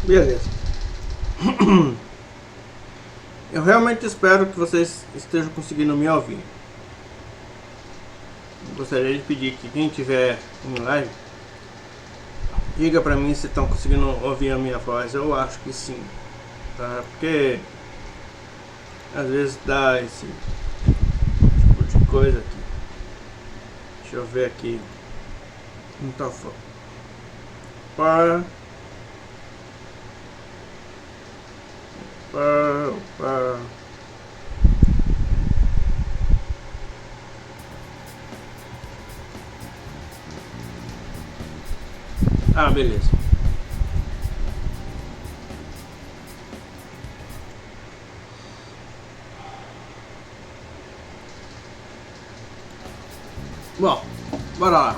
Beleza. Eu realmente espero que vocês estejam conseguindo me ouvir. Gostaria de pedir que quem tiver em live, diga pra mim se estão conseguindo ouvir a minha voz. Eu acho que sim, tá? Porque às vezes dá esse tipo de coisa aqui. Deixa eu ver aqui. Não tá foco. Para. Ah, beleza. Bom, bora lá.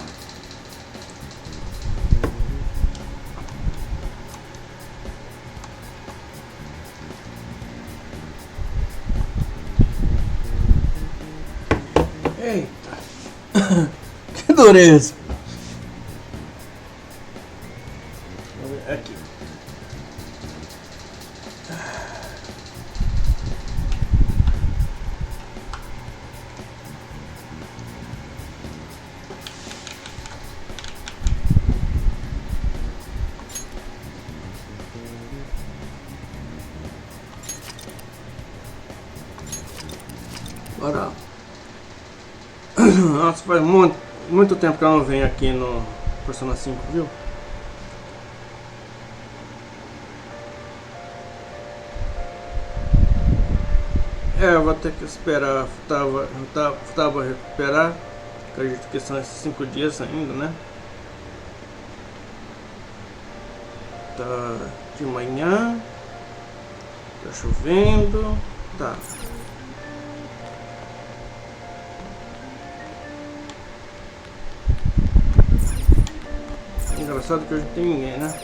Eita. Que dureza. Aqui. Bora lá. Nossa, faz muito tempo que eu não venho aqui no Persona 5, viu? É, eu vou ter que esperar Futaba recuperar. Acredito que são esses 5 dias ainda, né? Tá de manhã. Tá chovendo. Tá. Engraçado que hoje não tem ninguém, né?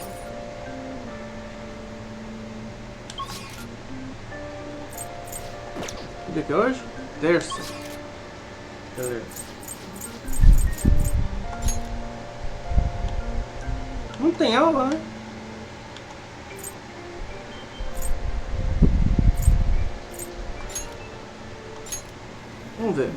Que dia que é hoje? Terça. Beleza. Não tem aula, né? Vamos ver.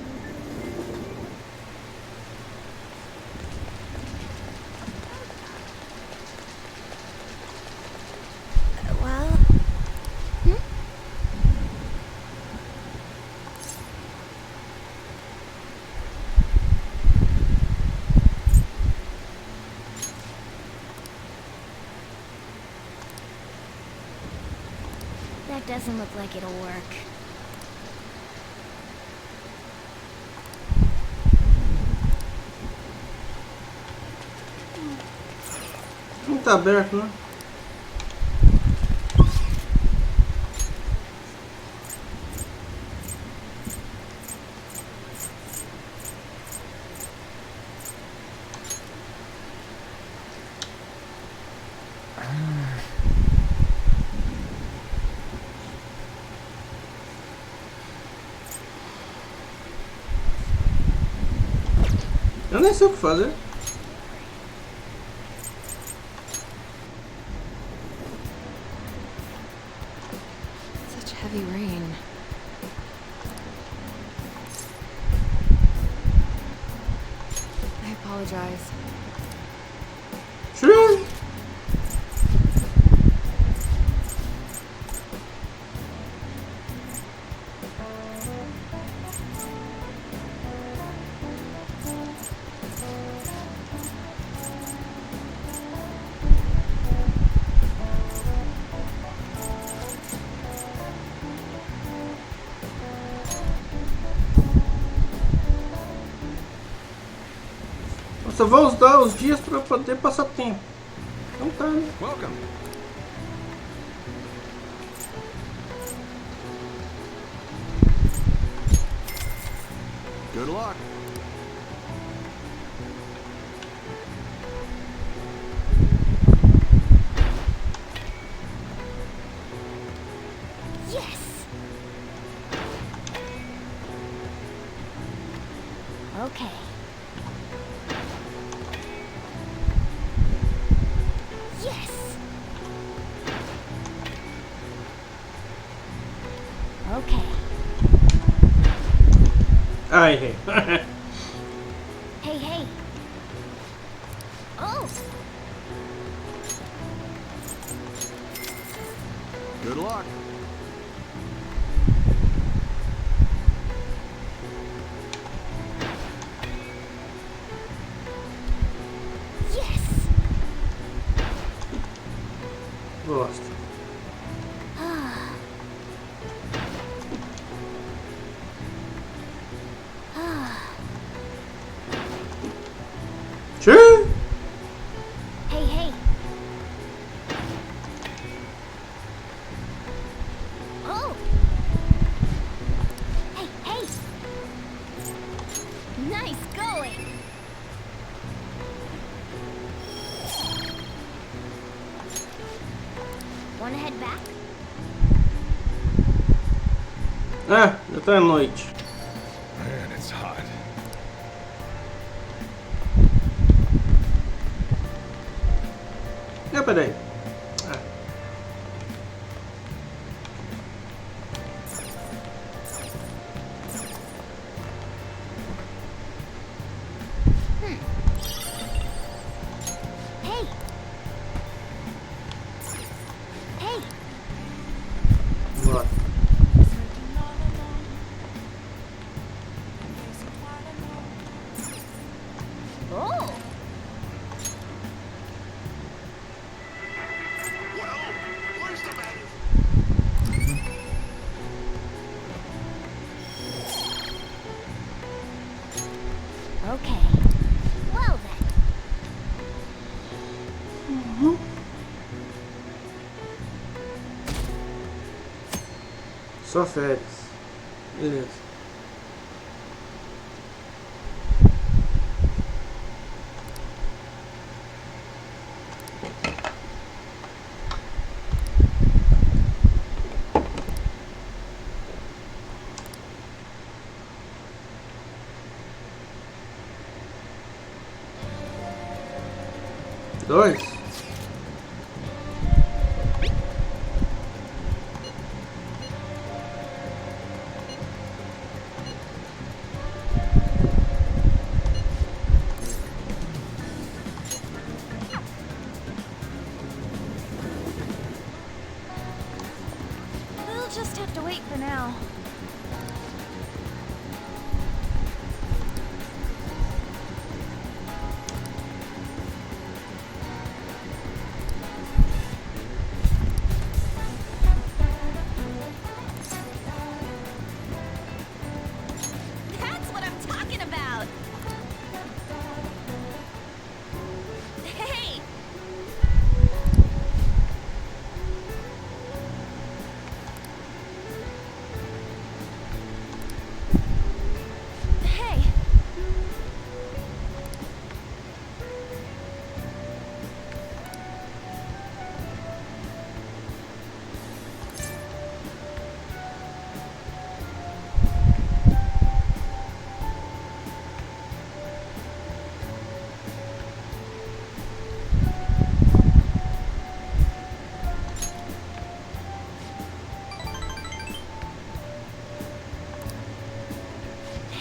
That doesn't look like it'll work. Não tá aberto, né? Eu nem sei o que fazer. Such heavy rain. I apologize. Sure. Eu só vou usar os dias para poder passar tempo. Então tá, né? Welcome. Good luck. Yes! Okay. Yes. Okay. Ai, errei. Hey, hey. Oh. Good luck. Yes. Gosto. Tchê! Hey, hey. Oh. Hey, hey. Nice going. Wanna head back? Ah, já tá à noite. Man, it's hot. Peraí. Ah. Hey. Hey. Bora. Oh. Okay. Well then. Só férias. Beleza. Dois? We'll just have to wait for now. That's what I'm talking about. Hey. Hey.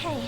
Hey.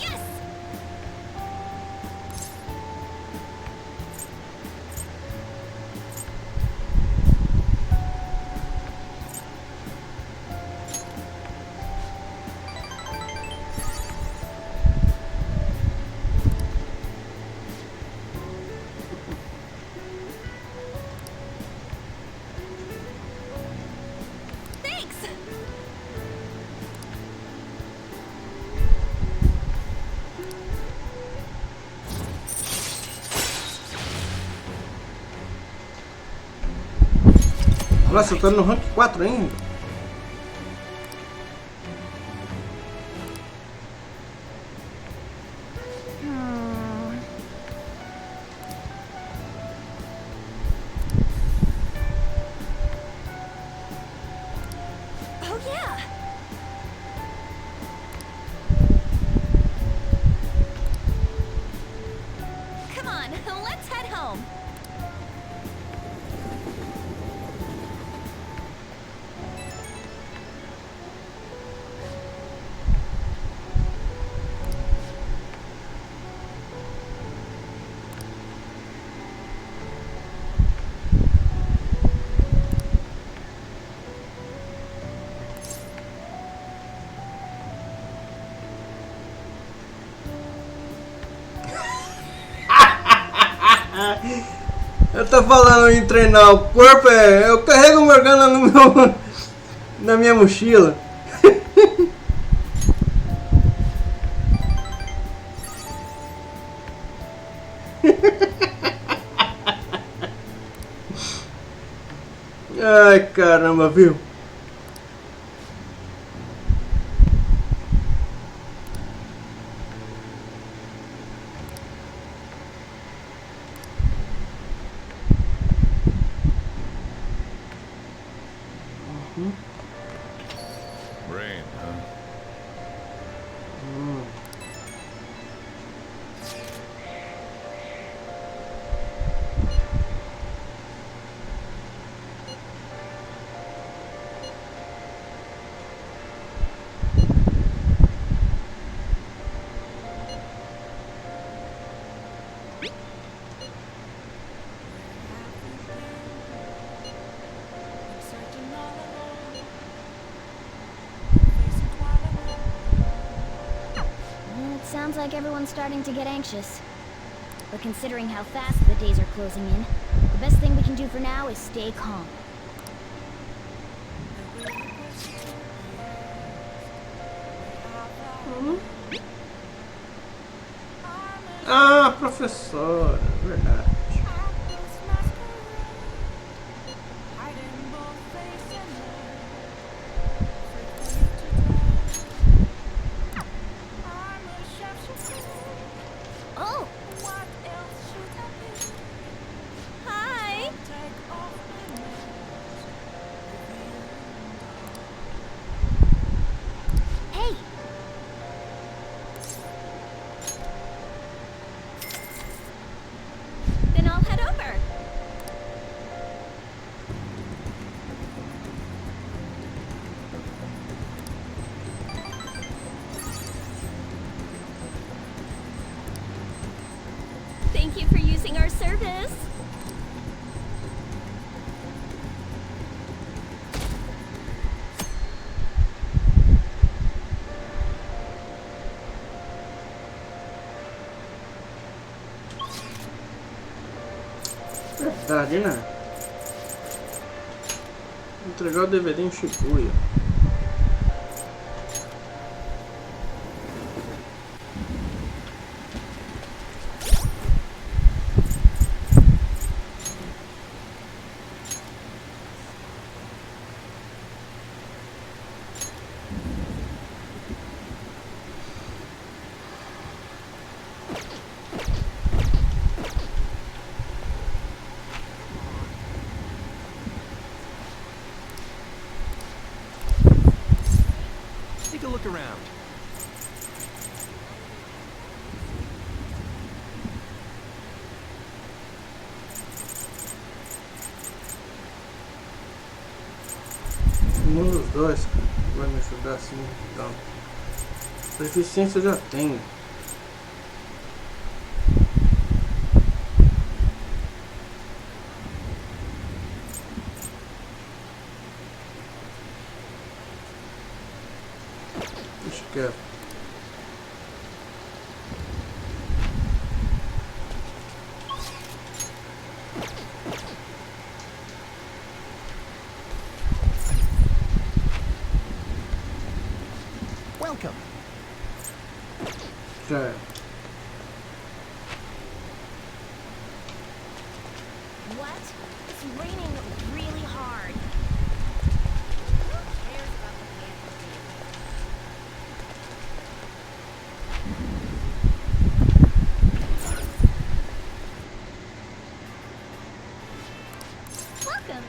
Yes! Nossa, eu tô no rank 4 ainda. Oh yeah! Come on, let's head home. Eu tô falando em treinar o corpo, eu carrego o Morgana no meu, na minha mochila. Ai caramba, viu? Rain, huh? It sounds like everyone's starting to get anxious. But considering how fast the days are closing in, the best thing we can do for now is stay calm. Ah, professora, verdade. Oh! Hi! Hey! Then I'll head over. Thank you for using our service. Verdade, né? Entregar o DVD em Shibuya. Take a look around. Um dos dois, cara, vai me ajudar assim, então. Proficiência eu já tenho. Deixa quieto. Welcome. Já é. What? It's raining really hard. Who cares about the fantasy? Welcome.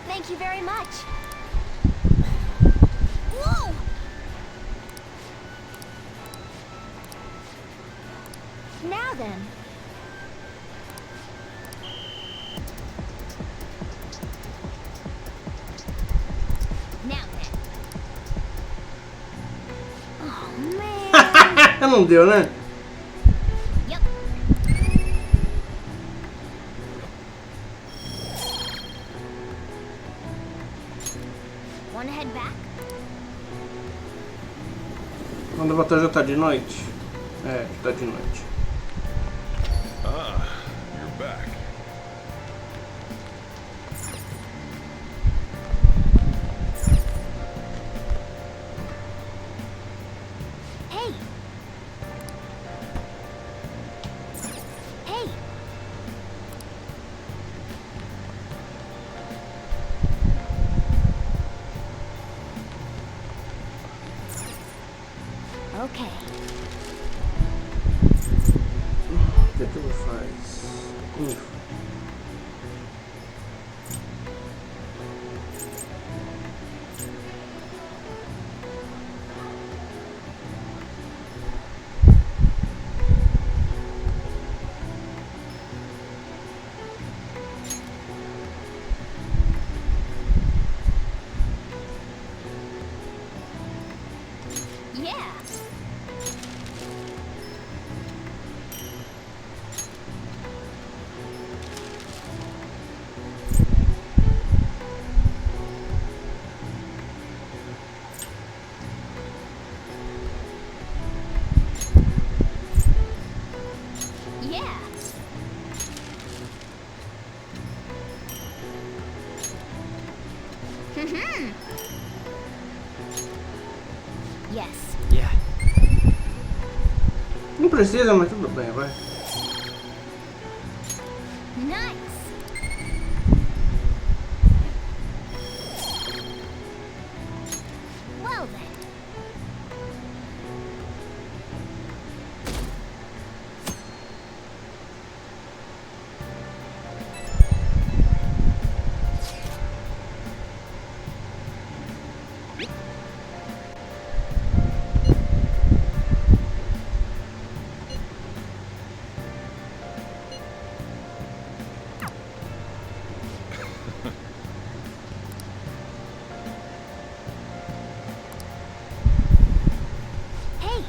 Thank you very much. Whoa! Now then. Now then. Oh man. Não deu, né? Yep. Wanna head back? Quando eu voltar já tá de noite. É, tá de noite. Ah, you're back. Hey. Hey. Okay. O que é que ele faz? Info. Yeah. Yeah. Mhm. Yes. Yeah. Não precisa, mas tudo bem, vai. Nice. Well then. Hey.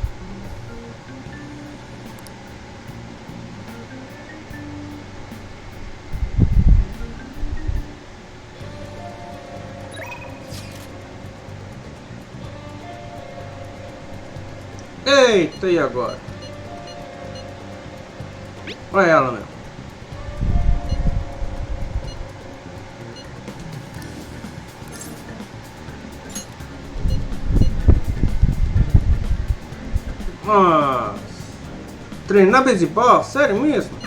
Eita, e agora? Olha ela, meu. Nossa. Treinar beisebol? Sério mesmo?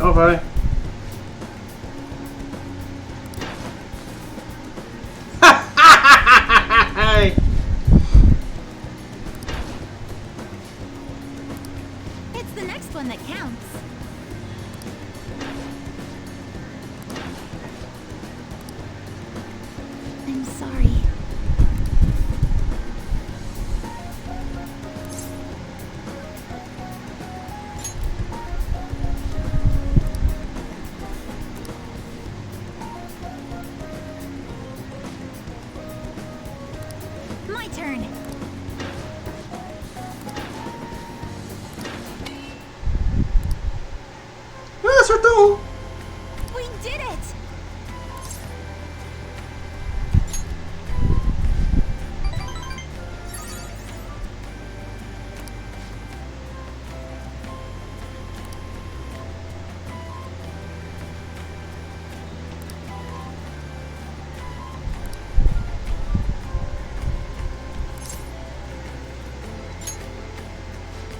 Então vai. It's the next one that counts. I'm sorry. My turn. Ah, acertou um. We did it!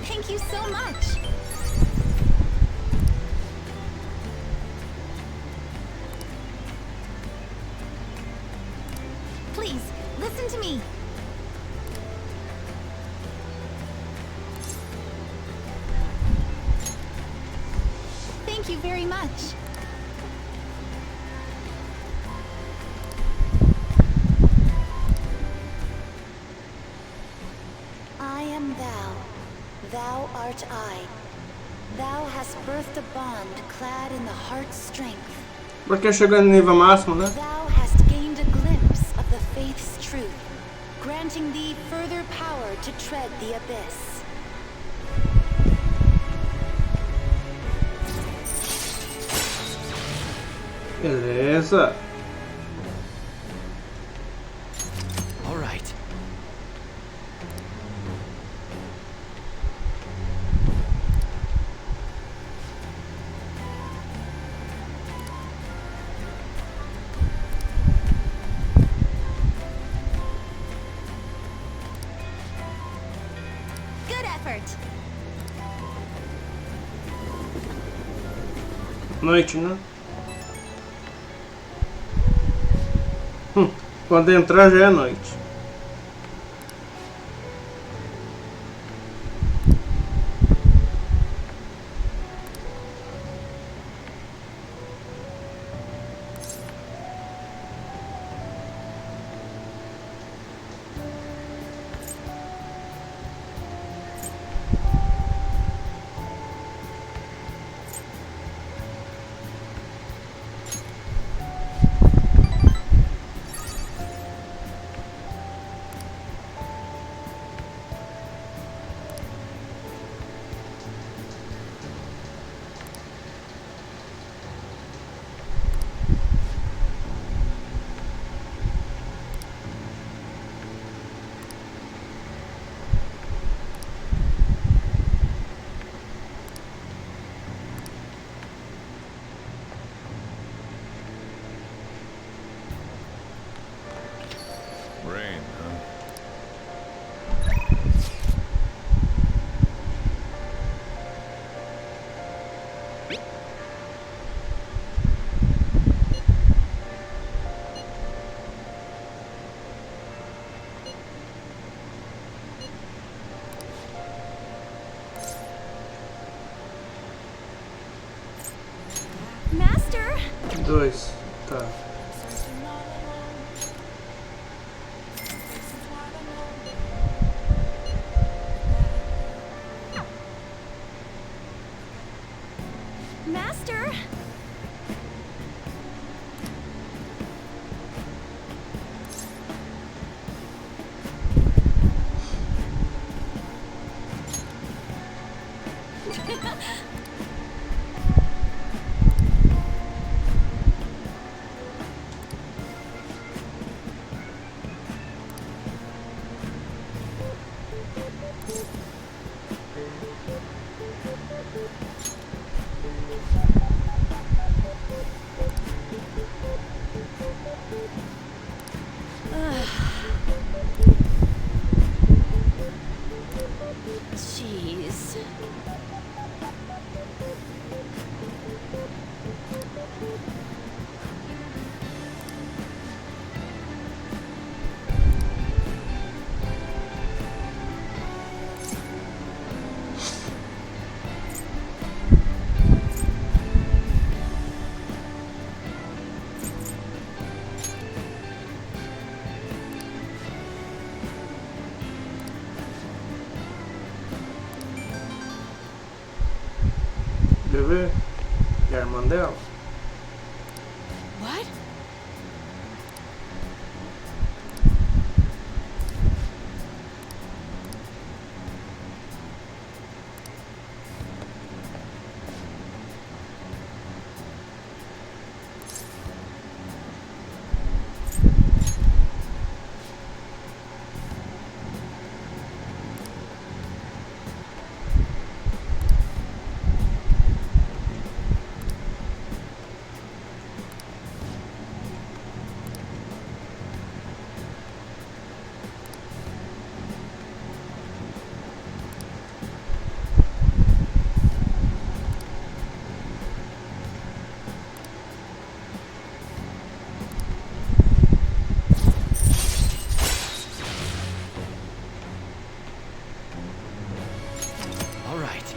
Thank you so much. Please, listen to me. Thank you very much. I am thou. Thou art I. Thou hast birthed a bond clad in the heart's strength. Porque chegando no nível máximo, né? Thou hast gained a glimpse of the faith's truth, granting thee further power to tread the abyss. Beleza. All right. Good effort. Noite, né? Quando entrar já é noite. Rain, huh? Master? 2. Tá. Master? ver? Que é a irmã dela. What? All right.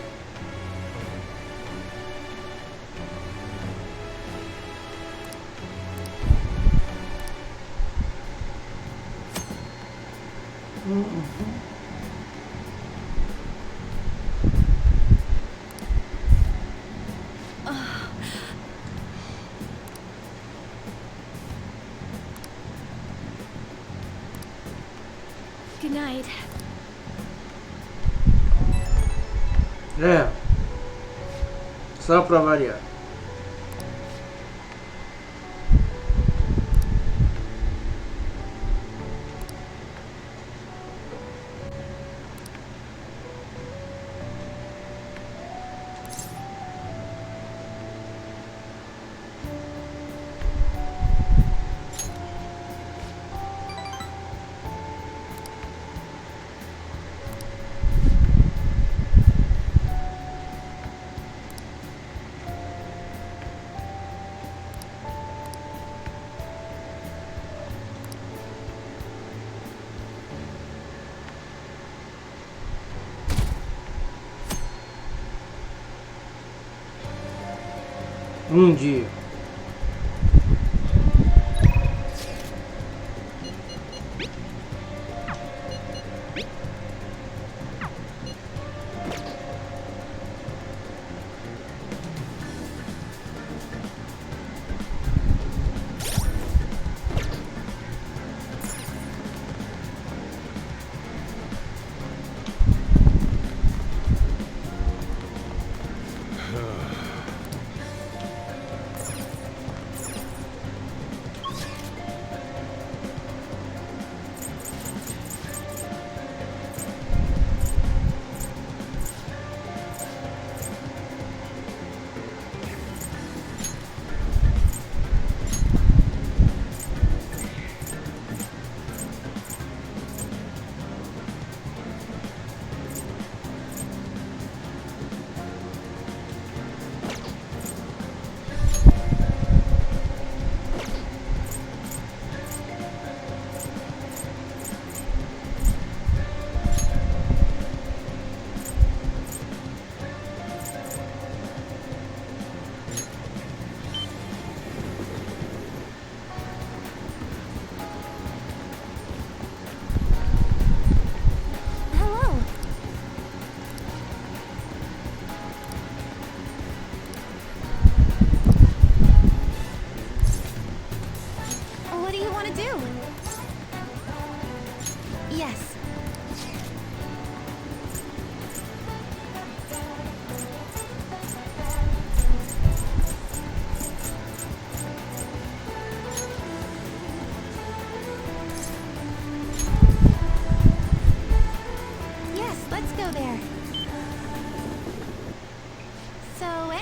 Good night. É. Só pra variar. Um dia.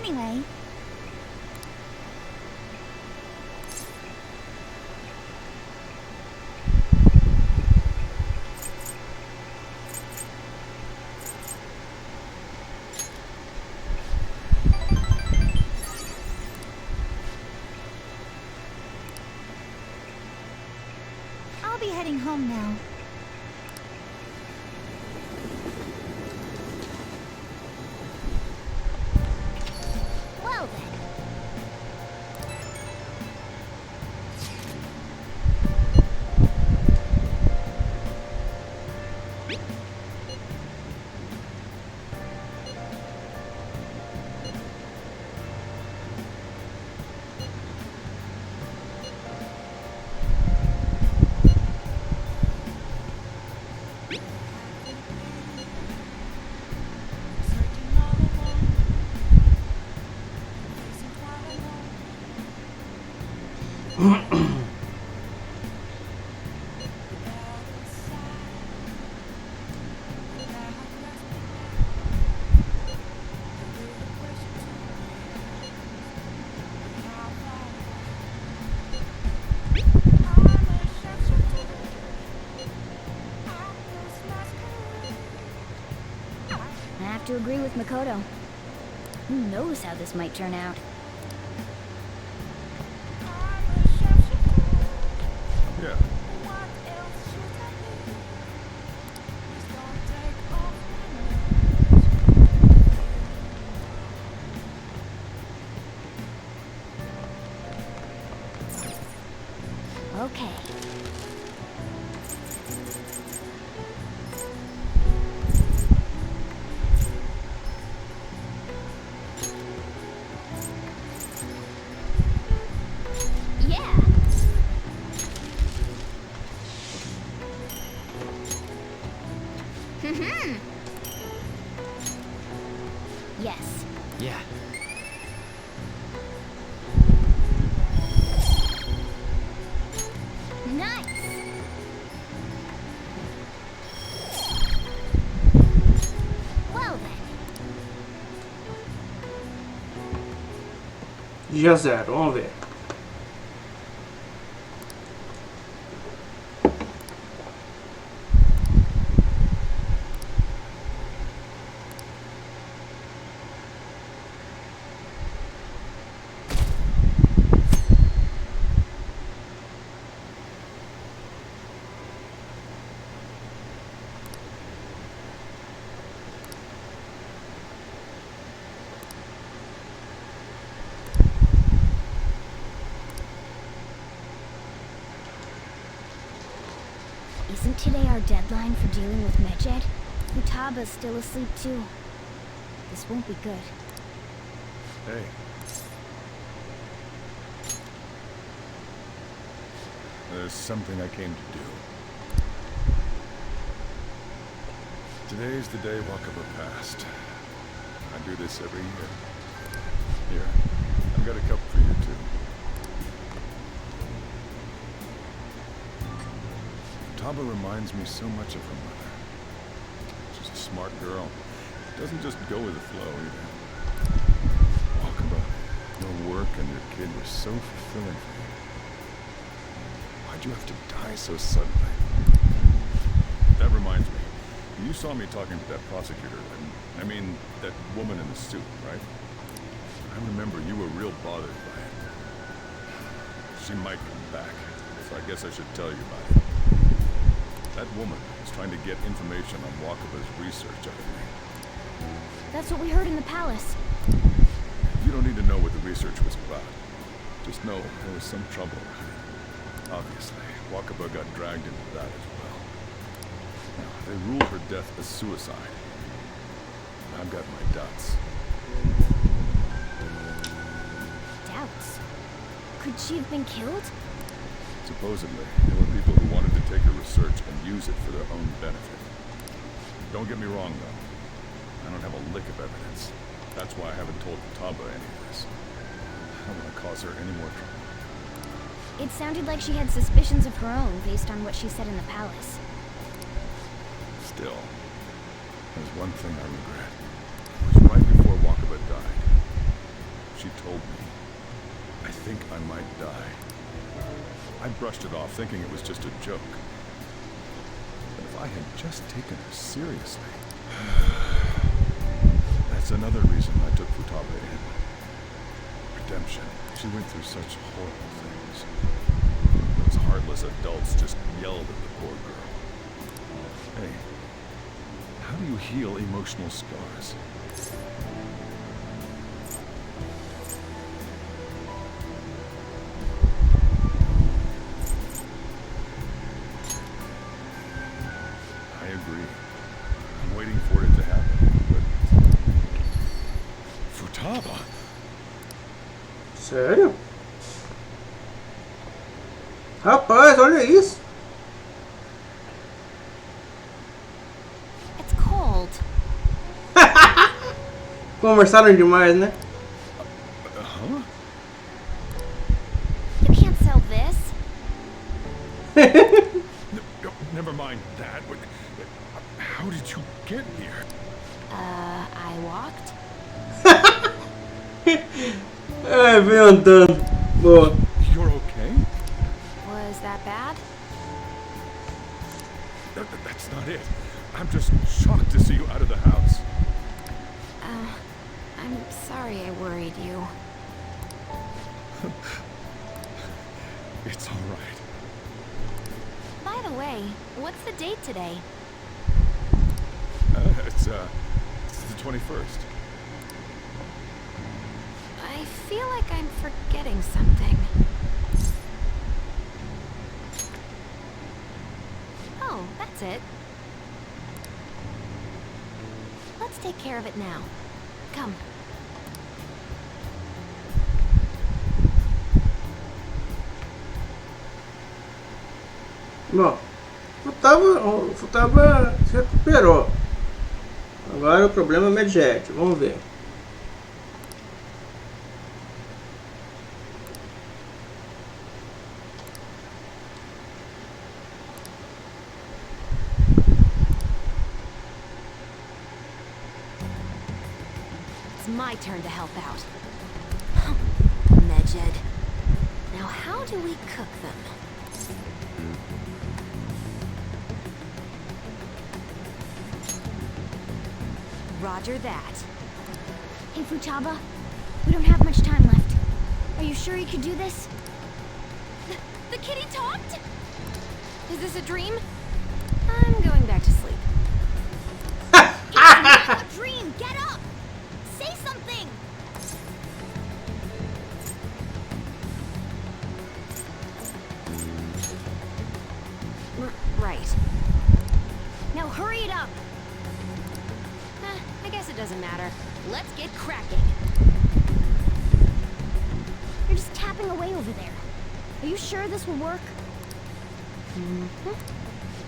Anyway. I'll be heading home now. Well then. I have to agree with Makoto. Who knows how this might turn out? Yeah. Okay. Yeah. Yes. Yeah. Nice. Well then. Dia 0, vamos ver. Isn't today our deadline for dealing with Medjed? Futaba's still asleep too. This won't be good. Hey. There's something I came to do. Today's the day Wakaba passed. I do this every year. Here, I've got a cup for you too. Futaba reminds me so much of her mother. She's a smart girl. Doesn't just go with the flow either. Wakaba, your work and your kid were so fulfilling for you. Why'd you have to die so suddenly? That reminds me. You saw me talking to that prosecutor, and I mean, that woman in the suit, right? I remember you were real bothered by it. She might come back, so I guess I should tell you about it. That woman is trying to get information on Wakaba's research out of me. That's what we heard in the palace. You don't need to know what the research was about. Just know there was some trouble around it. Obviously, Wakaba got dragged into that as well. Now, they ruled her death as suicide. And I've got my doubts. Doubts? Could she have been killed? Supposedly, there were people who wanted to take her research and use it for their own benefit. Don't get me wrong, though. I don't have a lick of evidence. That's why I haven't told Futaba any of this. I don't want to cause her any more trouble. It sounded like she had suspicions of her own based on what she said in the palace. Still, there's one thing I regret. It was right before Wakaba died. She told me, I think I might die. I brushed it off, thinking it was just a joke. But if I had just taken her seriously... That's another reason I took Futaba in. Redemption. She went through such horrible things. Those heartless adults just yelled at the poor girl. Hey, how do you heal emotional scars? I agree. I'm waiting for it to happen, but... Futaba? Sério? Rapaz, olha isso. It's cold. Conversaram demais, né? Huh? You can't sell this. No, never mind that. How did you get here? I walked. É, vem andando. Boa. You're okay? Was that bad? That's not it. I'm just shocked to see you out of the house. I'm sorry I worried you. It's all right. By the way, what's the date today? It's the 21st. I feel like I'm forgetting something. Oh, that's it. Let's take care of it now. Come. Bom, o Futaba se recuperou. Agora o problema é o Medjet. Vamos ver. It's my turn to help out. Medjed. Now how do we cook them? Roger that. Hey, Futaba. We don't have much time left. Are you sure you could do this? The kitty talked? Is this a dream? I'm going back to sleep. It's not a dream! Get up! Say something! Right. Now hurry it up! I guess it doesn't matter. Let's get cracking. You're just tapping away over there. Are you sure this will work?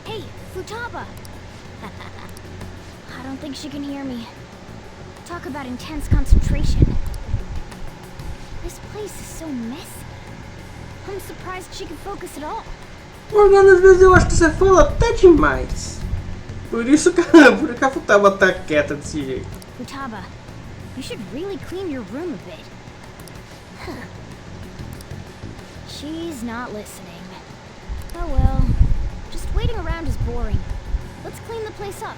Hey, Futaba! I don't think she can hear me. Talk about intense concentration. This place is so messy. I'm surprised she can focus at all. Morgana, às vezes eu acho que você fala até demais. Por isso que a Futaba tá quieta desse jeito. Futaba, you should really clean your room a bit. Huh. She's not listening. Oh well. Just waiting around is boring. Let's clean the place up.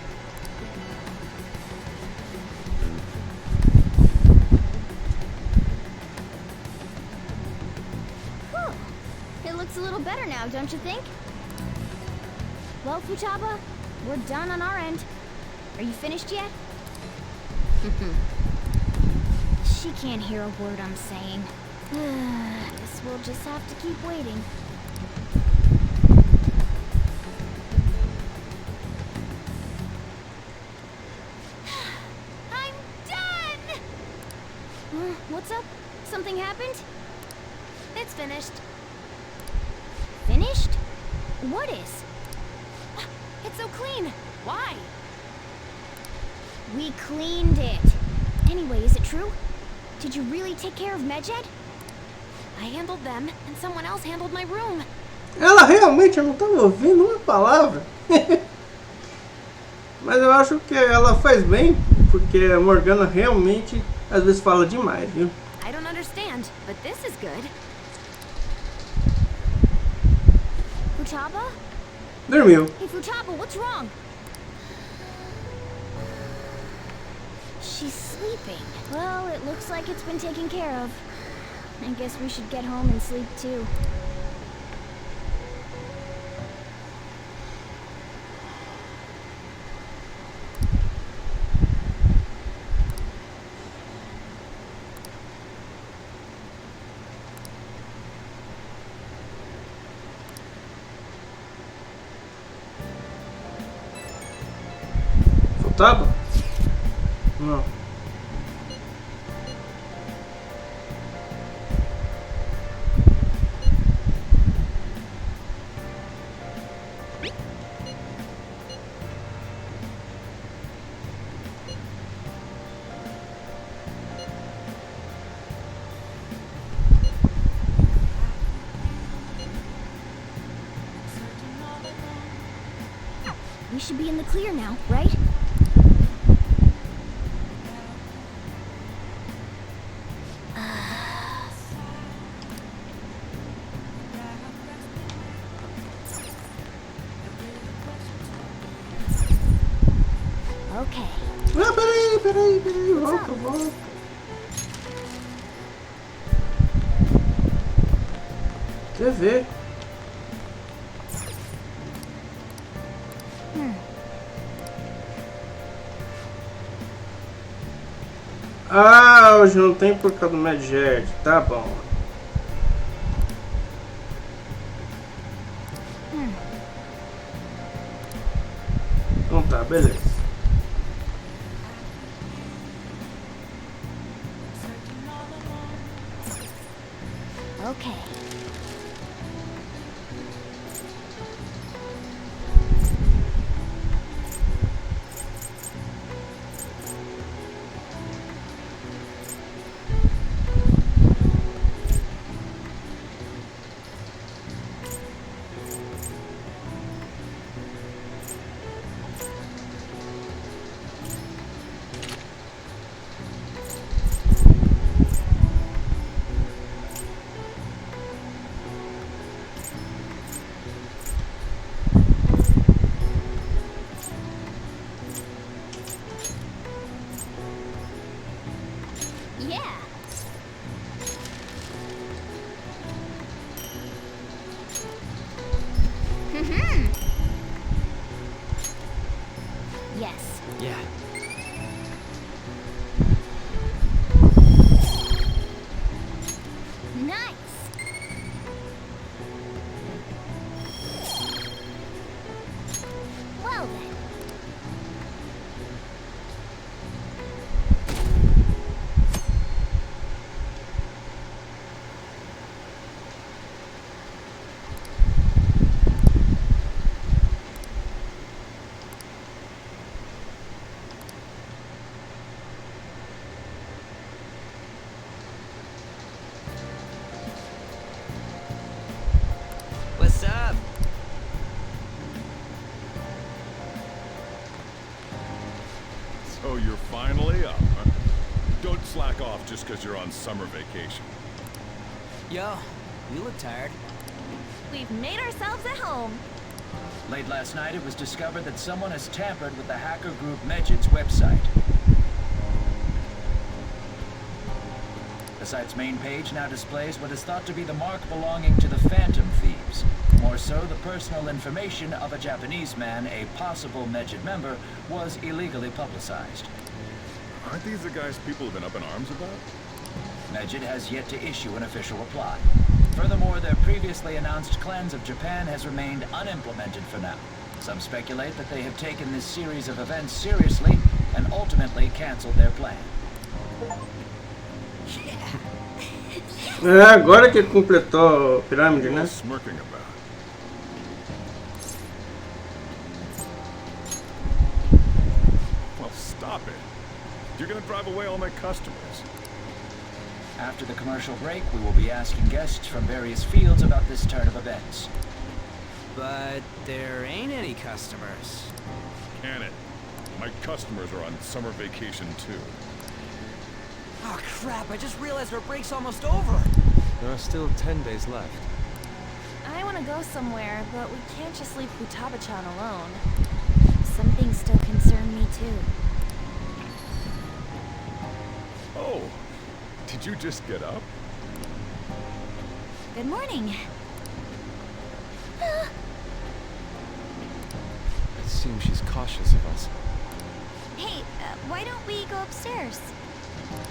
Whew. It looks a little better now, don't you think? Well, Futaba, we're done on our end. Are you finished yet? She can't hear a word I'm saying. Guess we'll just have to keep waiting. I'm done! What's up? Something happened? It's finished. Finished? What is? It's so clean. Why? We cleaned it. Anyway, is it true? Did you really take care of Medjed? I handled them, and someone else handled my room. Ela realmente não estava ouvindo uma palavra. Mas eu acho que ela faz bem, porque a Morgana realmente às vezes fala demais, viu? I don't understand, but this is good. Futaba? Dormiu. Hey, Futaba, what's wrong? She's sleeping. Well, it looks like it's been taken care of. I guess we should get home and sleep too. Futaba? Não. We should be in the clear now, right? Okay. Ah, peraí, volta. TV. Ah, hoje não tem por causa do Medjet, tá bom. Então tá, beleza. Okay. Yeah. Yes. Yeah. Nice. Well then. What's up? So you're finally up, huh? Don't slack off just because you're on summer vacation. Yo, you look tired. We've made ourselves at home. Late last night, it was discovered that someone has tampered with the hacker group Medjet's website. The site's main page now displays what is thought to be the mark belonging to the Phantom Thieves. More so, the personal information of a Japanese man, a possible Medjet member, was illegally publicized. Aren't these the guys people have been up in arms about? Medjet has yet to issue an official reply. Furthermore, their previously announced cleanse of Japan has remained unimplemented for now. Some speculate that they have taken this series of events seriously and ultimately canceled their plan. É agora que ele completou a pirâmide, né? Smirking about. Well, stop it. You're gonna drive away all my customers. After the commercial break, we will be asking guests from various fields about this turn of events. But there ain't any customers. Can it? My customers are on summer vacation too. Oh crap, I just realized our break's almost over. There are still 10 days left. I want to go somewhere, but we can't just leave Futaba-chan alone. Some things still concern me too. Oh, did you just get up? Good morning. It seems she's cautious of us. Hey, why don't we go upstairs?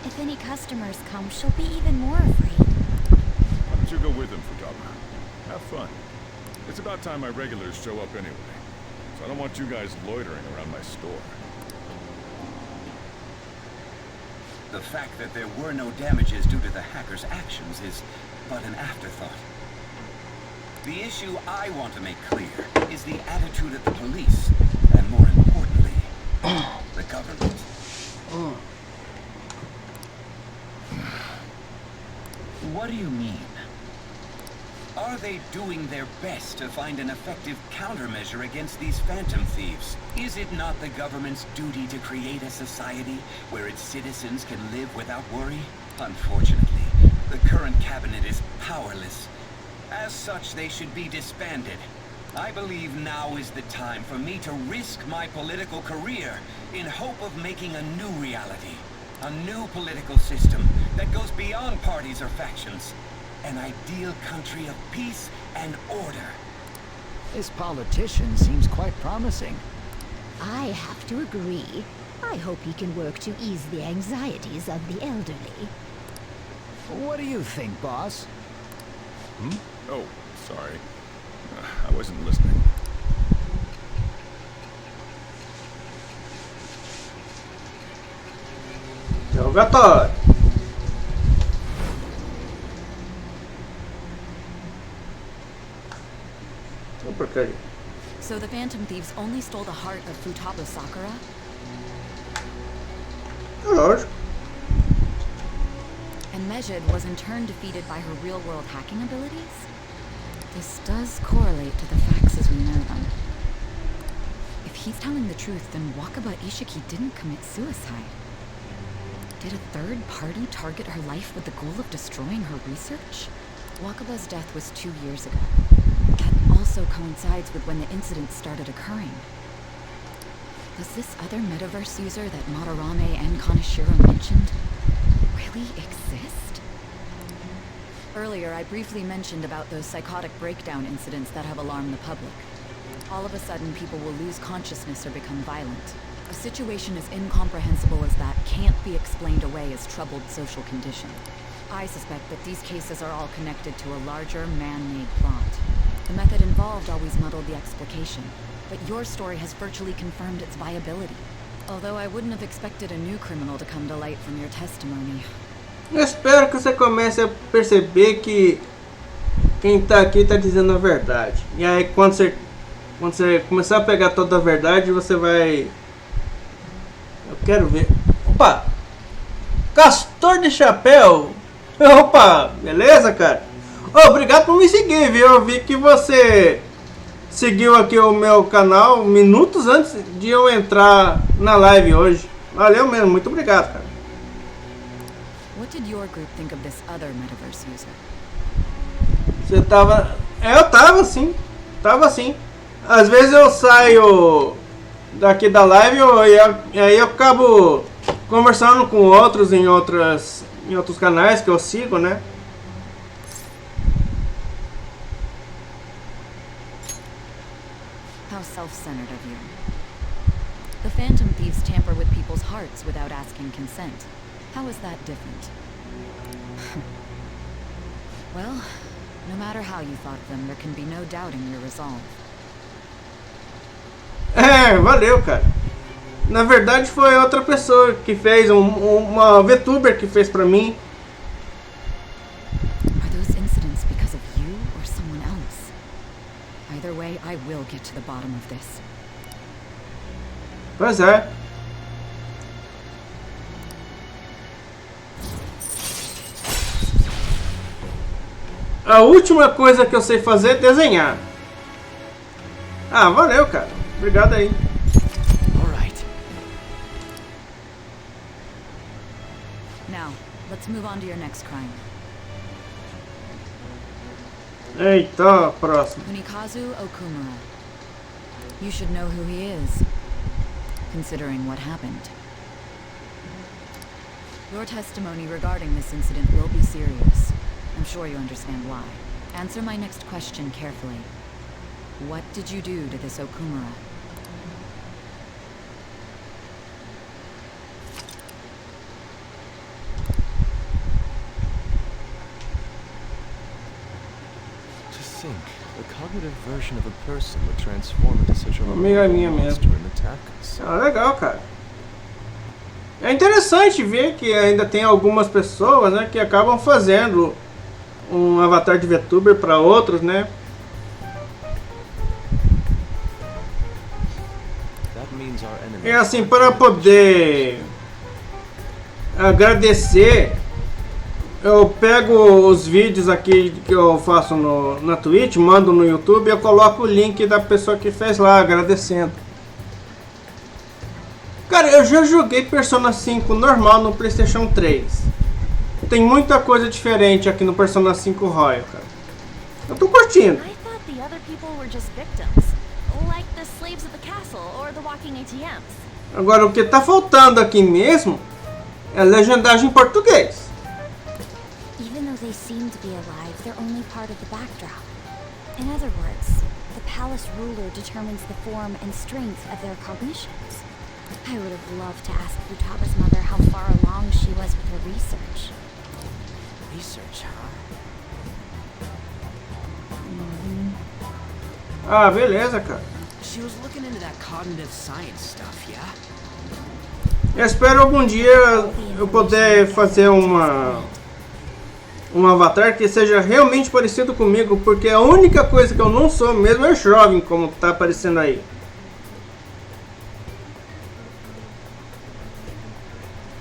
If any customers come, she'll be even more afraid. Why don't you go with them, Futaba? Have fun. It's about time my regulars show up anyway. So I don't want you guys loitering around my store. The fact that there were no damages due to the hackers' actions is but an afterthought. The issue I want to make clear is the attitude of the police, and more importantly, the government. What do you mean? Are they doing their best to find an effective countermeasure against these phantom thieves? Is it not the government's duty to create a society where its citizens can live without worry? Unfortunately, the current cabinet is powerless. As such, they should be disbanded. I believe now is the time for me to risk my political career in hope of making a new reality. A new political system that goes beyond parties or factions. An ideal country of peace and order. This politician seems quite promising. I have to agree. I hope he can work to ease the anxieties of the elderly. What do you think, boss? Hmm? Oh, sorry. I wasn't listening. Interrogatório. Porcaria. So the Phantom Thieves only stole the heart of Futaba Sakura? Lógico. And Mejid was in turn defeated by her real-world hacking abilities? This does correlate to the facts as we know them. If he's telling the truth, then Wakaba Ishiki didn't commit suicide. Did a third party target her life with the goal of destroying her research? Wakaba's death was 2 years ago. That also coincides with when the incident started occurring. Does this other metaverse user that Madarame and Kaneshiro mentioned really exist? Earlier, I briefly mentioned about those psychotic breakdown incidents that have alarmed the public. All of a sudden, people will lose consciousness or become violent. A situation as incomprehensible as that can't be explained away as troubled social condition. I suspect that these cases are all connected to a larger, man-made plot. The method involved always muddled the explication, but your story has virtually confirmed its viability. Although I wouldn't have expected a new criminal to come to light from your testimony. Eu espero que você comece a perceber que quem tá aqui tá dizendo a verdade. E aí quando você começar a pegar toda a verdade, você vai... Eu quero ver... Opa! Castor de chapéu! Opa! Beleza, cara? Oh, obrigado por me seguir, viu? Eu vi que você seguiu aqui o meu canal minutos antes de eu entrar na live hoje. Valeu mesmo, muito obrigado, cara. What did your group think of this other metaverse user? Você tava... eu tava sim. Tava assim. Às vezes eu saio daqui da live e aí eu acabo conversando com outros em outros canais que eu sigo, né? How self-centered of you. The Phantom Thieves tamper with people's hearts without asking consent. How is that different? Well, no matter how you thought of them, there can be no doubting your resolve. É, valeu, cara. Na verdade foi outra pessoa que fez, uma VTuber que fez pra mim. Are those incidents because of you or someone else? Either way, I will get to the bottom of this. Pois é. A última coisa que eu sei fazer é desenhar. Ah, valeu, cara. Obrigado aí. All right. Now, let's move on to your next crime. Eita, próximo. Kunikazu Okumura. You should know who he is, considering what happened. Your testimony regarding this incident will be serious. I'm sure you understand why. Answer my next question carefully. What did you do to this Okumura? To think, the cognitive version of a person would transform into such a Amiga minha monster mesmo. and attack us. Ah, legal, cara. É interessante ver que ainda tem algumas pessoas, né, que acabam fazendo um avatar de VTuber para outros, né? That means our enemy. E assim, para poder agradecer, eu pego os vídeos aqui que eu faço na Twitch, mando no YouTube e eu coloco o link da pessoa que fez lá, agradecendo. Cara, eu já joguei Persona 5 normal no PlayStation 3. Tem muita coisa diferente aqui no Persona 5 Royal, cara. Eu tô curtindo. I thought the other people were just victims, like the slaves of the castle or the walking ATMs. Agora, o que tá faltando aqui mesmo é a legendagem em português. Even though they seem to be alive, they're only part of the backdrop. In other words, the palace ruler determines the form and strength of their cognitions. I would have loved to ask Futaba's mother how far along she was with her research. Research, huh? Ah, beleza, cara. She was looking into that cognitive science stuff, yeah? Eu espero algum dia eu poder fazer um avatar que seja realmente parecido comigo, porque a única coisa que eu não sou mesmo é jovem, como tá aparecendo aí.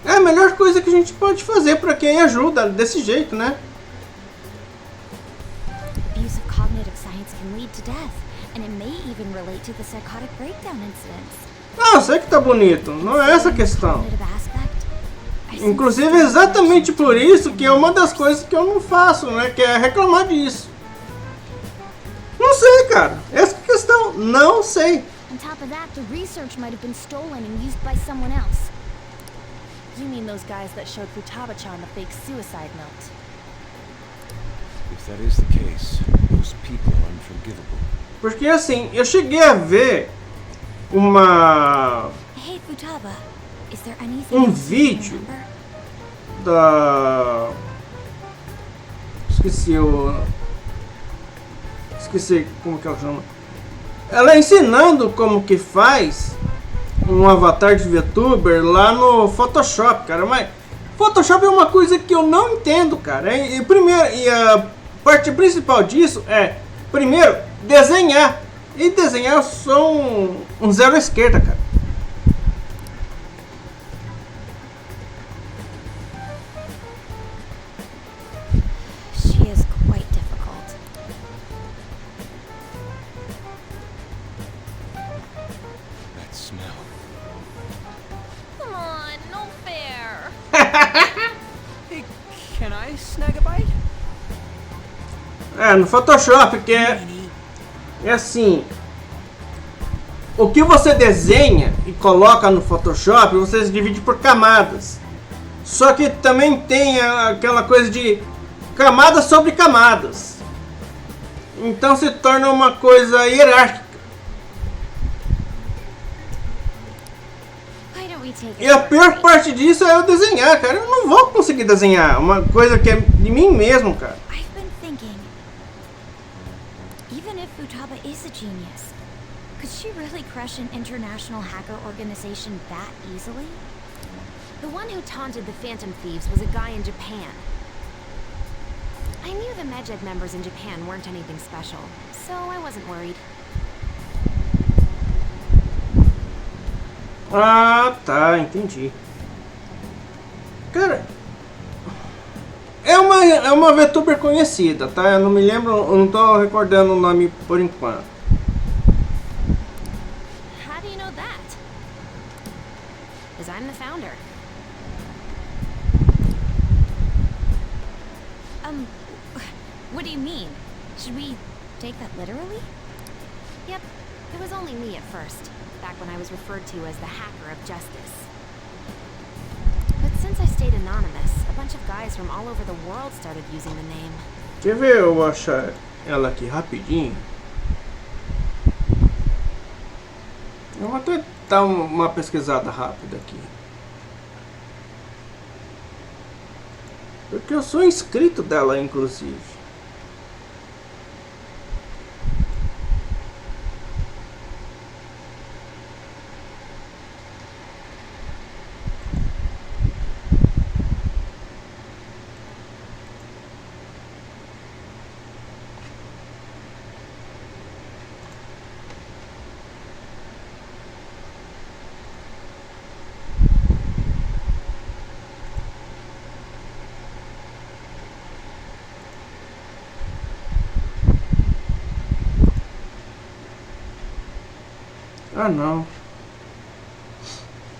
É a melhor coisa que a gente pode fazer pra quem ajuda desse jeito, né? Abuse of cognitive science can lead to death, and it may even relate to the psychotic breakdown incidents. Ah, eu sei que tá bonito, não é essa a questão. Cognitive aspect? Inclusive, é exatamente por isso que é uma das coisas que eu não faço, né? Que é reclamar disso. Não sei, cara. Essa é a questão. Não sei. On top of that, the research might have been stolen and used by someone else. You mean those guys that showed Futaba-chan the fake suicide note? If that is the case, those people are unforgivable. Porque assim, eu cheguei a ver uma... Hey, Futaba, is there anything um else you vídeo remember? da... Esqueci como que ela chama. Ela ensinando como que faz um avatar de VTuber lá no Photoshop, cara. Mas Photoshop é uma coisa que eu não entendo, cara. E a parte principal disso é, primeiro, desenhar. E desenhar eu sou um zero à esquerda, cara. She is quite difficult. That smell. Come on, no fair. Hey, can I snag a bite? É, no Photoshop, que é assim, o que você desenha e coloca no Photoshop, você divide por camadas. Só que também tem aquela coisa de camadas sobre camadas. Então se torna uma coisa hierárquica. Why don't we take E a pior parte disso é eu desenhar, cara. Eu não vou conseguir desenhar uma coisa que é de mim mesmo, cara. I've been thinking, even if Futaba is a genius, could she really crush an international hacker organization that easily? The one who taunted the Phantom Thieves was a guy in Japan. I knew the Medjed members in Japan weren't anything special, so I wasn't worried. Ah, tá, entendi. Cara, é uma VTuber conhecida, tá? Eu não me lembro, eu não tô recordando o nome por enquanto. How do you know that? Because I'm the founder. What do you mean? Should we take that literally? Yep, it was only me at first, back when I was referred to as the hacker of justice. But since I stayed anonymous, a bunch of guys from all over the world started using the name. Quer ver eu achar ela aqui rapidinho? Eu vou até dar uma pesquisada rápida aqui. Porque eu sou inscrito dela, inclusive. Ah, não.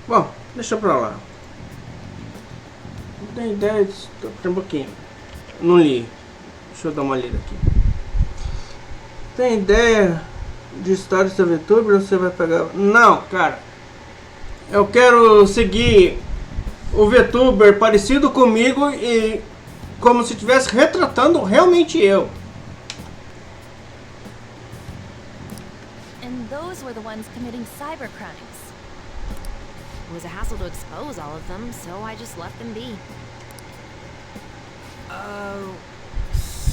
Bom, deixa pra lá. Não tenho ideia disso. Tem um pouquinho. Não li. Deixa eu dar uma lida aqui. Tem ideia de história de VTuber ou você vai pegar? Não, cara. Eu quero seguir o VTuber parecido comigo e como se estivesse retratando realmente eu. And those were the ones committing cybercrimes. It was a hassle to expose all of them, so I just left them be.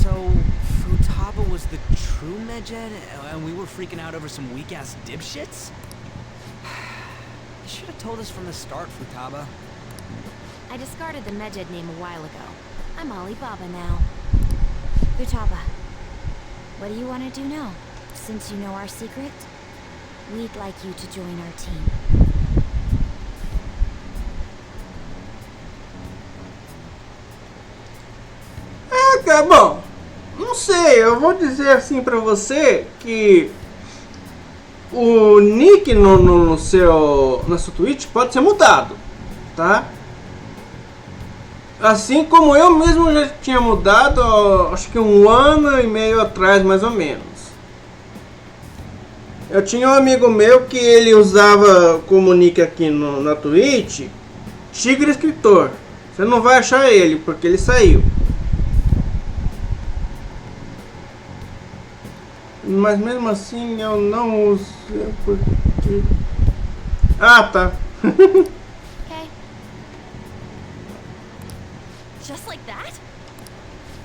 So Futaba was the true Medjed, and we were freaking out over some weak-ass dipshits? You should have told us from the start, Futaba. I discarded the Medjed name a while ago. I'm Alibaba now. Futaba, what do you want to do now? Since you know our secret, we'd like you to join our team. Tá bom, não sei, eu vou dizer assim pra você que o nick na sua Twitch pode ser mudado, tá? Assim como eu mesmo já tinha mudado, acho que 1 ano e meio atrás, mais ou menos. Eu tinha um amigo meu que ele usava como nick aqui na Twitch, Tigre Escritor. Você não vai achar ele, porque ele saiu. Mas mesmo assim eu não uso porque... Ah, tá. Okay. Just like that?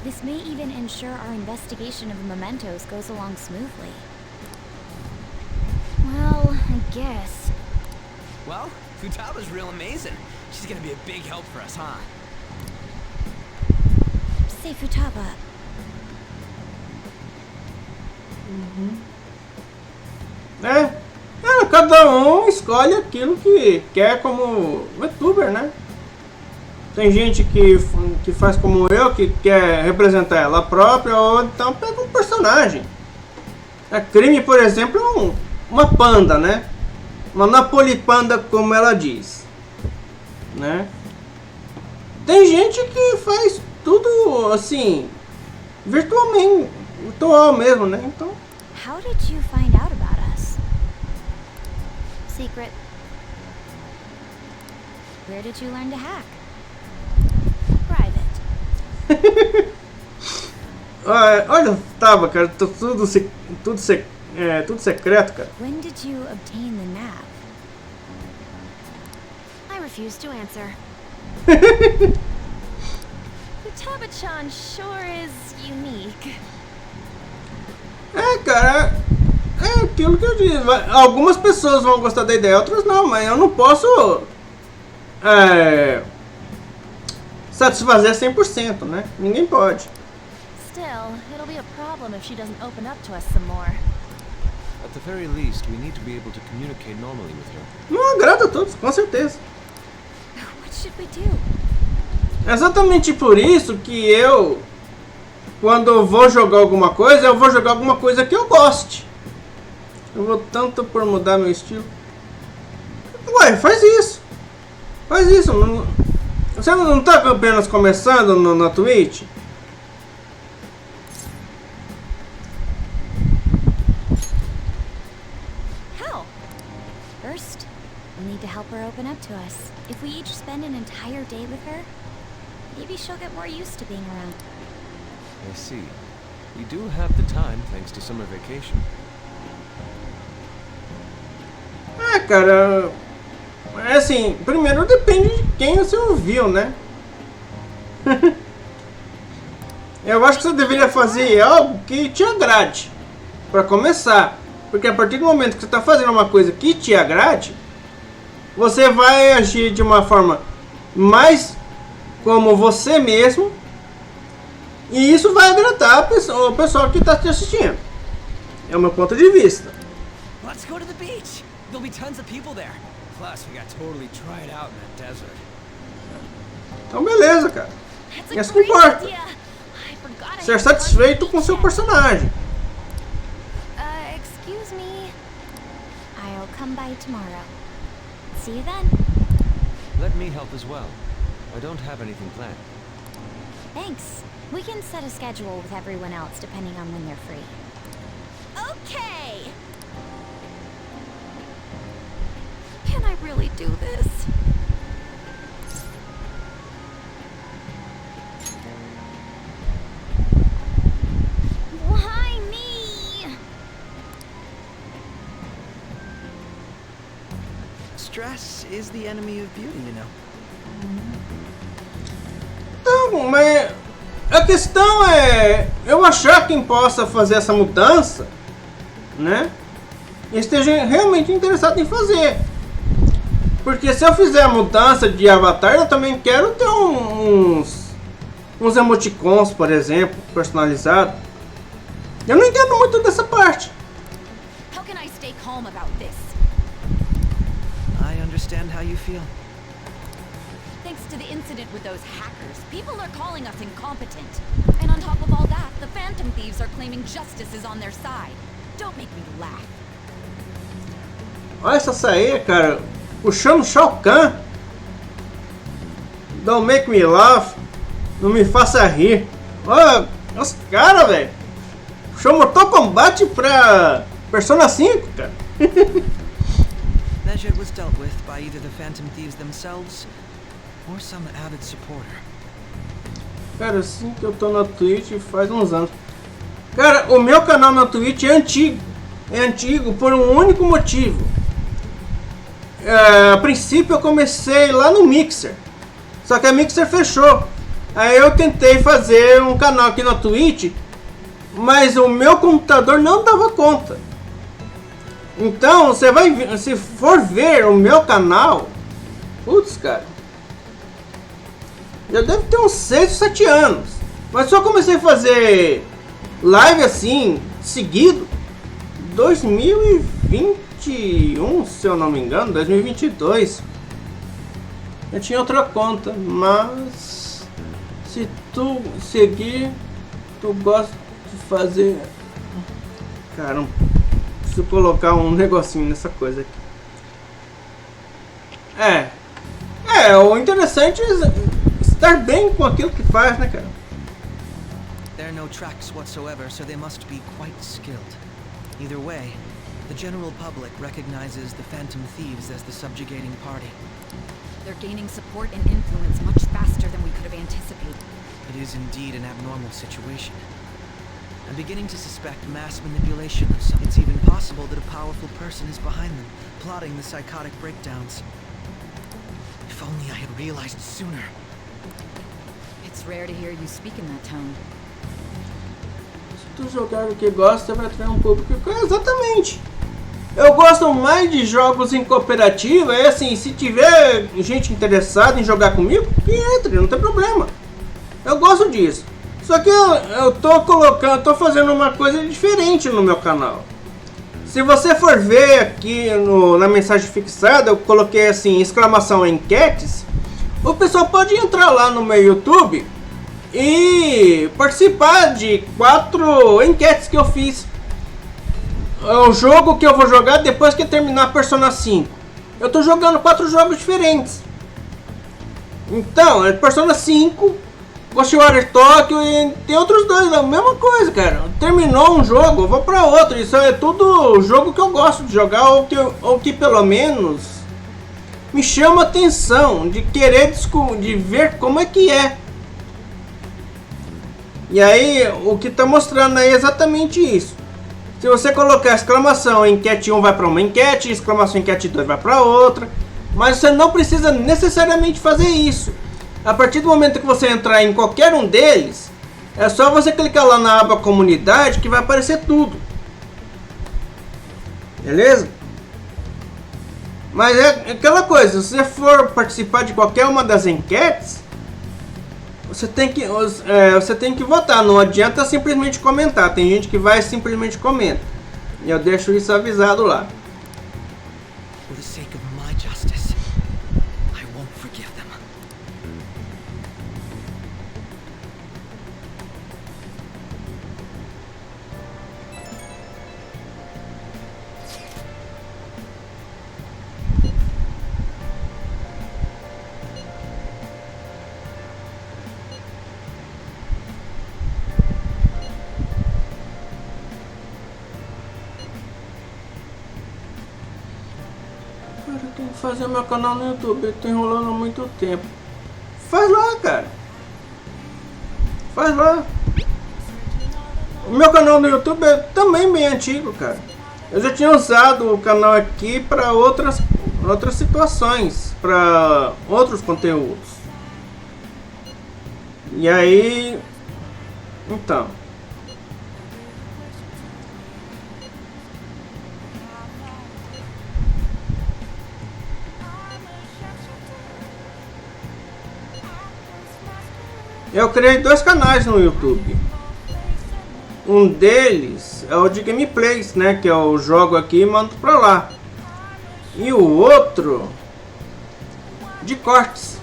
This may even ensure our investigation of the mementos goes along smoothly. Well, I guess. Well, Futaba's real amazing. She's gonna be a big help for us, huh? Say, Futaba. Cada um escolhe aquilo que quer como VTuber, né? Tem gente que faz como eu, que quer representar ela própria, ou então pega um personagem. A Crime, por exemplo, é uma panda, né? Uma napolipanda, como ela diz, né? Tem gente que faz tudo assim, virtual mesmo, né? Então... How did you find out about us? Secret. Where did you learn to hack? Private. Olha, tava, cara, tudo secreto, cara. When did you obtain the nav? I refuse to answer. Futaba-chan sure is unique. Cara, é aquilo que eu disse. Algumas pessoas vão gostar da ideia, outras não, mas eu não posso satisfazer 100%, né? Ninguém pode. Still, it'll be a problem if she doesn't open up to us some more. At the very least, we need to be able to communicate normally with her. Não agrada a todos, com certeza. What should we do? É exatamente por isso que eu, quando eu vou jogar alguma coisa, eu vou jogar alguma coisa que eu goste. Eu vou tanto por mudar meu estilo. Ué, faz isso. Faz isso. Você não tá apenas começando na Twitch? How? First, we need to help her open up to us. If we each spend an entire day with her, maybe she'll get more used to being around. I see. We do have the time thanks to summer vacation. Cara, é assim, primeiro depende de quem você ouviu, né? Eu acho que você deveria fazer algo que te agrade, para começar. Porque a partir do momento que você está fazendo uma coisa que te agrade, você vai agir de uma forma mais como você mesmo, e isso vai agradar o pessoal que está te assistindo. É o meu ponto de vista. Let's go to the beach. There'll be tons of people there. Plus, we got totally dried out in that desert. Então beleza, cara. Isso que importa. Ser satisfeito com seu personagem. Excuse me. I'll come by tomorrow. See you then. Let me help as well. I don't have anything planned. Thanks. We can set a schedule with everyone else depending on when they're free. Okay! Can I really do this? Why me? Stress is the enemy of beauty, you know. Então, mas a questão é eu achar quem possa fazer essa mudança, né? E esteja realmente interessado em fazer. Porque se eu fizer a mudança de avatar, eu também quero ter uns emoticons, por exemplo, personalizados. Eu não entendo muito dessa parte. How can I stay calm about this? I understand how you feel. Thanks to the incident with those hackers, people are calling us incompetent. And on top of all that, the Phantom Thieves are claiming justice is on their side. Don't make me laugh. Olha essa saída, cara. Puxando Shao Kahn. Don't make me laugh. Não me faça rir. Olha os caras, velho. Puxou Mortal Kombat pra Persona 5, cara. Measure was dealt with by either the Phantom Thieves themselves or some avid supporter. Cara, assim que eu tô na Twitch faz uns anos. Cara, o meu canal na Twitch é antigo. É antigo por um único motivo. A princípio eu comecei lá no Mixer. Só que a Mixer fechou. Aí eu tentei fazer um canal aqui na Twitch, mas o meu computador não dava conta. Então, você vai ver, se for ver o meu canal, putz, cara, já deve ter uns 6 ou 7 anos. Mas só comecei a fazer live assim, seguido, 2021, se eu não me engano, 2022. Eu tinha outra conta, mas se tu seguir, tu gosta de fazer... Caramba, preciso colocar um negocinho nessa coisa aqui. O interessante é estar bem com aquilo que faz, né, cara? There are no tracks whatsoever, so they must be quite skilled. Either way, the general public recognizes the Phantom Thieves as the subjugating party. They're gaining support and influence much faster than we could have anticipated. It is indeed an abnormal situation. I'm beginning to suspect mass manipulation of some. It's even possible that a powerful person is behind them, plotting the psychotic breakdowns. If only I had realized sooner. It's rare to hear you speak in that tone. Se tu jogar o que gosta, vai atrair um público. Exatamente. Eu gosto mais de jogos em cooperativa. É assim, se tiver gente interessada em jogar comigo, que entre, não tem problema. Eu gosto disso. Só que eu tô fazendo uma coisa diferente no meu canal. Se você for ver aqui na mensagem fixada, eu coloquei assim, exclamação enquetes. O pessoal pode entrar lá no meu YouTube e participar de 4 enquetes que eu fiz. É o jogo que eu vou jogar depois que terminar Persona 5. Eu tô jogando 4 jogos diferentes. Então, é Persona 5, Ghostwire Tokyo e tem outros 2, a mesma coisa, cara. Terminou um jogo, eu vou pra outro. Isso é tudo jogo que eu gosto de jogar ou que pelo menos me chama a atenção de querer de ver como é que é. E aí, o que tá mostrando aí é exatamente isso. Se você colocar exclamação enquete 1 vai para uma enquete, exclamação enquete 2 vai para outra. Mas você não precisa necessariamente fazer isso. A partir do momento que você entrar em qualquer um deles, é só você clicar lá na aba comunidade que vai aparecer tudo. Beleza? Mas é aquela coisa, se você for participar de qualquer uma das enquetes, você tem que votar, não adianta simplesmente comentar. Tem gente que vai simplesmente comenta. E eu deixo isso avisado lá. For the sake of my justice, I won't forgive them. tenho que fazer meu canal no YouTube, eu tô enrolando há muito tempo. Faz lá, cara. Faz lá. O meu canal no YouTube é também bem antigo, cara. Eu já tinha usado o canal aqui para outras situações, para outros conteúdos. E aí, então, eu criei 2 canais no YouTube. Um deles é o de gameplays, né? Que eu jogo aqui e mando pra lá. E o outro de cortes.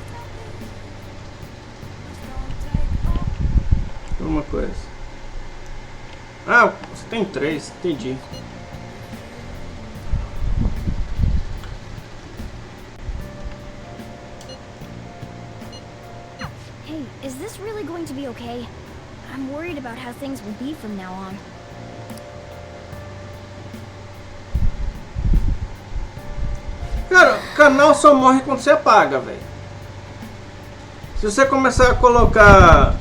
Uma coisa. Ah, você tem 3, entendi. Hey, is this really going to be okay? I'm worried about how things will be from now on. Cara, o canal só morre quando você apaga, velho. Se você começar a colocar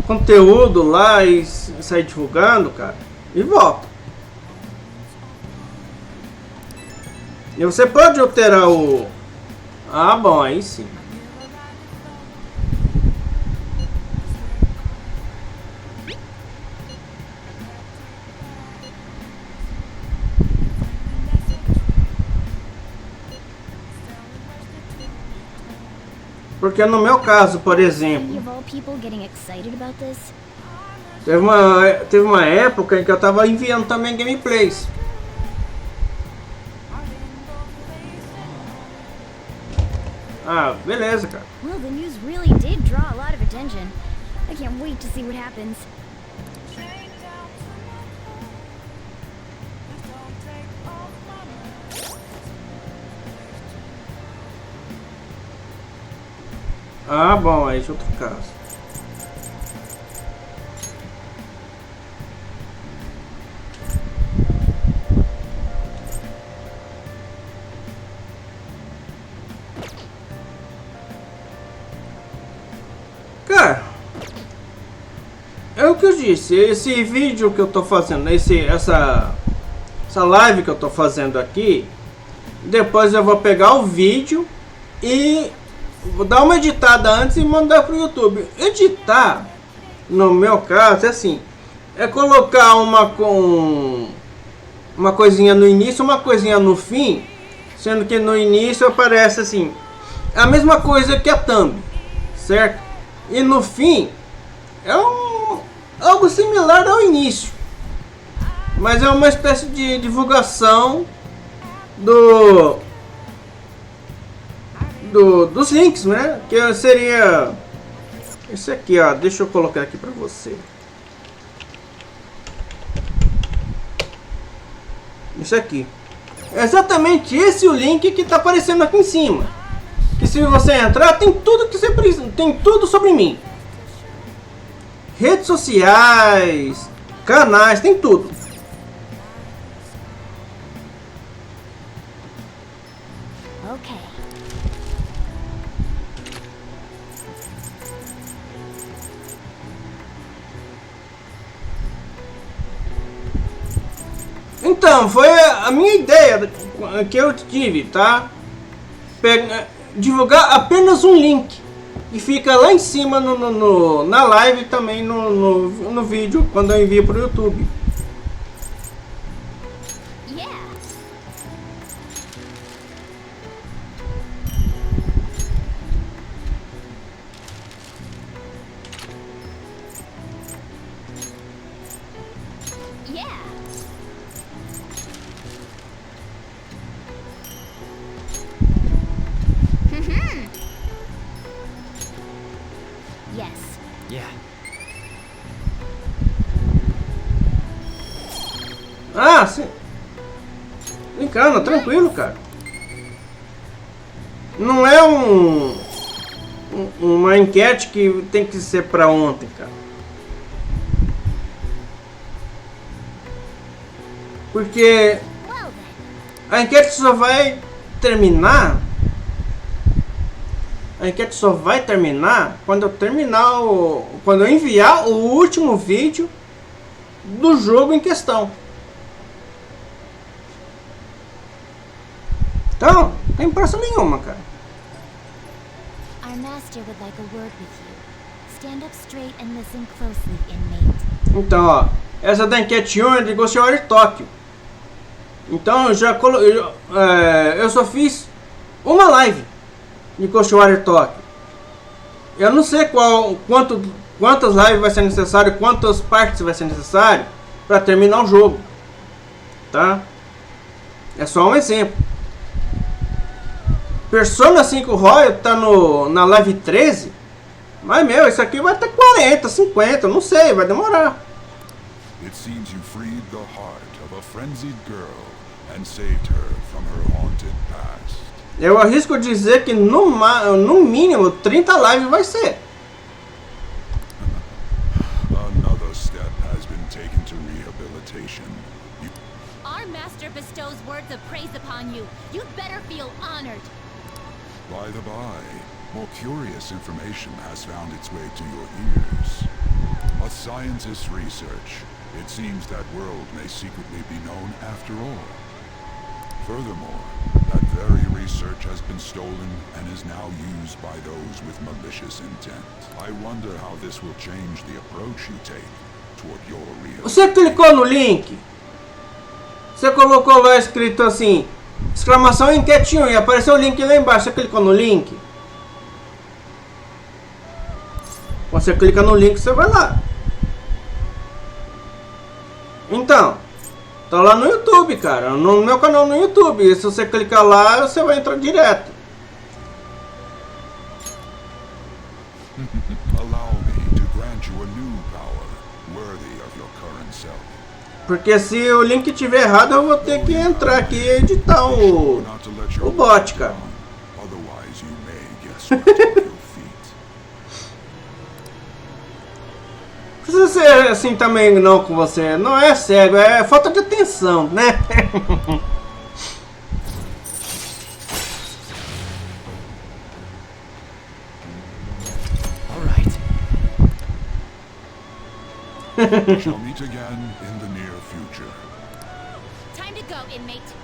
conteúdo lá e sair divulgando, cara, e volta. E você pode alterar o... Ah, bom, aí sim. Porque no meu caso, por exemplo, teve uma época em que eu tava enviando também gameplays. Ah, beleza, cara. Well, the news really did draw a lot of attention. I can't wait to see what happens. Ah, bom, aí é outro caso. Cara, é o que eu disse. Esse vídeo que eu tô fazendo, essa live que eu tô fazendo aqui, depois eu vou pegar o vídeo e vou dar uma editada antes e mandar pro YouTube. Editar, no meu caso, é assim: é colocar uma coisinha no início, uma coisinha no fim, sendo que no início aparece assim, a mesma coisa que a thumb, certo? E no fim é algo similar ao início, mas é uma espécie de divulgação dos links, né? Que seria esse aqui, ó. Deixa eu colocar aqui para você. Isso aqui. É exatamente esse o link que tá aparecendo aqui em cima. Que se você entrar, tem tudo que você precisa, tem tudo sobre mim. Redes sociais, canais, tem tudo. Okay. Então, foi a minha ideia que eu tive, tá? Divulgar apenas um link e fica lá em cima na live e também no vídeo quando eu envio para o YouTube. Yeah. Yeah. Yes. Yeah. Ah, sim. Brincando, tranquilo, cara. Não é uma enquete que tem que ser pra ontem, cara. Porque a enquete só vai terminar. A enquete só vai terminar quando eu terminar quando eu enviar o último vídeo do jogo em questão. Então, não tem pressa nenhuma, cara. Our master would like a word with you. Stand up straight and listen closely, inmate. Então, ó, essa da enquete 1 é de Ghostwire Tóquio. Então, eu só fiz uma live de Ghostwire Tóquio. Eu não sei quantas lives vai ser necessário, quantas partes vai ser necessário para terminar o jogo, tá? É só um exemplo. Persona 5 Royal tá na live 13. Mas meu, isso aqui vai ter 40, 50, não sei, vai demorar. It seems you freed the heart of a frenzied girl and saved her from her haunted past. Eu arrisco dizer que no mínimo 30 lives vai ser. Another step has been taken to rehabilitation. Our master bestows words of praise upon you. You'd better feel honored. By the by, more curious information has found its way to your ears. A scientist's research. It seems that world may secretly be known after all. Furthermore, that very research has been stolen and is now used by those with malicious intent. I wonder how this will change the approach you take toward your real... Você clicou no link? Você colocou lá escrito assim, exclamação enquete 1 e apareceu o link lá embaixo. Você clicou no link? Você clica no link, você vai lá. Então, tá lá no YouTube, cara, no meu canal no YouTube. E se você clicar lá, você vai entrar direto. Allow me to grant you a new power worthy of your current self. Porque se o link tiver errado, eu vou ter que entrar aqui e editar o bot, cara. Otherwise you may get swept off your feet. Precisa ser assim também não com você. Não é cego, é falta de atenção, né? We shall meet again in the near future. Time to go, inmate.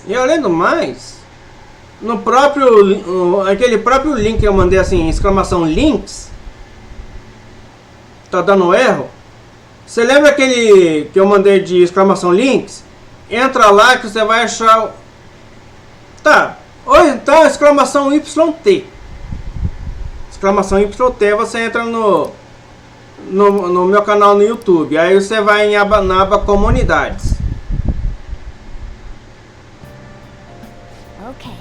E além do mais, no próprio aquele próprio link que eu mandei assim, exclamação links, tá dando erro. Você lembra aquele que eu mandei de exclamação links? Entra lá que você vai achar. Tá, ou então exclamação YT. Exclamação YT, você entra no meu canal no YouTube. Aí você vai na aba comunidades. Okay.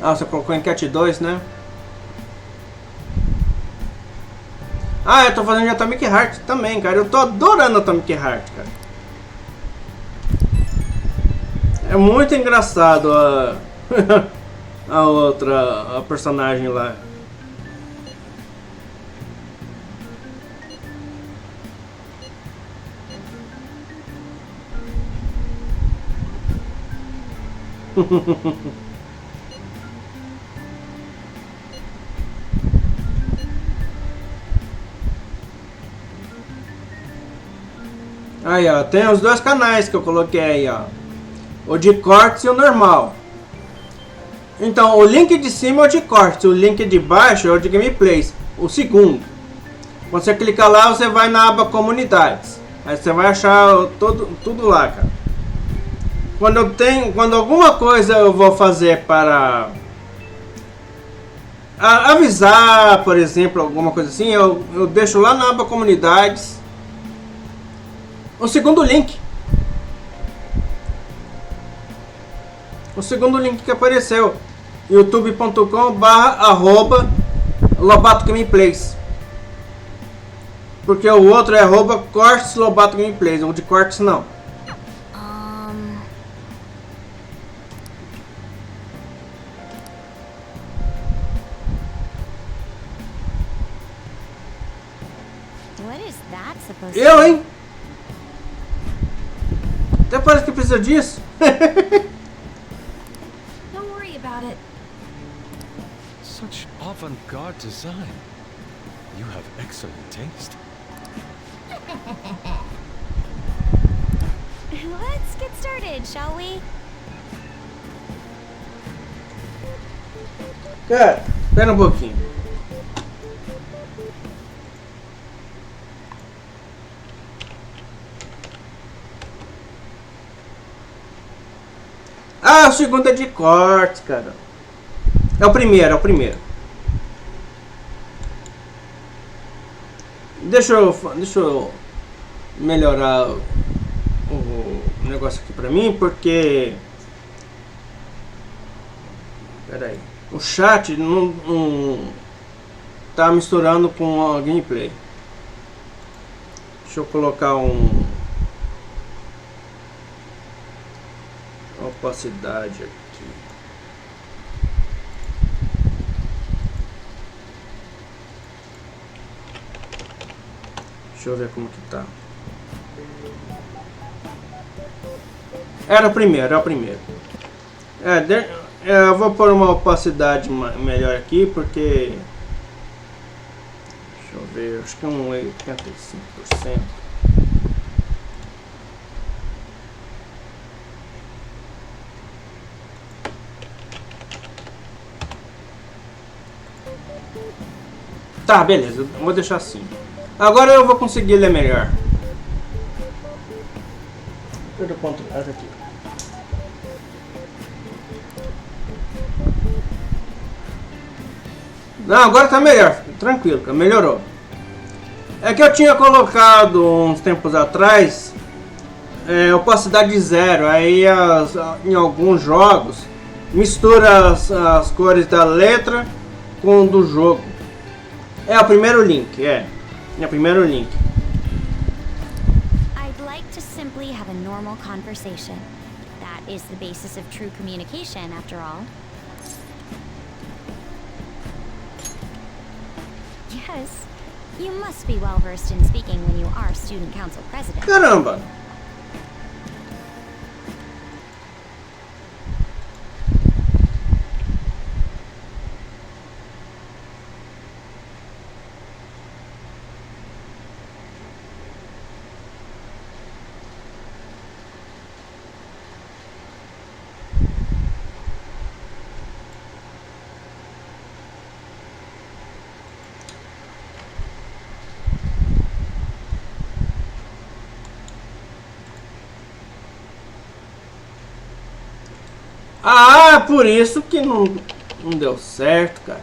Ah, você colocou enquete 2, né? Ah, eu tô fazendo de Atomic Heart também, cara. Eu tô adorando Atomic Heart, cara. É muito engraçado a personagem lá. Aí, ó, tem os dois canais que eu coloquei aí, ó. O de cortes e o normal. Então, o link de cima é o de cortes, o link de baixo é o de gameplays, o segundo. Quando você clicar lá, você vai na aba comunidades. Aí você vai achar tudo lá, cara. Quando alguma coisa eu vou fazer para avisar, por exemplo, alguma coisa assim, eu deixo lá na aba comunidades o segundo link. O segundo link que apareceu, youtube.com/@Lobato Gameplays. Porque o outro é @cortes Lobato Gameplays, o de cortes não. is that supposed to Eu, be? hein? Até parece que precisa disso. Don't worry about it. Such avant-garde design. You have excellent taste. Let's get started, shall we? Cara, espera um pouquinho. Ah, o segundo é de corte, cara. É o primeiro, é o primeiro. Deixa eu melhorar o negócio aqui pra mim, porque... Pera aí. O chat não tá misturando com a gameplay. Deixa eu colocar opacidade aqui. Deixa eu ver como que tá. Era o primeiro, é o primeiro. Eu vou pôr uma opacidade melhor aqui, porque... Deixa eu ver, acho que é um 85%. Tá, beleza, eu vou deixar assim. Agora eu vou conseguir ler melhor. Cadê o ponto? Aqui. Não, agora tá melhor, tranquilo, melhorou. É que eu tinha colocado uns tempos atrás opacidade 0, aí em alguns jogos mistura as cores da letra com do jogo. É o primeiro link, é o primeiro link. I'd like to simply have a normal conversation. That is the basis of true communication, after all. Yes, you must be well versed in speaking when you are student council president. Caramba! Ah, por isso que não deu certo, cara.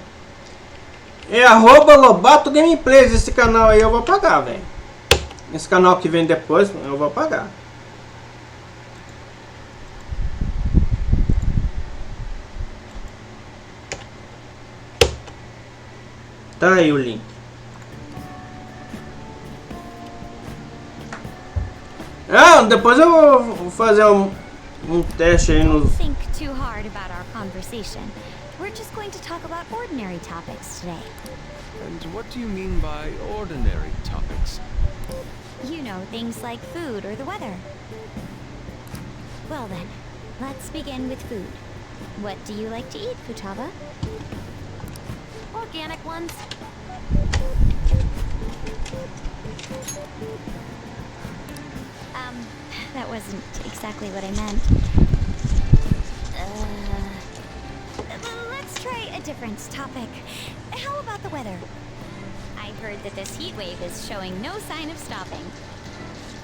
É @Lobato Gameplays. Esse canal aí eu vou pagar, velho. Esse canal que vem depois eu vou pagar. Tá aí o link. Ah, depois eu vou fazer um teste aí no... Don't think too hard about our conversation. We're just going to talk about ordinary topics today. And what do you mean by ordinary topics? You know, things like food or the weather. Well then, let's begin with food. What do you like to eat, Futaba? Organic ones. That wasn't exactly what I meant. Let's try a different topic. How about the weather? I heard that this heat wave is showing no sign of stopping.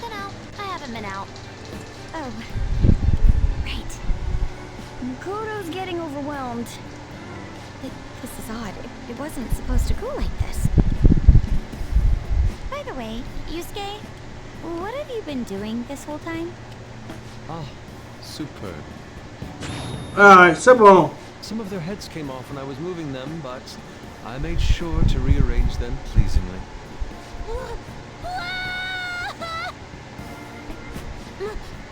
Been out. I haven't been out. Oh. Right. Kodo's getting overwhelmed. This is odd. It wasn't supposed to cool like this. By the way, Yusuke, what have you been doing this whole time? Ah, superb. Ah, isso é bom. Some of their heads came off when I was moving them, but I made sure to rearrange them pleasingly.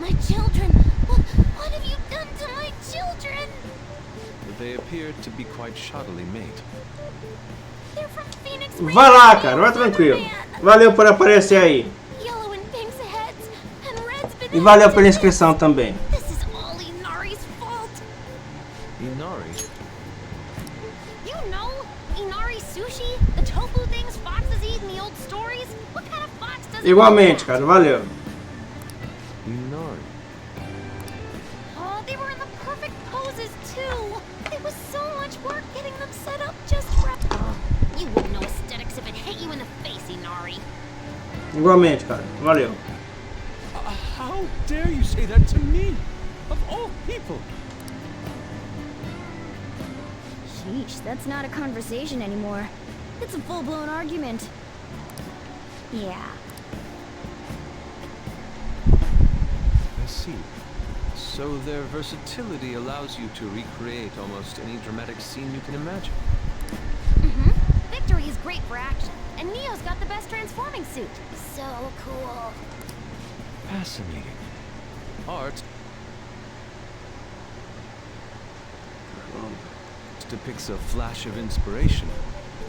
My children! What have you done to my children? They appeared to be quite shoddily made. They're from Phoenix. Vai lá, cara, vai tranquilo. Valeu por aparecer aí. Yellow and pink's heads, and red's been E valeu pela inscrição também. This is all Inari's fault. Inari? You know, Inari sushi, the tofu things foxes eat in the old stories. What kind of fox doesn't Igualmente, do that? cara. Valeu. Inari. Oh, they were in the perfect poses too. It was so much work getting them set up just right. Oh, you wouldn't know aesthetics if it hit you in the face, Inari. Igualmente, cara. Valeu. How dare you say that to me? Of all people! Sheesh, that's not a conversation anymore. It's a full-blown argument. Yeah. I see. So their versatility allows you to recreate almost any dramatic scene you can imagine. Victory is great for action, and Neo's got the best transforming suit. So cool. Fascinating. Art depicts a flash of inspiration,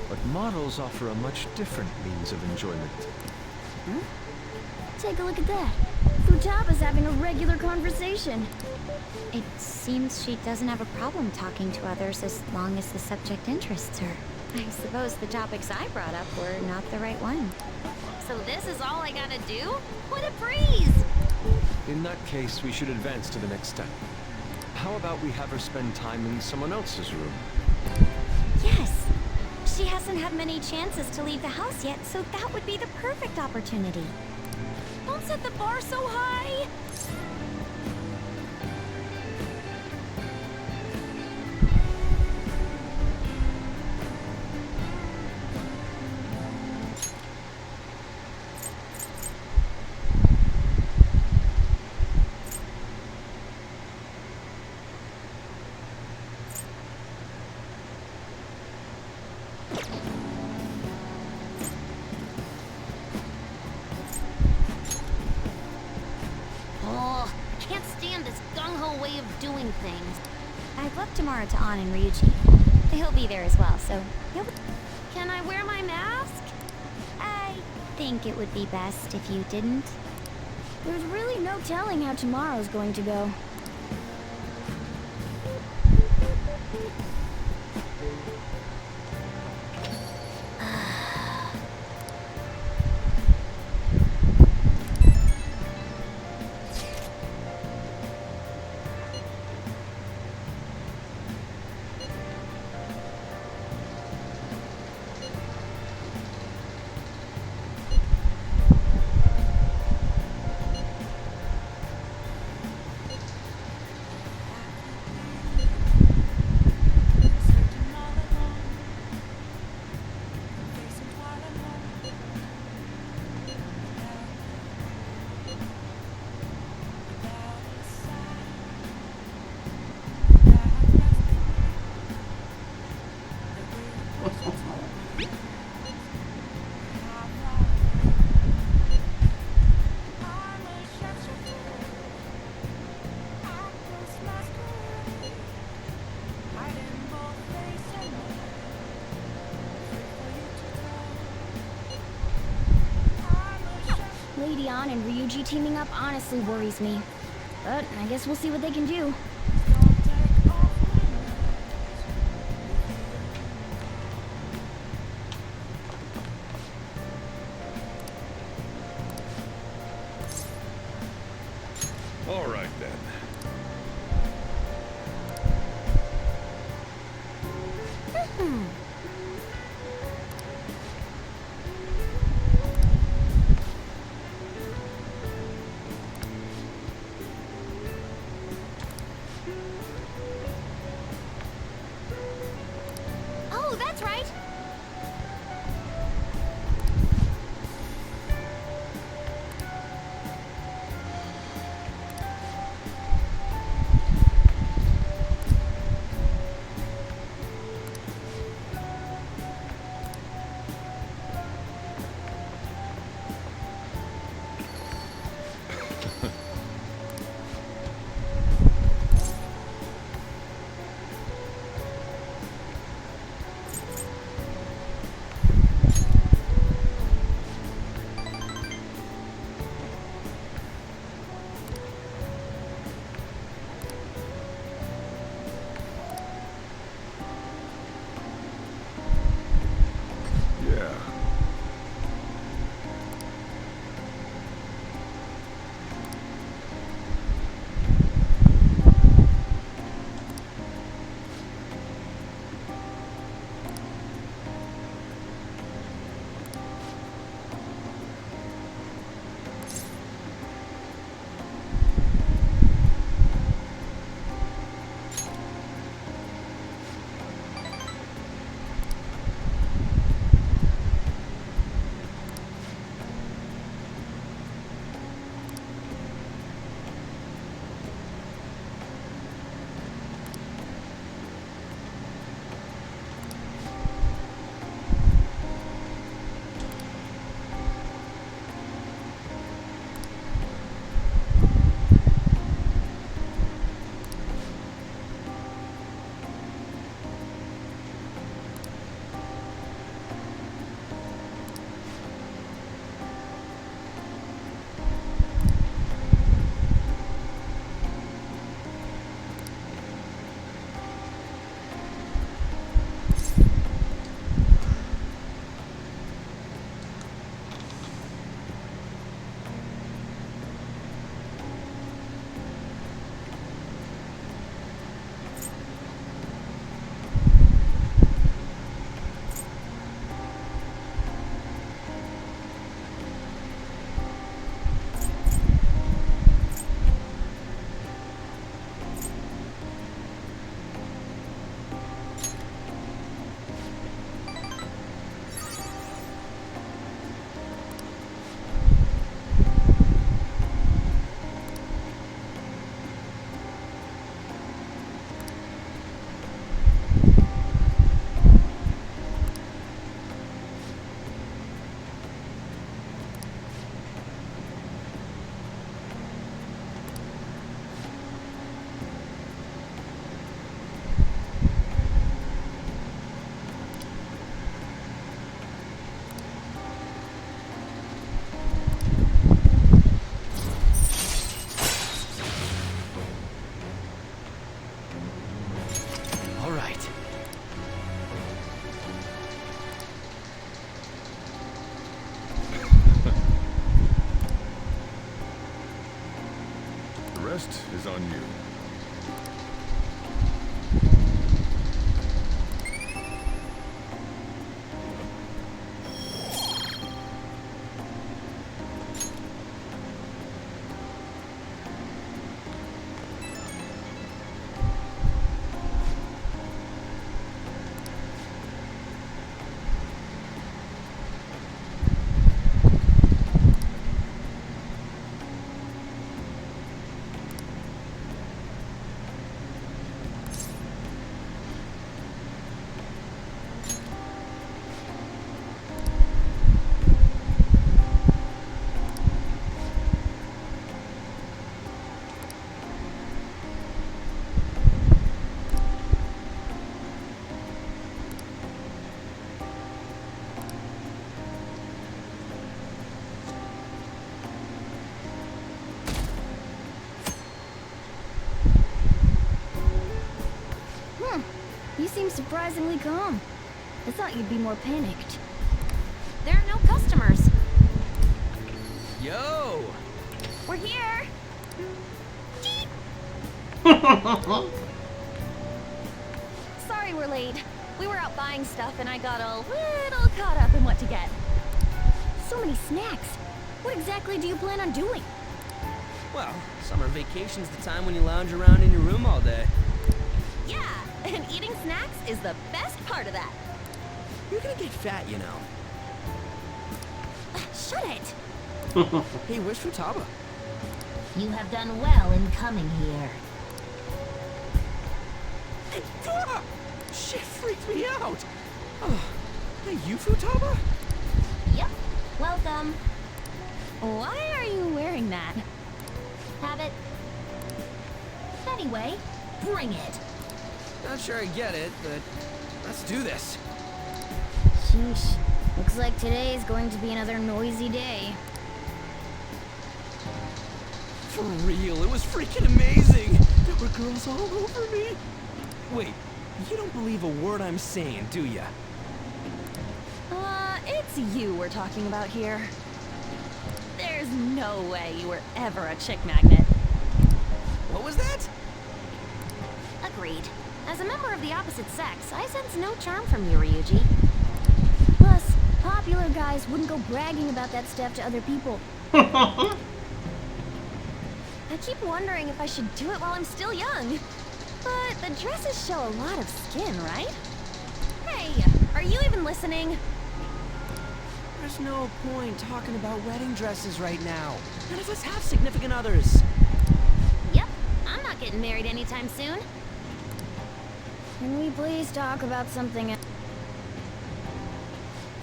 but models offer a much different means of enjoyment. Take a look at that. Futaba's having a regular conversation. It seems she doesn't have a problem talking to others as long as the subject interests her. I suppose the topics I brought up were not the right one. So this is all I gotta do? What a breeze! In that case, we should advance to the next step. How about we have her spend time in someone else's room? Yes. She hasn't had many chances to leave the house yet, so that would be the perfect opportunity. Don't set the bar so high! Way of doing things. I've left tomorrow to An and Ryuji. He'll be there as well, so he'll... Can I wear my mask? I think it would be best if you didn't. There's really no telling how tomorrow's going to go. Lady An and Ryuji teaming up honestly worries me. But I guess we'll see what they can do. All right, then. seem surprisingly calm. I thought you'd be more panicked. There are no customers. Yo! We're here. Sorry we're late. We were out buying stuff and I got a little caught up in what to get. So many snacks. What exactly do you plan on doing? Well, summer vacation's the time when you lounge around in your room all day. Yeah, and eating snacks is the best part of that. You're gonna get fat, you know. Shut it. Hey, where's Futaba? You have done well in coming here. Ah! Shit freaked me out. Oh, hey, you Futaba? Yep. Welcome. Why are you wearing that? Have it. Anyway, bring it. Not sure I get it, but let's do this. Sheesh. Looks like today is going to be another noisy day. For real, it was freaking amazing. There were girls all over me. Wait, you don't believe a word I'm saying, do ya? It's you we're talking about here. There's no way you were ever a chick magnet. What was that? Agreed. As a member of the opposite sex, I sense no charm from you, Ryuji. Plus, popular guys wouldn't go bragging about that stuff to other people. I keep wondering if I should do it while I'm still young. But the dresses show a lot of skin, right? Hey, are you even listening? There's no point talking about wedding dresses right now. None of us have significant others. Yep, I'm not getting married anytime soon. Can we please talk about something else?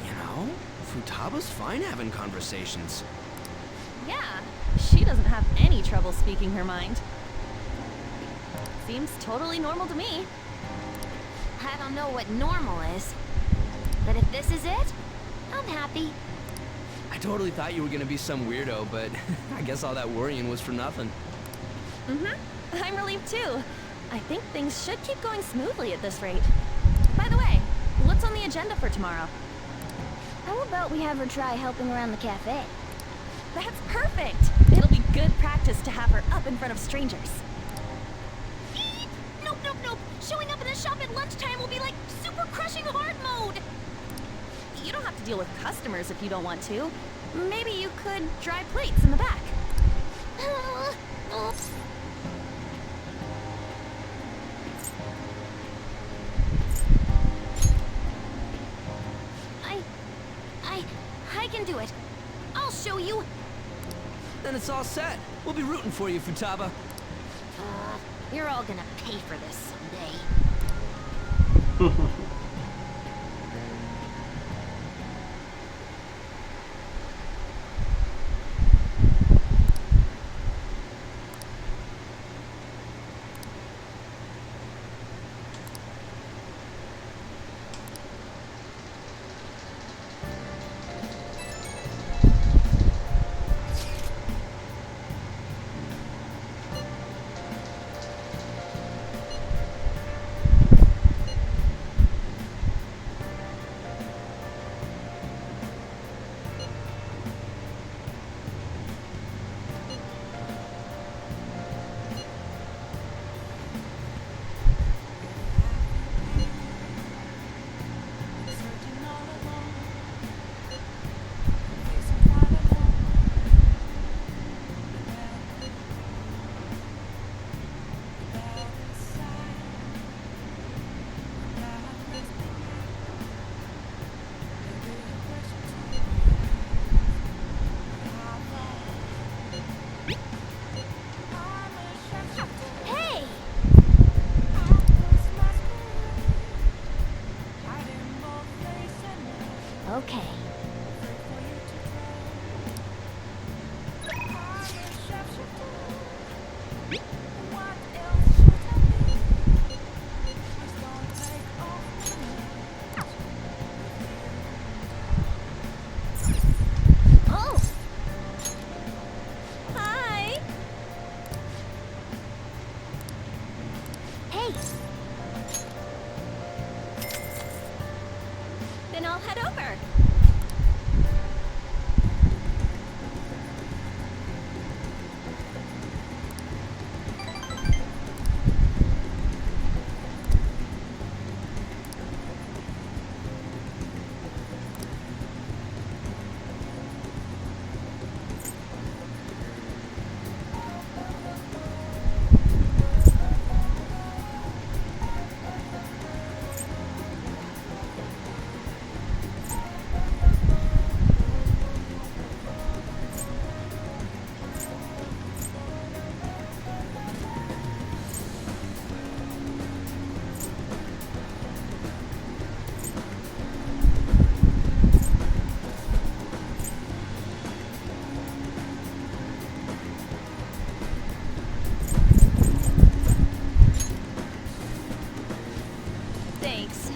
You know, Futaba's fine having conversations. Yeah, she doesn't have any trouble speaking her mind. Seems totally normal to me. I don't know what normal is, but if this is it, I'm happy. I totally thought you were gonna be some weirdo, but I guess all that worrying was for nothing. I'm relieved too. I think things should keep going smoothly at this rate. By the way, what's on the agenda for tomorrow? How about we have her try helping around the cafe? That's perfect! It'll be good practice to have her up in front of strangers. Nope, nope, nope! Showing up in the shop at lunchtime will be like super crushing hard mode! You don't have to deal with customers if you don't want to. Maybe you could dry plates in the back. I can do it. I'll show you. Then it's all set. We'll be rooting for you, Futaba. You're all gonna pay for this someday. Okay. Oh! Hi! Hey! I'll head over. Thanks.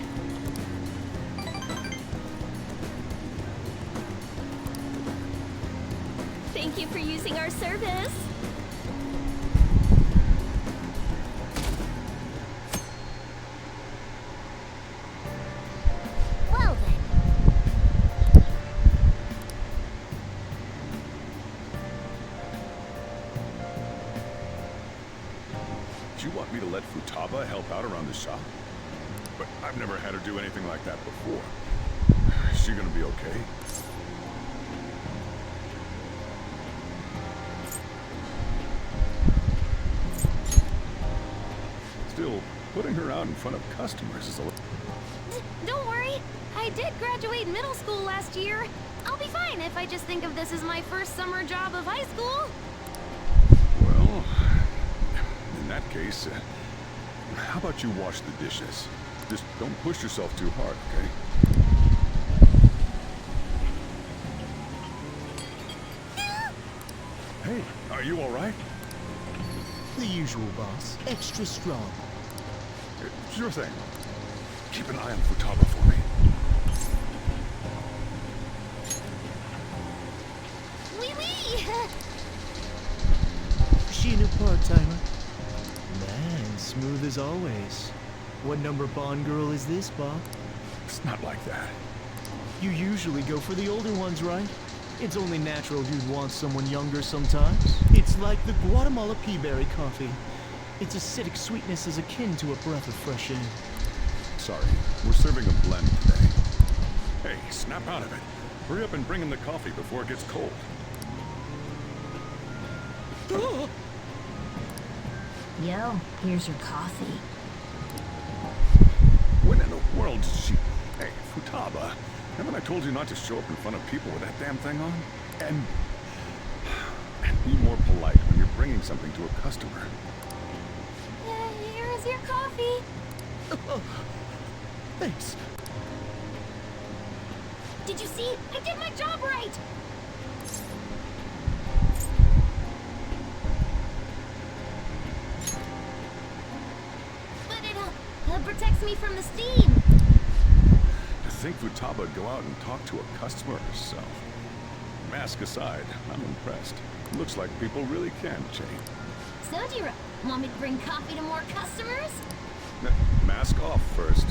Thank you for using our service. Well then. Do you want me to let Futaba help out around the shop? But I've never had her do anything like that before. Is she gonna be okay? Still, putting her out in front of customers is a little... Don't worry. I did graduate middle school last year. I'll be fine if I just think of this as my first summer job of high school. Well, in that case, how about you wash the dishes? Just don't push yourself too hard, okay? Hey, are you all right? The usual, boss. Extra strong. Sure thing. Keep an eye on Futaba for me. Wee wee! She a new part-timer? Man, smooth as always. What number Bond girl is this, Bob? It's not like that. You usually go for the older ones, right? It's only natural you'd want someone younger sometimes. It's like the Guatemala peaberry coffee. Its acidic sweetness is akin to a breath of fresh air. Sorry, we're serving a blend today. Hey, snap out of it. Hurry up and bring in the coffee before it gets cold. Yo, here's your coffee. When in the world did she... Hey, Futaba, haven't I told you not to show up in front of people with that damn thing on? And be more polite when you're bringing something to a customer. Here is your coffee. Thanks. Did you see? I did my job right. But it protects me from the steam. To think Futaba would go out and talk to a customer herself. Mask aside, I'm impressed. Looks like people really can change. So do you want me to bring coffee to more customers? Mask off first.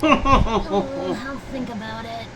Oh, I'll think about it.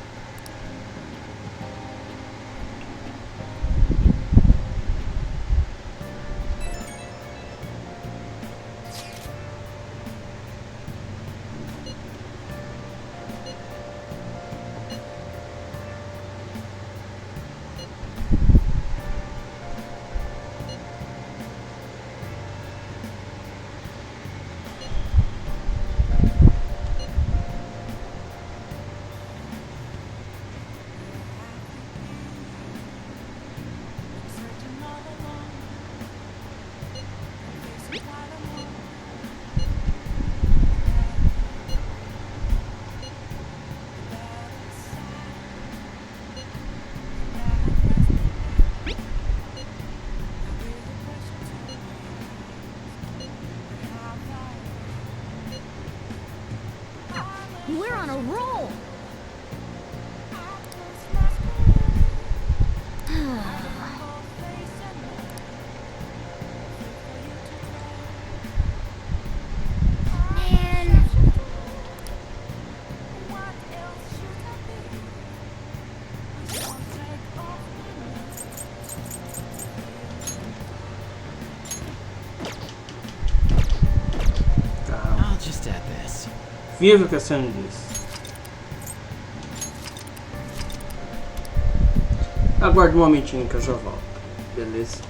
We're on a roll! Man! Viva o que a cena diz. Aguarde um momentinho que eu já volto. Beleza?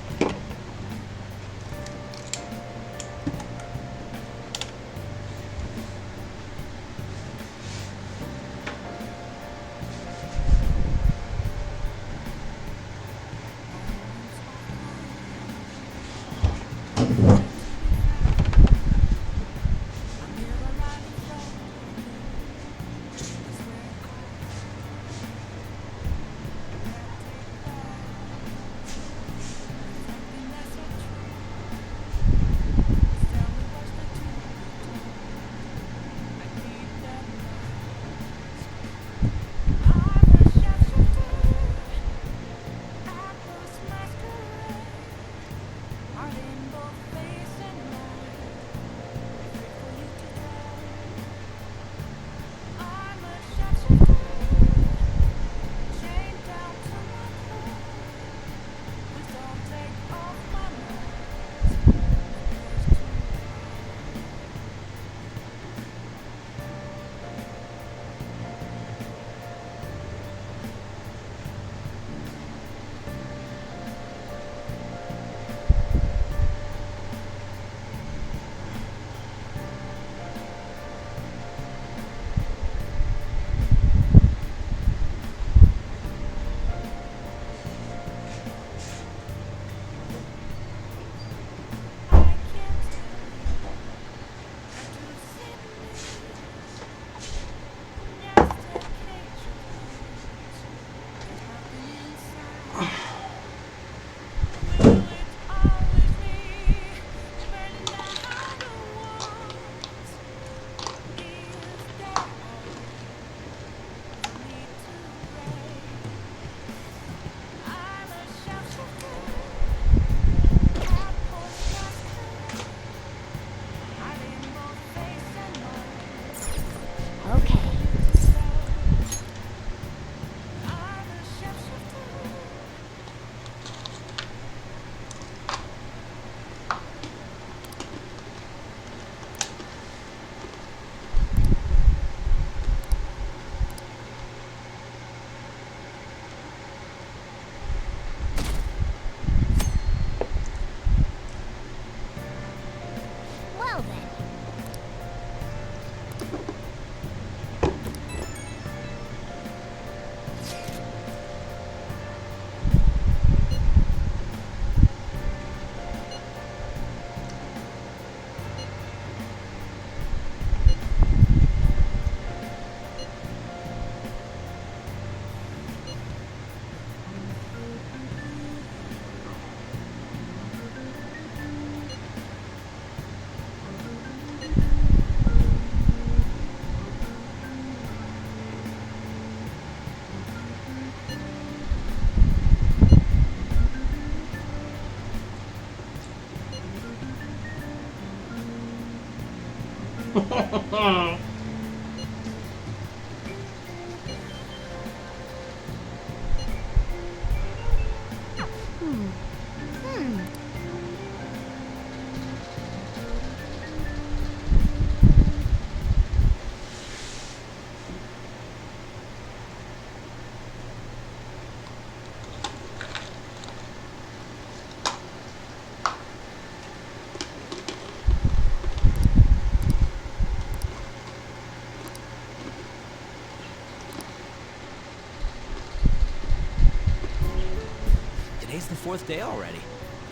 Today's the 4th day already.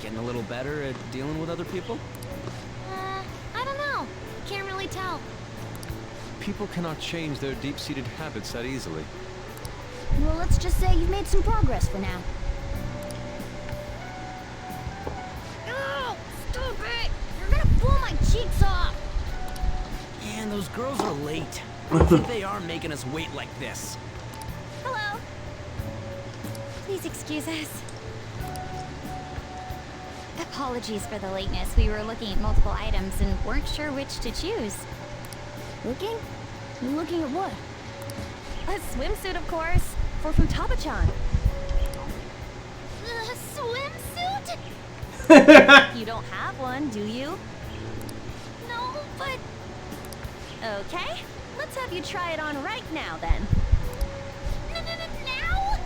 Getting a little better at dealing with other people? I don't know. Can't really tell. People cannot change their deep-seated habits that easily. Well, let's just say you've made some progress for now. Oh, stupid! You're gonna blow my cheeks off! Man, those girls are late. I think they are making us wait like this. Hello. Please excuse us. Apologies for the lateness. We were looking at multiple items and weren't sure which to choose. Looking? You looking at what? A swimsuit, of course, for Futaba-chan. A swimsuit? You don't have one, do you? No, but... Okay. Let's have you try it on right now, then. Now?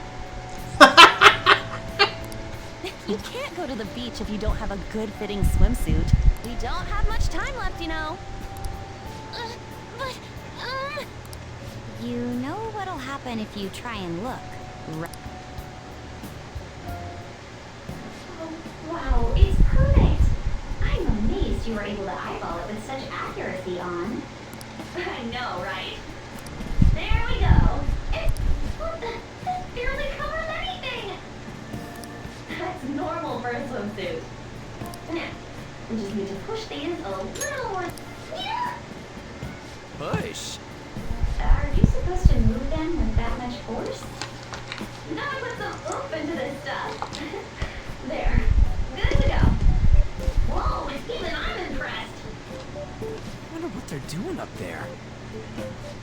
You can't go to the beach if you don't have a good-fitting swimsuit. We don't have much time left, you know. You know what'll happen if you try and look, right? Oh, wow, it's perfect. I'm amazed you were able to eyeball it with such accuracy on. I know, right? There we go. It barely covers anything. That's normal for a swimsuit. Now, we just need to push these a little more. Yeah! Push? Are you supposed to move them with that much force? Now I put some oomph into this stuff. There. Good to go. Whoa, even I'm impressed. I wonder what they're doing up there.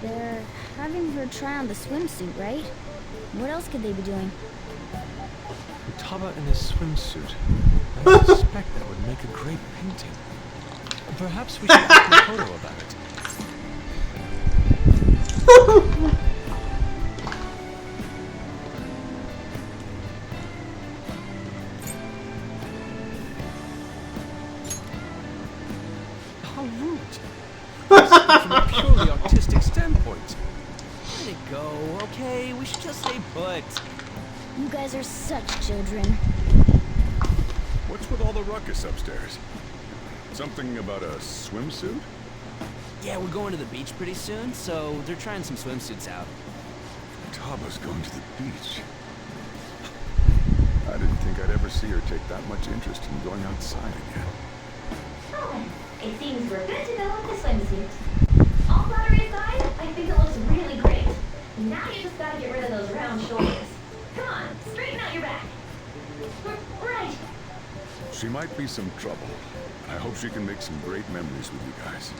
They're having her try on the swimsuit, right? What else could they be doing? Futaba in a swimsuit. I suspect that would make a great painting. Perhaps we should take a photo about it. How rude. From a purely artistic standpoint. Let it go, okay? We should just stay put. You guys are such children. What's with all the ruckus upstairs? Something about a swimsuit? Yeah, we're going to the beach pretty soon, so they're trying some swimsuits out. Futaba's going to the beach. I didn't think I'd ever see her take that much interest in going outside again. Well then, it seems we're good to go with the swimsuit. All flattery aside, I think it looks really great. Now you just gotta get rid of those round shoulders. Come on, straighten out your back. Right. She might be some trouble. I hope she can make some great memories with you guys.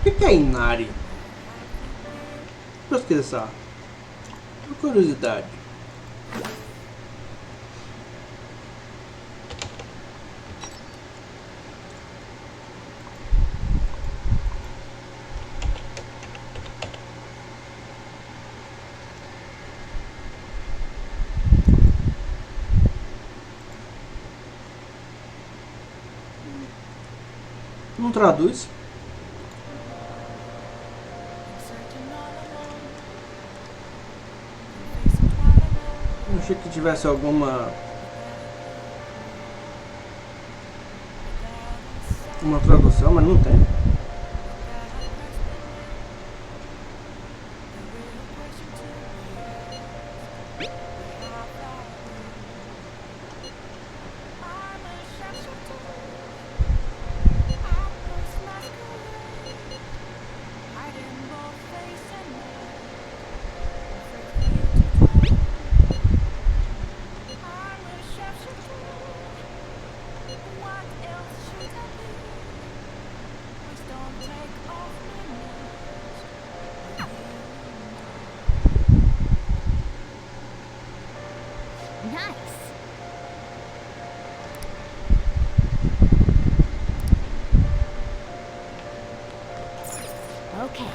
O que é Inari? Pesquisar. Por curiosidade. Não traduz. Eu achei que tivesse alguma tradução, mas não tem. Okay.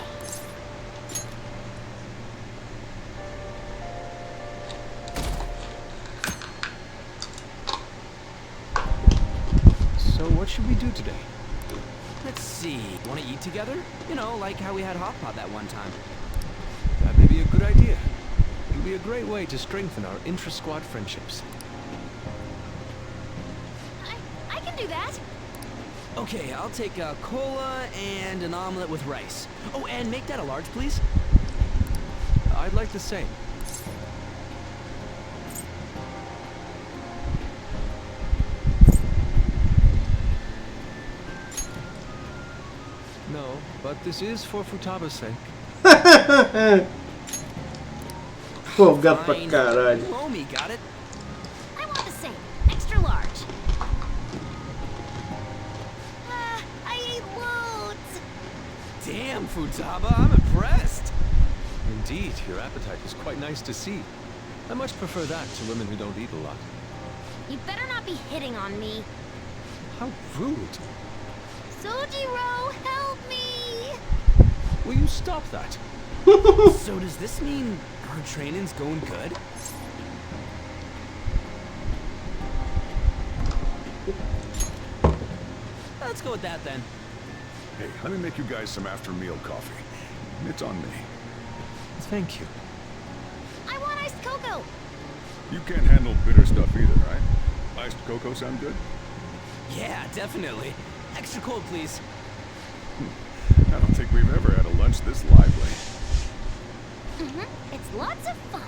So what should we do today? Let's see. Want to eat together? You know, like how we had hot pot that one time. That may be a good idea. It'll be a great way to strengthen our intra-squad friendships. I can do that. Okay, I'll take a cola and an omelet with rice. Oh, and make that a large, please. I'd like the same. No, but this is for Futaba's sake. Folgado pra caralho. Homie, got it? I want the same. Extra large. I ate loads. Damn, Futaba, I'm impressed. Indeed, your appetite is quite nice to see. I much prefer that to women who don't eat a lot. You better not be hitting on me. How rude. Sojiro, help me! Will you stop that? So does this mean our training's going good? Let's go with that then. Hey, let me make you guys some after-meal coffee. It's on me. Thank you. I want iced cocoa. You can't handle bitter stuff either, right? Iced cocoa sound good? Yeah, definitely. Extra cold, please. I don't think we've ever had a lunch this lively. It's lots of fun.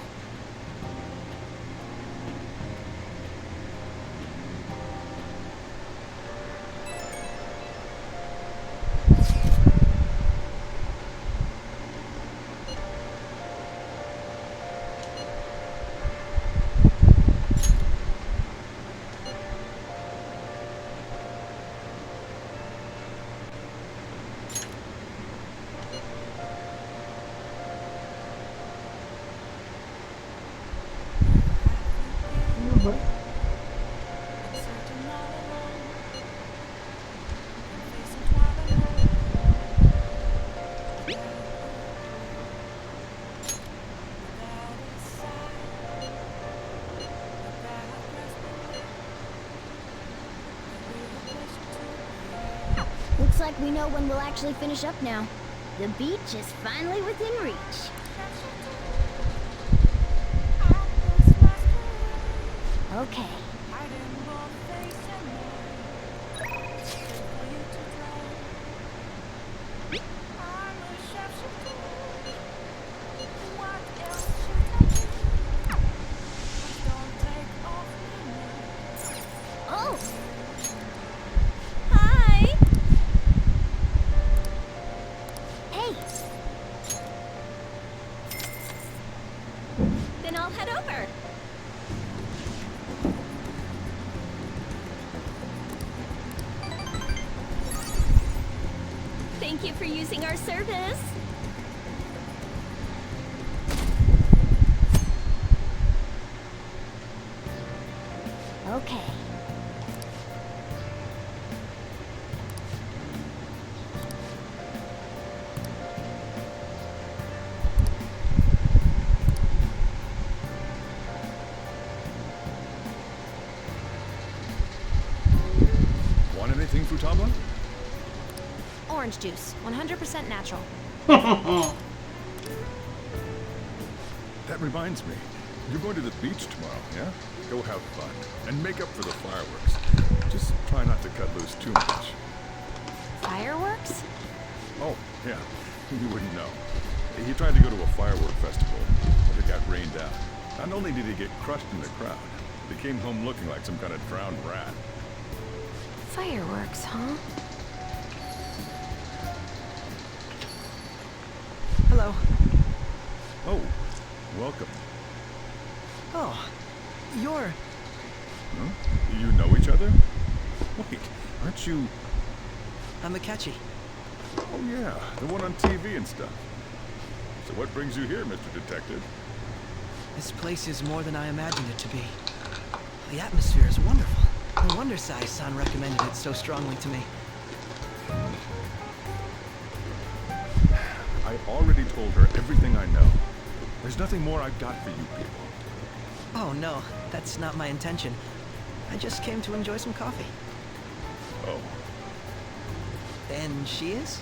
Looks like we know when we'll actually finish up now. The beach is finally within reach. Okay. Oh! Hi! Hey! Then I'll head over. Thank you for using our service. Okay. Want anything, Futaba? Orange juice, 100% natural. That reminds me. You're going to the beach tomorrow, yeah? Go have fun. And make up for the fireworks. Just try not to cut loose too much. Fireworks? Oh, yeah. You wouldn't know. He tried to go to a firework festival, but it got rained out. Not only did he get crushed in the crowd, but he came home looking like some kind of drowned rat. Fireworks, huh? Hello. Oh, welcome. Oh, you're... Huh? You know each other? Wait, aren't you... I'm Akechi. Oh yeah, the one on TV and stuff. So what brings you here, Mr. Detective? This place is more than I imagined it to be. The atmosphere is wonderful. No wonder Sai-san recommended it so strongly to me. I already told her everything I know. There's nothing more I've got for you people. Oh no, that's not my intention. I just came to enjoy some coffee. Oh, And she is?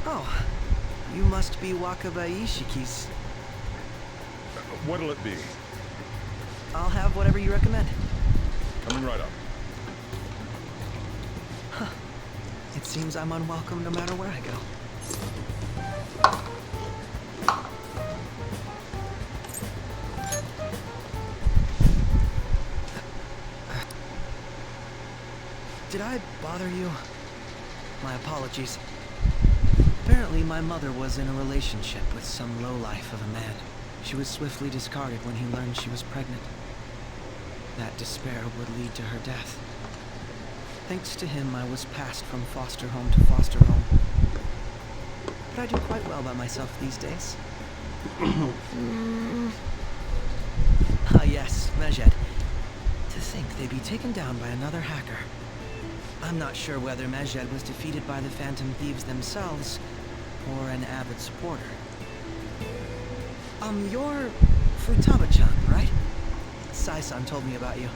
Oh, you must be Wakaba Ishiki's. what'll it be? I'll have whatever you recommend. Coming right up. It seems I'm unwelcome no matter where I go. Did I bother you? My apologies. Apparently Apparently, my mother was in a relationship with some lowlife of a man. She was swiftly discarded when he learned she was pregnant. That despair would lead to her death. Thanks to him, I was passed from foster home to foster home. But I do quite well by myself these days. Ah yes, Mejed. To think they'd be taken down by another hacker. I'm not sure whether Mejed was defeated by the Phantom Thieves themselves, or an avid supporter. You're Futaba-chan, right? Sai-san told me about you.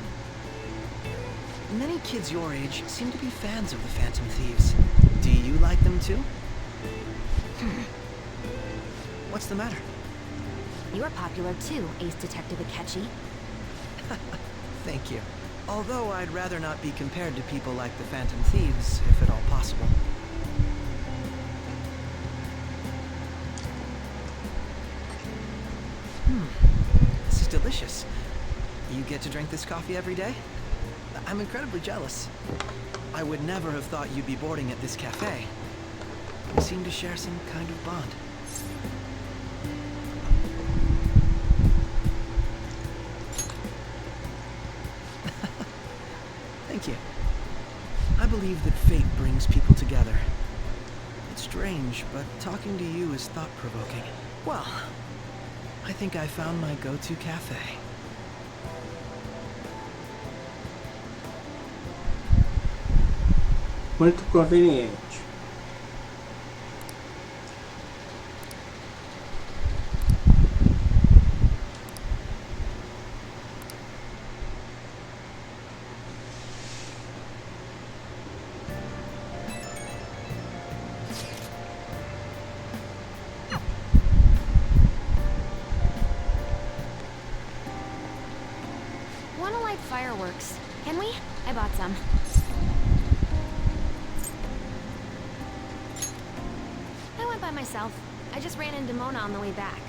Many kids your age seem to be fans of the Phantom Thieves. Do you like them too? What's the matter? You're popular too, Ace Detective Akechi. Thank you. Although I'd rather not be compared to people like the Phantom Thieves, if at all possible. This is delicious. You get to drink this coffee every day? I'm incredibly jealous. I would never have thought you'd be boarding at this cafe. We seem to share some kind of bond. Thank you. I believe that fate brings people together. It's strange, but talking to you is thought-provoking. Well, I think I found my go-to cafe. Muito conveniente. Wanna light fireworks? Can we? I bought some. I went by myself. I just ran into Mona on the way back.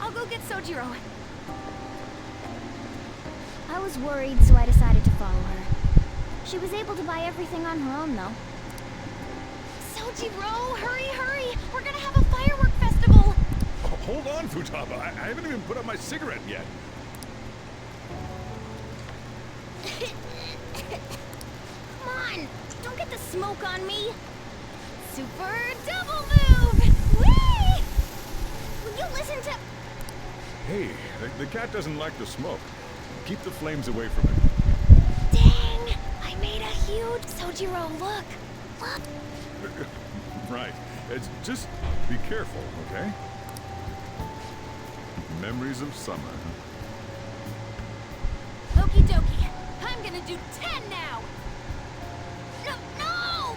I'll go get Sojiro. I was worried, so I decided to follow her. She was able to buy everything on her own, though. Sojiro, hurry, hurry! We're gonna have a firework festival! Oh, hold on, Futaba. I haven't even put up my cigarette yet. Come on! Don't get the smoke on me! Super double move! Whee! Will you listen to... Hey, the cat doesn't like the smoke. Keep the flames away from it. Dang! I made a huge... Sojiro, look! Look! Right. It's just be careful, okay? Memories of summer. Okie dokie. I'm gonna do 10 now! No! No!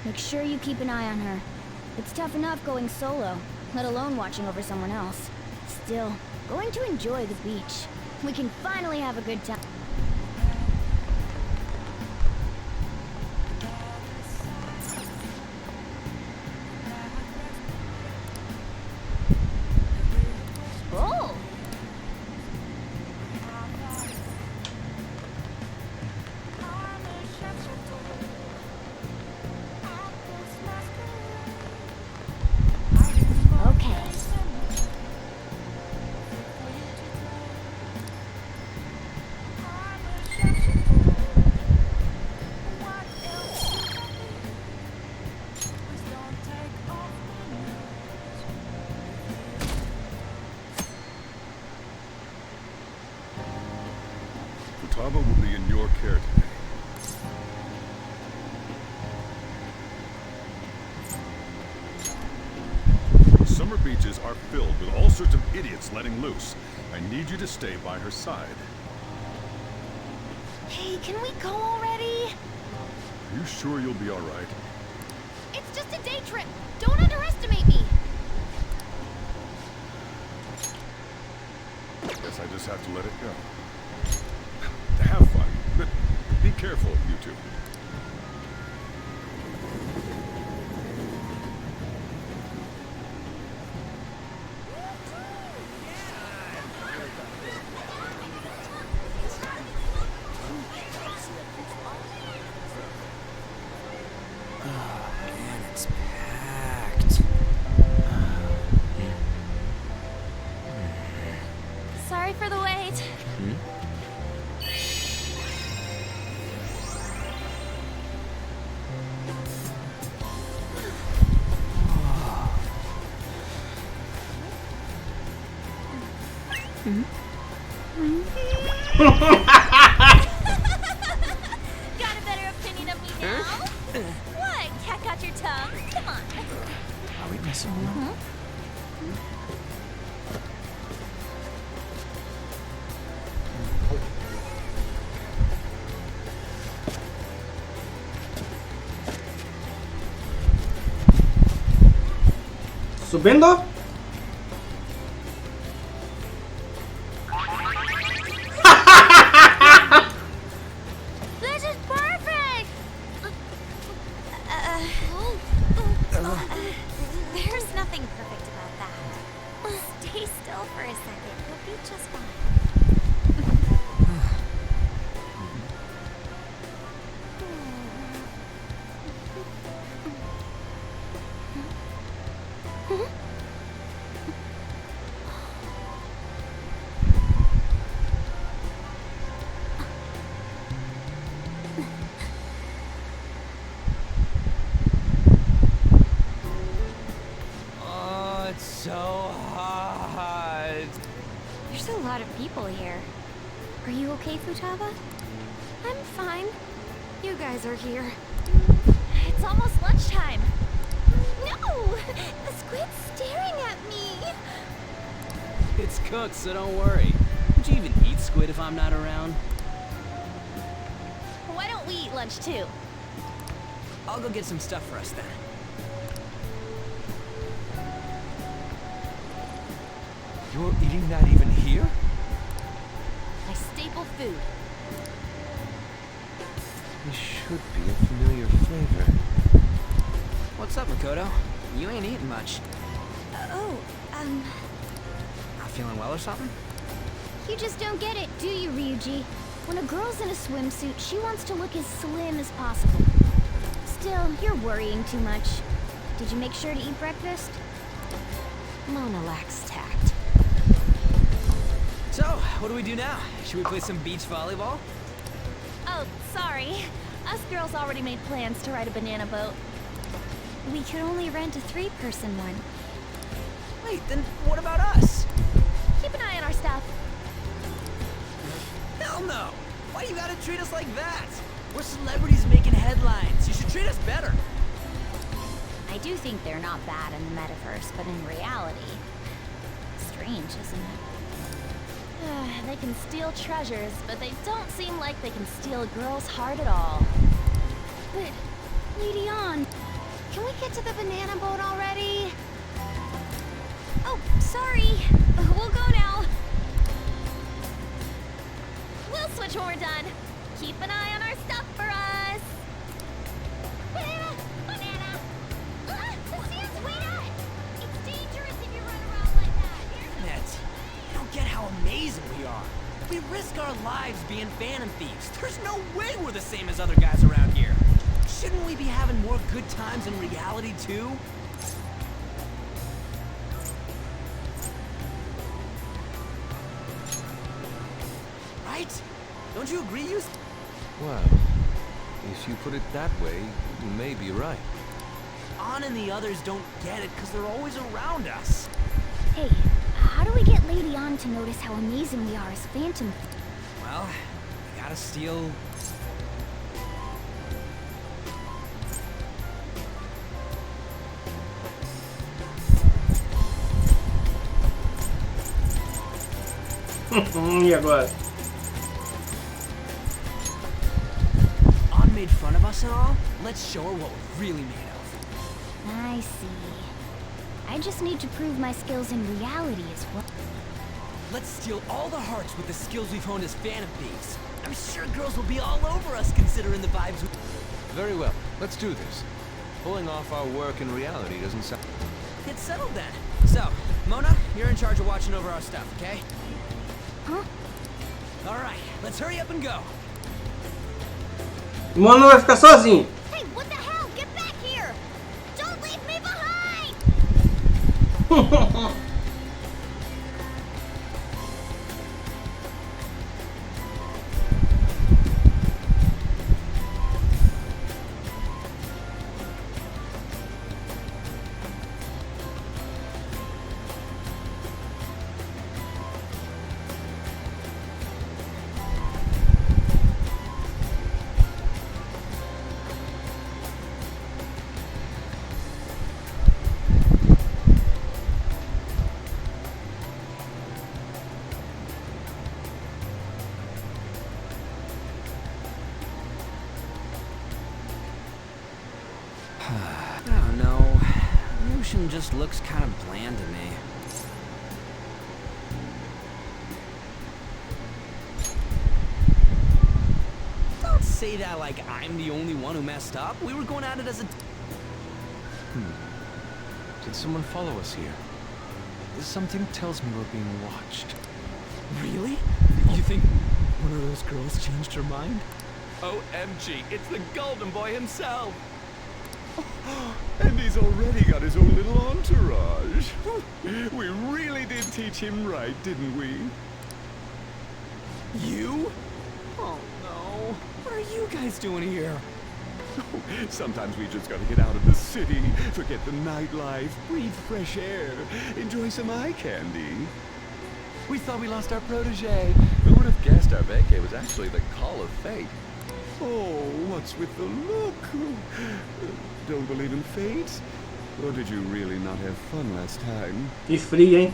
Make sure you keep an eye on her. It's tough enough going solo, let alone watching over someone else. Still, going to enjoy the beach. We can finally have a good time. Oh! Okay. Futaba will be in your care today. Summer beaches are filled with all sorts of idiots letting loose. I need you to stay by her side. Hey, can we go already? Are you sure you'll be all right? It's just a day trip. Don't underestimate me. just have to let it go. Have fun, but be careful, you two. Man, it's packed. Sorry for the wait. Got a better opinion of me now? What? Cat got your tongue? Come on. Are we messing around? Subiendo. This is perfect! There's nothing perfect about that. Stay still for a second. You'll be just fine. Oh, it's so hot. There's a lot of people here. Are you okay, Futaba? I'm fine. You guys are here. It's almost lunchtime. No! The squid's staring at me! It's cooked, so don't worry. Would you even eat squid if I'm not around? Why don't we eat lunch too? I'll go get some stuff for us then. You're eating that even here? My staple food. This should be a familiar flavor. What's up, Makoto? You ain't eating much. Not feeling well or something? You just don't get it, do you, Ryuji? When a girl's in a swimsuit, she wants to look as slim as possible. Still, you're worrying too much. Did you make sure to eat breakfast? Mona lacks tact. So, what do we do now? Should we play some beach volleyball? Oh, sorry. Us girls already made plans to ride a banana boat. We could only rent a 3-person one. Wait, then what about us? Keep an eye on our stuff. Hell no! Why you gotta treat us like that? We're celebrities making headlines. You should treat us better. I do think they're not bad in the metaverse, but in reality... Strange, isn't it? They can steal treasures, but they don't seem like they can steal a girl's heart at all. But, Lady On, can we get to the banana boat already? Oh, sorry. We'll go now. We'll switch when we're done. Keep an eye on our stuff for us. Banana! Banana! The sand's way up! It's dangerous if you run around like that. Net, you don't get how amazing we are. We risk our lives being phantom thieves. There's no way we're the same as other guys around here. Shouldn't we be having more good times in reality, too? Right? Don't you agree, Yus? Well, if you put it that way, you may be right. On and the others don't get it because they're always around us. Hey, how do we get Lady On to notice how amazing we are as Phantom? Well, we gotta steal... E agora? On made fun of us and all? Let's show her what we're really made of. I see. I just need to prove my skills in reality as well. let's steal all the hearts with the skills we've honed as phantom thieves. I'm sure girls will be all over us considering the vibes. Very well, let's do this. Pulling off our work in reality doesn't sound... It's settled then. So, Mona, you're in charge of watching over our stuff, okay? Huh? Alright, let's hurry up and go. Mano vai ficar sozinho. Hey, what the hell? Get back here! Don't leave me behind! I don't know. The ocean just looks kind of bland to me. Don't say that like I'm the only one who messed up. We were going at it as a... Did someone follow us here? Something tells me we're being watched. Really? You think one of those girls changed her mind? OMG, it's the Golden Boy himself! And he's already got his own little entourage. We really did teach him right, didn't we? You? Oh no. What are you guys doing here? Sometimes we just gotta get out of the city, forget the nightlife, breathe fresh air, enjoy some eye candy. We thought we lost our protege. Who would have guessed our vacay was actually the call of fate? Oh, what's with the look? Don't believe in fate? Or did you really not have fun last time? Que frio, hein?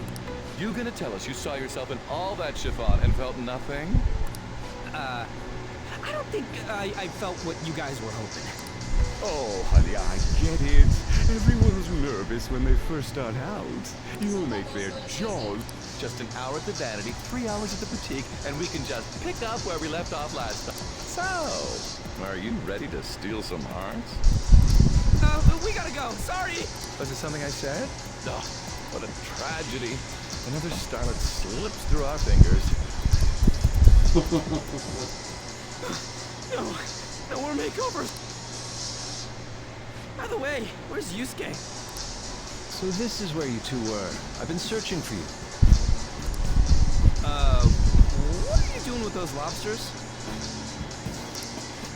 You gonna tell us you saw yourself in all that chiffon and felt nothing? I don't think I felt what you guys were hoping. Oh, honey, I get it. Everyone's nervous when they first start out. You'll make their jaws... Just an hour at the Vanity, 3 hours at the boutique, and we can just pick up where we left off last time. So, are you ready to steal some hearts? We gotta go. Sorry. Was it something I said? Oh, what a tragedy. Another starlet slips through our fingers. No more makeovers. By the way, where's Yusuke? So this is where you two were. I've been searching for you. What are you doing with those lobsters?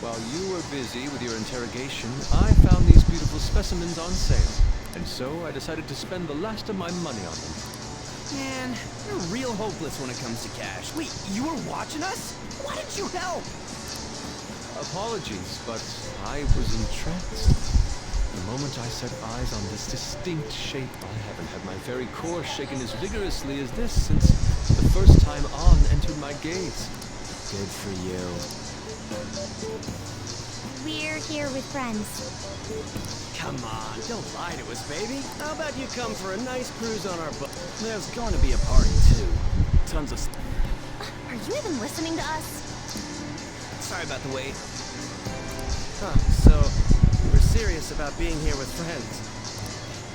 While you were busy with your interrogation, I found these beautiful specimens on sale. And so I decided to spend the last of my money on them. Man, you're real hopeless when it comes to cash. Wait, you were watching us? Why didn't you help? Apologies, but I was entranced. The moment I set eyes on this distinct shape, I haven't had my very core shaken as vigorously as this since the first time On entered my gaze. Good for you. We're here with friends. Come on, don't lie to us, baby. How about you come for a nice cruise on our boat? There's going to be a party, too. Tons of... Are you even listening to us? Sorry about the wait. Huh, so... we're serious about being here with friends.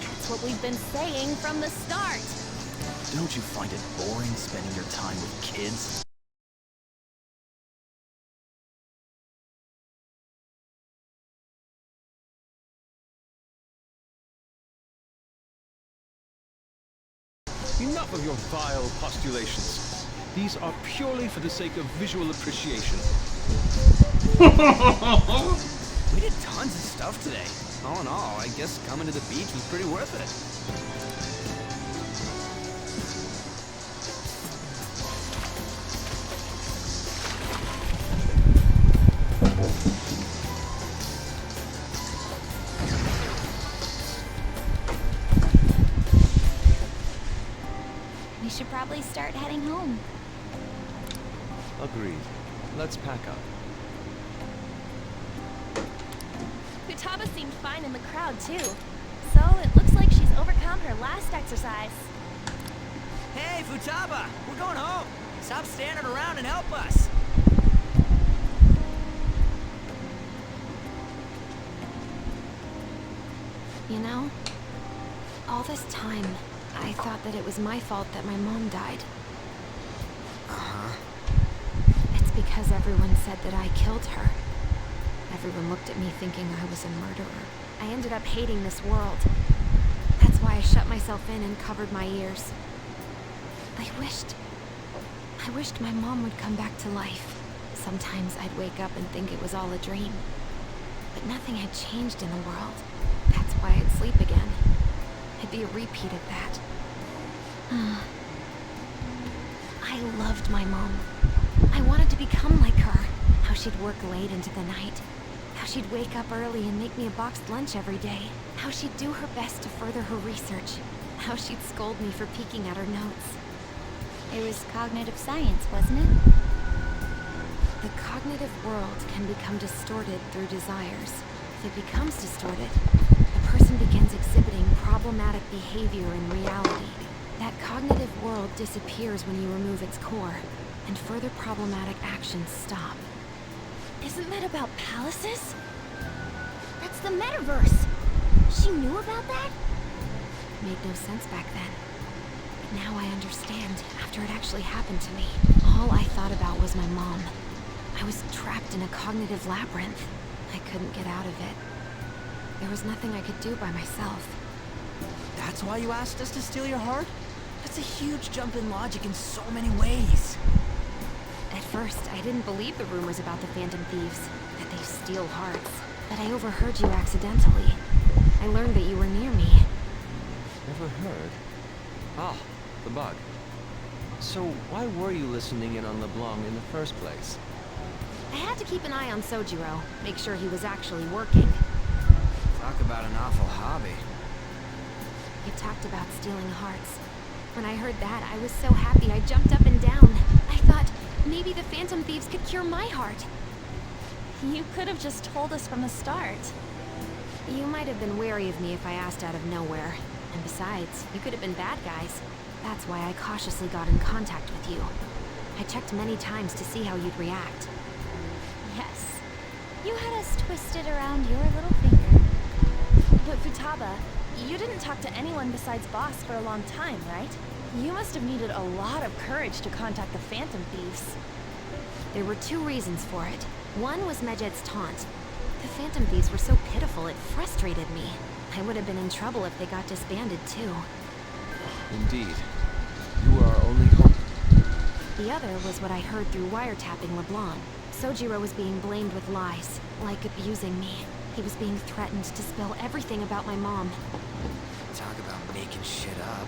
That's what we've been saying from the start. Don't you find it boring spending your time with kids? Enough of your vile postulations. These are purely for the sake of visual appreciation. We did tons of stuff today. All in all, I guess coming to the beach was pretty worth it. We should probably start heading home. Agreed. Let's pack up. Futaba seemed fine in the crowd, too. So, it looks like she's overcome her last exercise. Hey, Futaba! We're going home! Stop standing around and help us! You know, all this time, I thought that it was my fault that my mom died. Uh-huh. It's because everyone said that I killed her. Everyone looked at me thinking I was a murderer. I ended up hating this world. That's why I shut myself in and covered my ears. I wished my mom would come back to life. Sometimes I'd wake up and think it was all a dream. But nothing had changed in the world. That's why I'd sleep again. It'd be a repeat of that. I loved my mom. I wanted to become like her. How she'd work late into the night. How she'd wake up early and make me a boxed lunch every day. How she'd do her best to further her research. How she'd scold me for peeking at her notes. It was cognitive science, wasn't it? The cognitive world can become distorted through desires. If it becomes distorted, a person begins exhibiting problematic behavior in reality. That cognitive world disappears when you remove its core, and further problematic actions stop. Isn't that about palaces? That's the metaverse. She knew about that? Made no sense back then. But now I understand, after it actually happened to me. All I thought about was my mom. I was trapped in a cognitive labyrinth. I couldn't get out of it. There was nothing I could do by myself. That's why you asked us to steal your heart? That's a huge jump in logic in so many ways. At first, I didn't believe the rumors about the Phantom Thieves, that they steal hearts. But I overheard you accidentally. I learned that you were near me. Overheard? Ah, the bug. So why were you listening in on LeBlanc in the first place? I had to keep an eye on Sojiro, make sure he was actually working. Talk about an awful hobby. You talked about stealing hearts. When I heard that, I was so happy I jumped up and down. I thought, maybe the Phantom Thieves could cure my heart. You could have just told us from the start. You might have been wary of me if I asked out of nowhere. And besides, you could have been bad guys. That's why I cautiously got in contact with you. I checked many times to see how you'd react. Yes. You had us twisted around your little finger. But Futaba, you didn't talk to anyone besides Boss for a long time, right? You must have needed a lot of courage to contact the Phantom Thieves. There were two reasons for it. One was Medjed's taunt. The Phantom Thieves were so pitiful it frustrated me. I would have been in trouble if they got disbanded too. Indeed. You are our only hope. The other was what I heard through wiretapping LeBlanc. Sojiro was being blamed with lies, like abusing me. He was being threatened to spill everything about my mom. Talk about making shit up.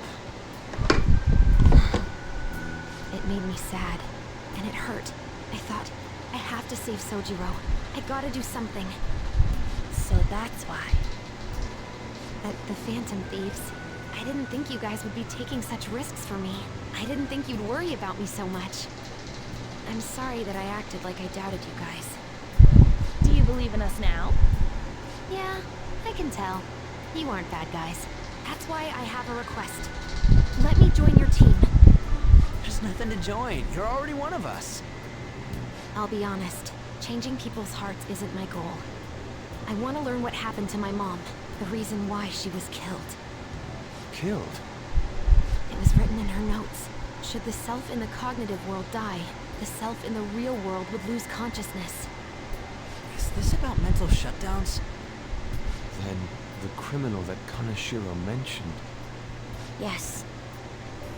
It made me sad, and it hurt. I thought, I have to save Sojiro. I gotta do something. So that's why. But the Phantom Thieves, I didn't think you guys would be taking such risks for me. I didn't think you'd worry about me so much. I'm sorry that I acted like I doubted you guys. Do you believe in us now? Yeah, I can tell. You aren't bad guys. That's why I have a request. Let me join your team. There's nothing to join. You're already one of us. I'll be honest. Changing people's hearts isn't my goal. I want to learn what happened to my mom. The reason why she was killed. Killed? It was written in her notes. Should the self in the cognitive world die, the self in the real world would lose consciousness. Is this about mental shutdowns? Then the criminal that Kaneshiro mentioned. Yes.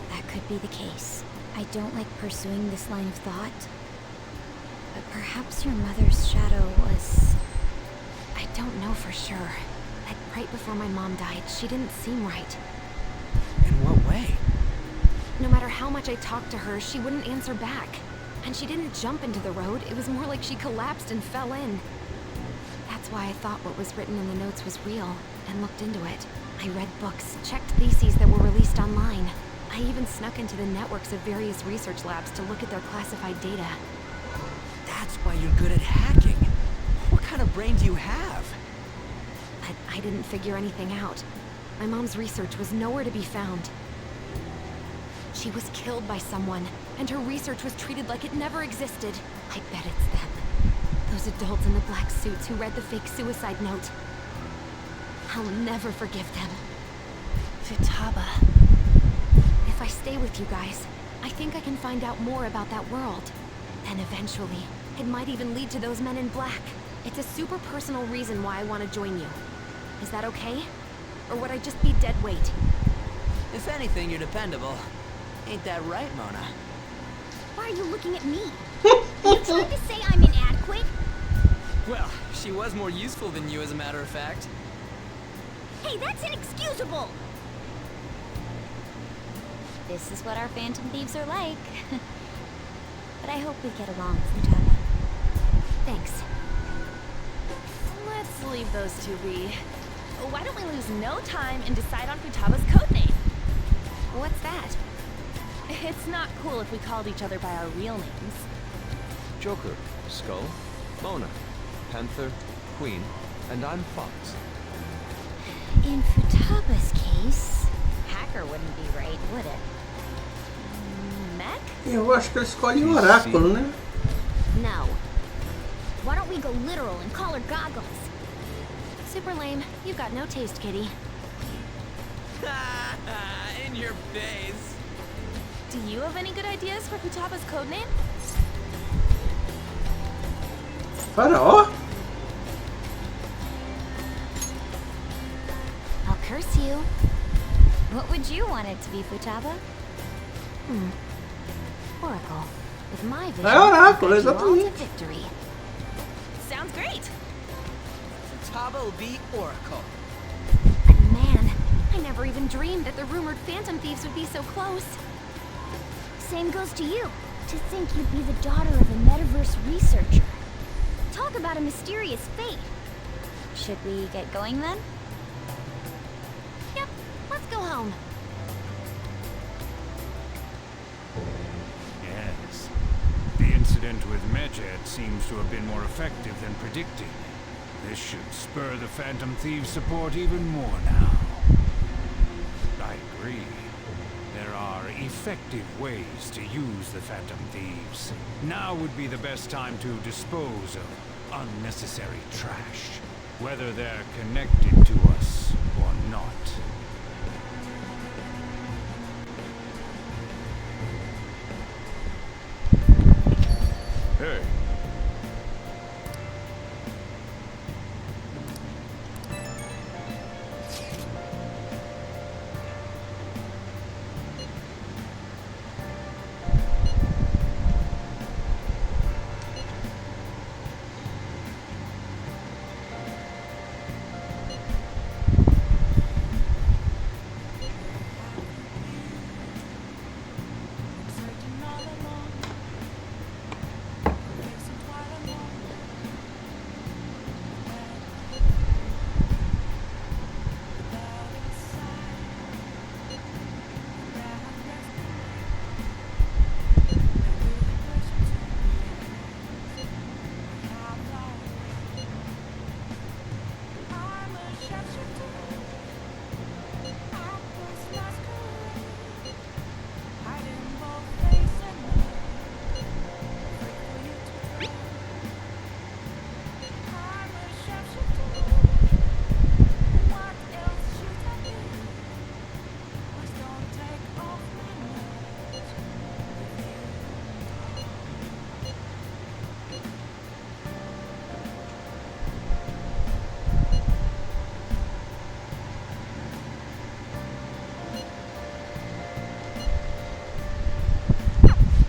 That could be the case. I don't like pursuing this line of thought. But perhaps your mother's shadow was... I don't know for sure. But right before my mom died, she didn't seem right. In what way? No matter how much I talked to her, she wouldn't answer back. And she didn't jump into the road, it was more like she collapsed and fell in. That's why I thought what was written in the notes was real, and looked into it. I read books, checked theses that were released online. I even snuck into the networks of various research labs to look at their classified data. That's why you're good at hacking. What kind of brain do you have? But I didn't figure anything out. My mom's research was nowhere to be found. She was killed by someone, and her research was treated like it never existed. I bet it's them. Those adults in the black suits who read the fake suicide note. I'll never forgive them. Futaba. If I stay with you guys, I think I can find out more about that world. Then eventually, it might even lead to those men in black. It's a super personal reason why I want to join you. Is that okay? Or would I just be dead weight? If anything, you're dependable. Ain't that right, Mona? Why are you looking at me? Are you trying to say I'm inadequate? Well, she was more useful than you, as a matter of fact. Hey, that's inexcusable! This is what our phantom thieves are like. But I hope we get along, Futaba. Thanks. Let's leave those two be. Why don't we lose no time and decide on Futaba's codename? What's that? It's not cool if we called each other by our real names. Joker, Skull, Mona, Panther, Queen, and I'm Fox. In Futaba's case, hacker wouldn't be right, would it? Mech? Eu acho que ele escolhe o oráculo, né? No. Why don't we go literal and call her goggles? Super lame. You've got no taste, kitty. In your face. Do you have any good ideas for Futaba's codename? Faraó? I'll curse you. What would you want it to be, Futaba? Oracle. With my vision, É oráculo, I'll get you all to exatamente. victory. Sounds great. Futaba will be Oracle. But man, I never even dreamed that the rumored phantom thieves would be so close. Same goes to you. To think you'd be the daughter of a metaverse researcher. Talk about a mysterious fate. Should we get going then? Yep, let's go home. Yes. The incident with Medjed seems to have been more effective than predicted. This should spur the Phantom Thieves' support even more now. I agree. There are effective ways to use the Phantom Thieves. Now would be the best time to dispose of unnecessary trash, whether they're connected to us or not. Hey.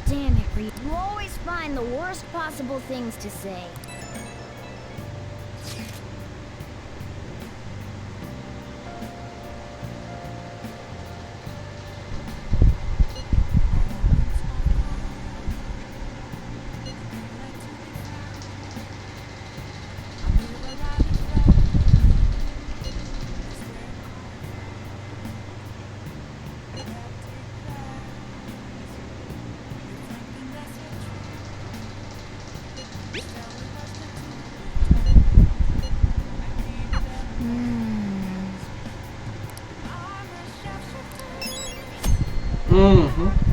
Damn it, Reed. You always find the worst possible things to say. Uhum.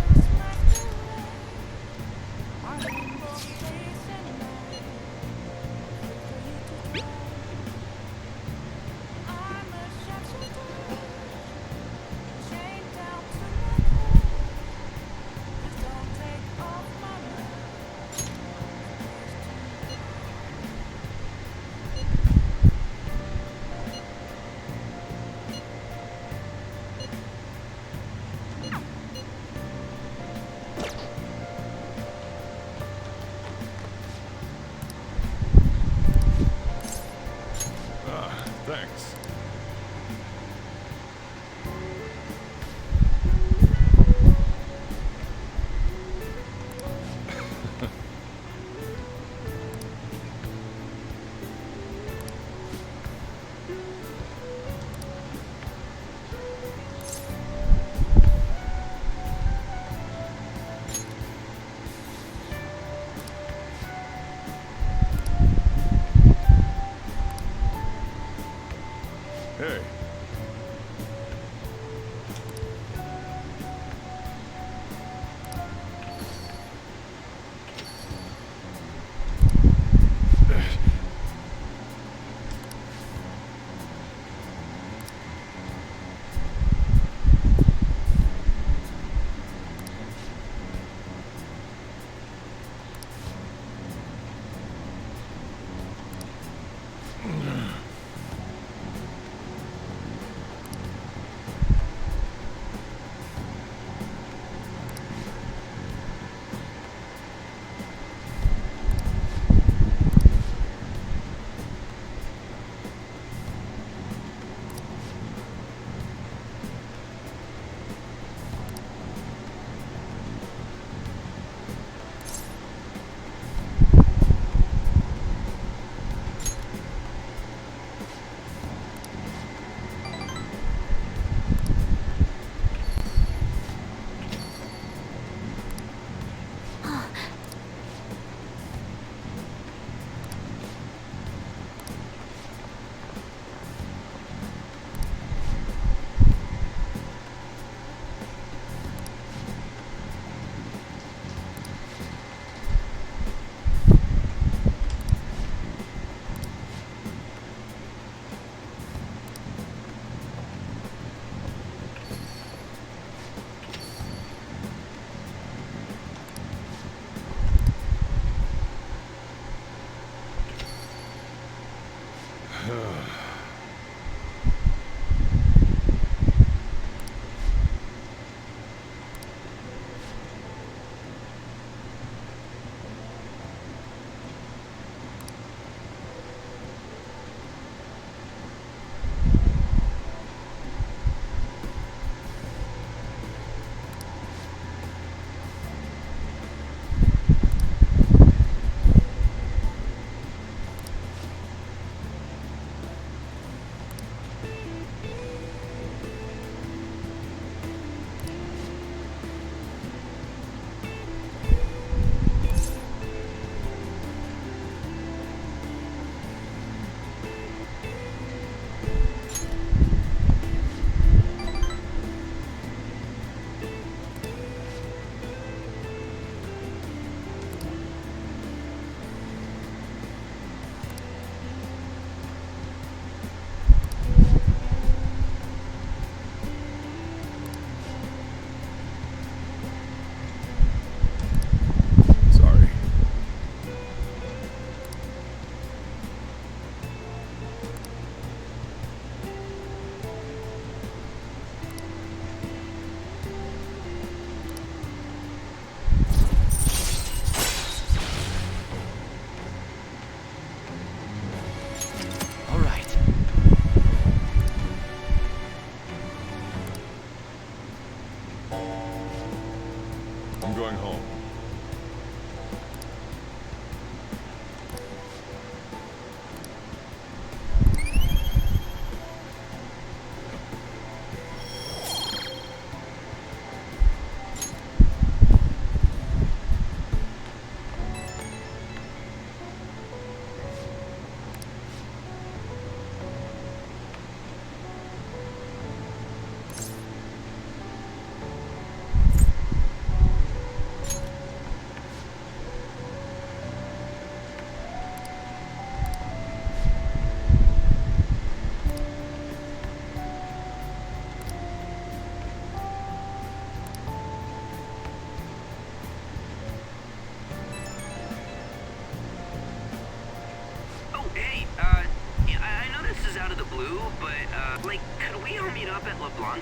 I'm going home.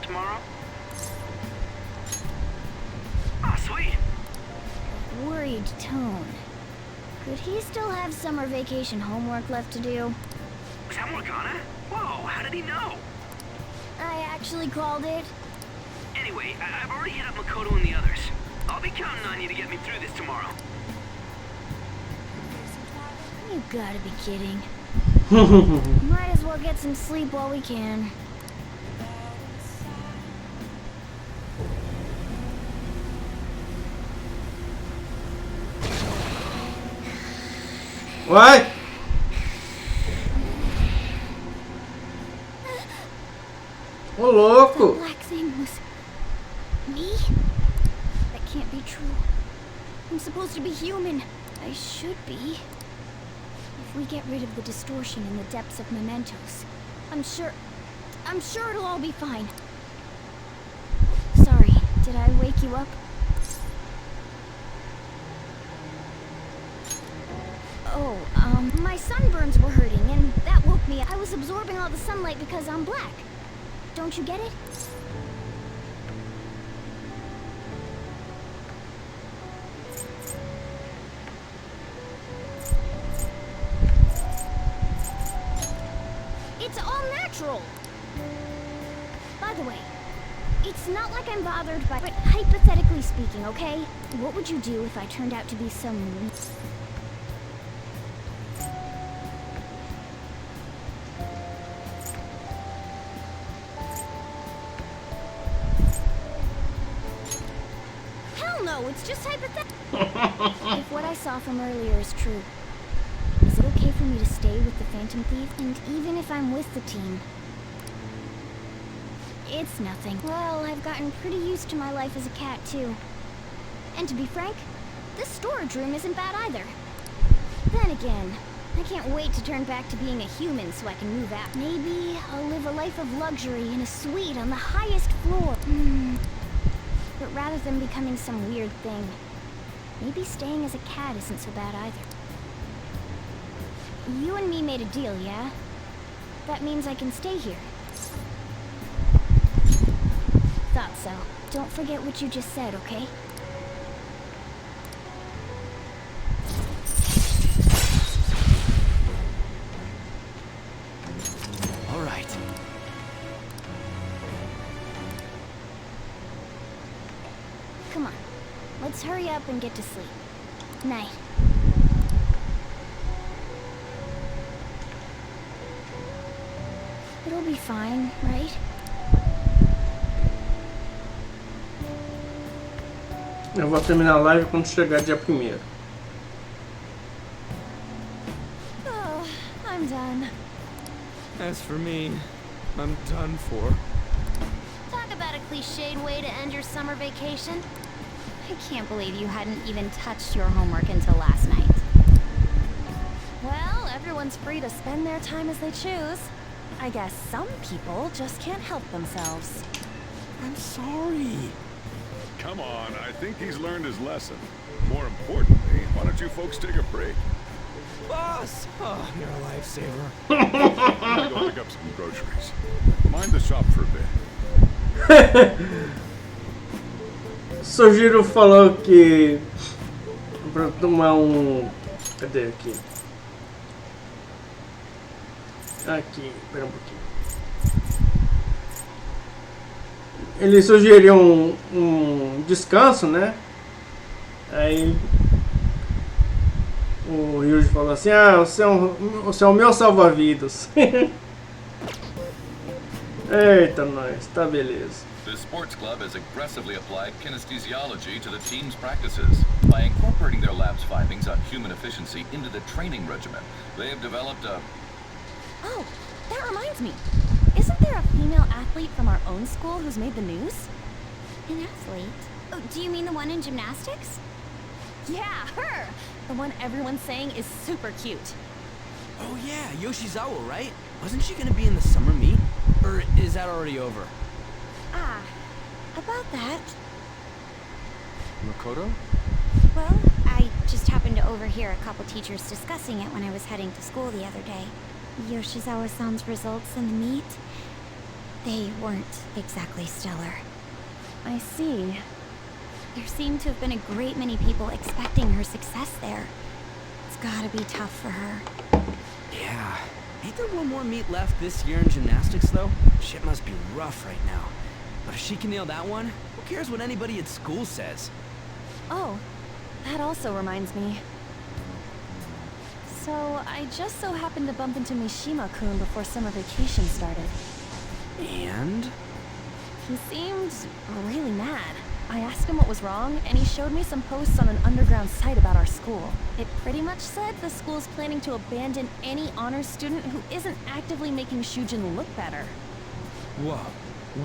Tomorrow? Oh, sweet. Worried tone. Could he still have summer vacation homework left to do? Was that Morgana? Whoa, how did he know? I actually called it. Anyway, I've already hit up Makoto and the others. I'll be counting on you to get me through this tomorrow. You gotta be kidding. Might as well get some sleep while we can. What? Ô louco! That black thing was me? That can't be true. I'm supposed to be human. I should be. If we get rid of the distortion in the depths of mementos, I'm sure it'll all be fine. Sorry, did I wake you up? Oh, my sunburns were hurting, and that woke me up. I was absorbing all the sunlight because I'm black. Don't you get it? It's all natural! By the way, it's not like I'm bothered by... But hypothetically speaking, okay? What would you do if I turned out to be some... It's just hypothetical. If what I saw from earlier is true, is it okay for me to stay with the Phantom Thief? And even if I'm with the team, it's nothing. Well, I've gotten pretty used to my life as a cat, too. And to be frank, this storage room isn't bad either. Then again, I can't wait to turn back to being a human so I can move out. Maybe I'll live a life of luxury in a suite on the highest floor. But rather than becoming some weird thing, maybe staying as a cat isn't so bad either. You and me made a deal, yeah? That means I can stay here. Thought so. Don't forget what you just said, okay? All right. Come on, let's hurry up and get to sleep. Night. It'll be fine, right? Eu vou terminar a live quando chegar dia 1º. Oh, I'm done. As for me, I'm done for. Talk about a cliched way to end your summer vacation. I can't believe you hadn't even touched your homework until last night. Well, everyone's free to spend their time as they choose. I guess some people just can't help themselves. I'm sorry. Come on, I think he's learned his lesson. More importantly, why don't you folks take a break? Boss! Oh, you're a lifesaver. I'm gonna go pick up some groceries. Mind the shop for a bit. Sugiro falou que pra tomar cadê aqui? Aqui, espera um pouquinho. Ele sugeriu um descanso, né? Aí o Ryuji falou assim, ah, você é o meu salva-vidas. Eita, nós, tá beleza. The sports club has aggressively applied kinesthesiology to the team's practices. By incorporating their lab's findings on human efficiency into the training regimen, they have developed a... Oh, that reminds me. Isn't there a female athlete from our own school who's made the news? An athlete? Oh, do you mean the one in gymnastics? Yeah, her! The one everyone's saying is super cute. Oh yeah, Yoshizawa, right? Wasn't she gonna be in the summer meet? Or is that already over? Ah, about that. Makoto? Well, I just happened to overhear a couple teachers discussing it when I was heading to school the other day. Yoshizawa-san's results in the meet, they weren't exactly stellar. I see. There seemed to have been a great many people expecting her success there. It's gotta be tough for her. Yeah. Ain't there one more meet left this year in gymnastics, though? Shit must be rough right now. But if she can nail that one, who cares what anybody at school says? Oh, that also reminds me. So, I just so happened to bump into Mishima-kun before summer vacation started. And? He seemed really mad. I asked him what was wrong, and he showed me some posts on an underground site about our school. It pretty much said the school's planning to abandon any honors student who isn't actively making Shujin look better. Whoa,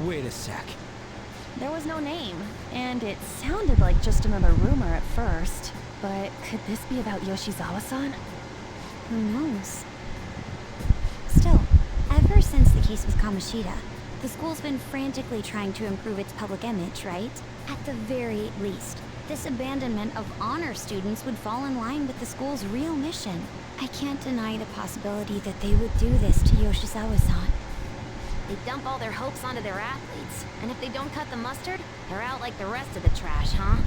wait a sec. There was no name, and it sounded like just another rumor at first. But could this be about Yoshizawa-san? Who knows? Still, ever since the case with Kamoshida, the school's been frantically trying to improve its public image, right? At the very least, this abandonment of honor students would fall in line with the school's real mission. I can't deny the possibility that they would do this to Yoshizawa-san. They dump all their hopes onto their athletes, and if they don't cut the mustard, they're out like the rest of the trash, huh?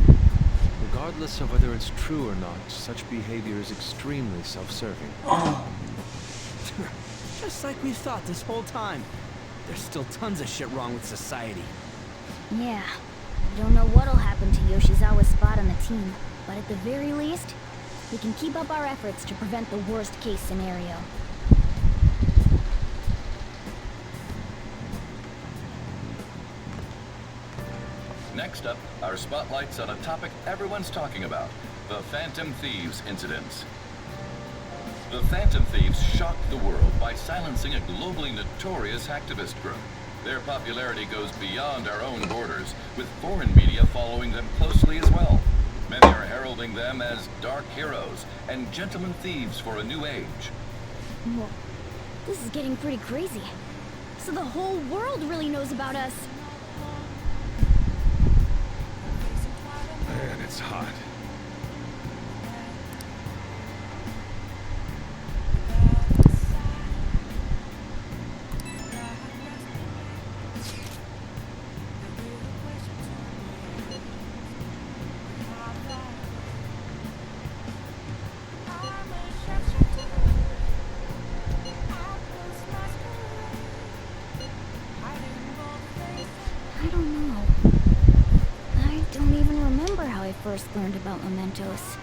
Regardless of whether it's true or not, such behavior is extremely self-serving. Just like we thought this whole time. There's still tons of shit wrong with society. Yeah. We don't know what'll happen to Yoshizawa's spot on the team, but at the very least, we can keep up our efforts to prevent the worst-case scenario. Next up, our spotlight's on a topic everyone's talking about, the Phantom Thieves incidents. The Phantom Thieves shocked the world by silencing a globally notorious hacktivist group. Their popularity goes beyond our own borders, with foreign media following them closely as well. Many are heralding them as dark heroes and gentlemen thieves for a new age. Whoa. This is getting pretty crazy. So the whole world really knows about us. Man, it's hot. I don't know. I don't even remember how I first learned about mementos.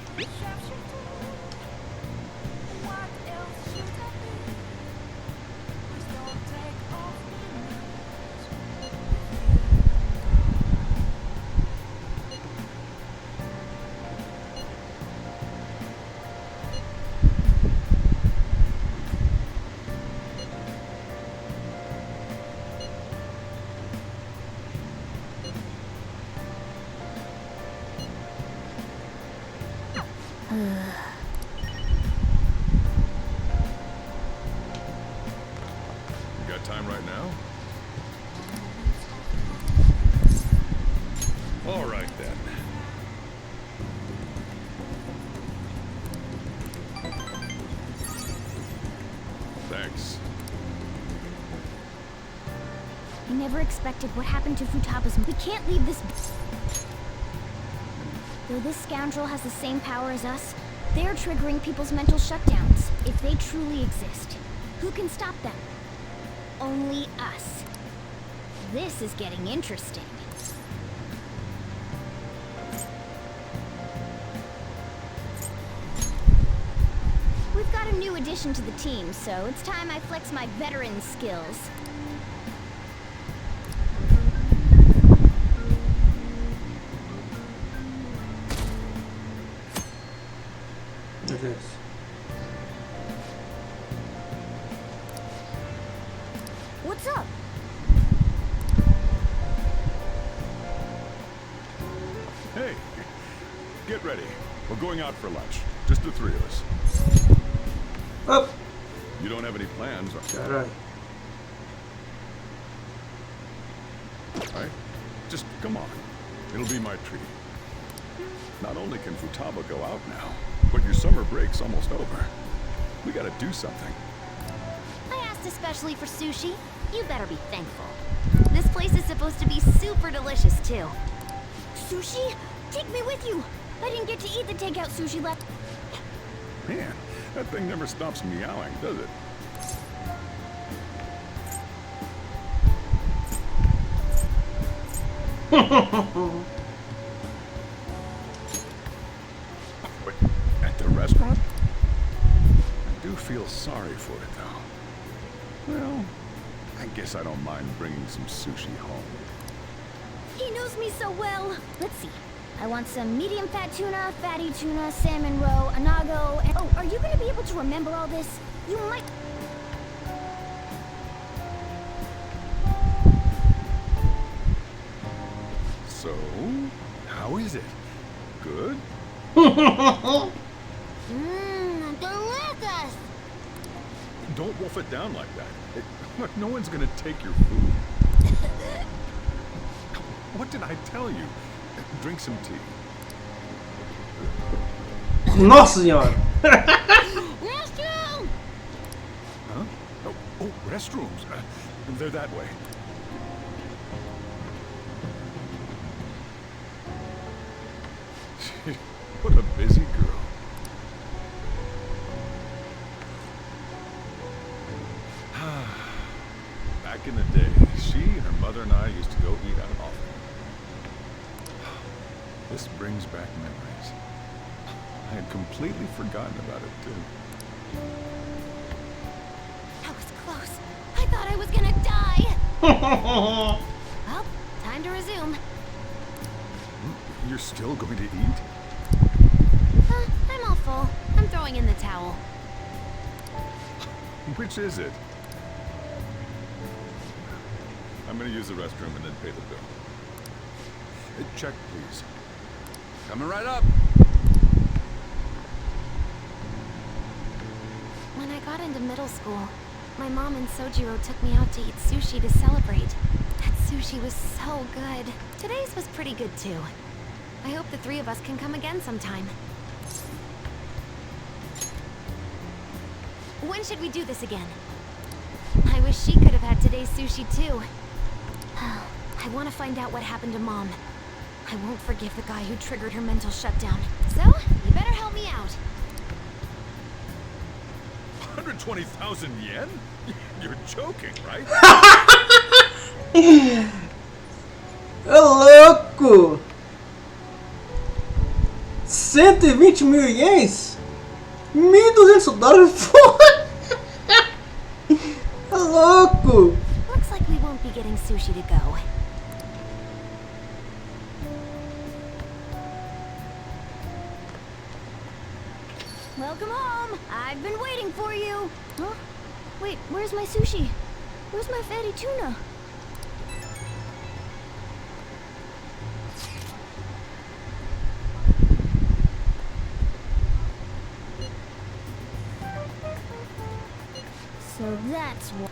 You got time right now? All right then. Thanks. I never expected what happened to Futaba's. We can't leave this. Though this scoundrel has the same power as us, they're triggering people's mental shutdowns, if they truly exist. Who can stop them? Only us. This is getting interesting. a new addition to the team, so it's time I flex my veteran skills. Yes. What's up? Hey, get ready. We're going out for lunch. Just the three of us. Up. You don't have any plans, Alright. right? Just come on. It'll be my treat. Not only can Futaba go out now, but your summer break's almost over. We gotta do something. I asked especially for sushi. You better be thankful. This place is supposed to be super delicious, too. Sushi? Take me with you! I didn't get to eat the takeout sushi left. Man, that thing never stops meowing, does it? But at the restaurant? I do feel sorry for it, though. Well, I guess I don't mind bringing some sushi home. He knows me so well. Let's see. I want some medium fat tuna, fatty tuna, salmon roe, anago, and... Oh, are you gonna be able to remember all this? You might... So, how is it? Good? Delicious! Don't wolf it down like that. Look, no one's gonna take your food. What did I tell you? Drink some tea. Nossa senhora! Restroom! Huh? Oh, restrooms. They're that way. What a busy girl. Back in the day, she and her mother and I used to go eat out often. This brings back memories. I had completely forgotten about it, too. That was close. I thought I was gonna die. Well, time to resume. You're still going to eat? I'm all full. I'm throwing in the towel. Which is it? I'm going to use the restroom and then pay the bill. Check, please. Coming right up. When I got into middle school, my mom and Sojiro took me out to eat sushi to celebrate. That sushi was so good. Today's was pretty good too. I hope the three of us can come again sometime. When should we do this again? I wish she could have had today's sushi too. I want to find out what happened to Mom. I won't forgive the guy who triggered her mental shutdown. So, you better help me out. 120,000 yen? You're joking, right? Ô louco! 120 mil ienes? $1.200? Porra! Ô louco! Looks like we won't be getting sushi to go. Welcome home. I've been waiting for you. Huh? Wait, where's my sushi? Where's my fatty tuna? So that's what...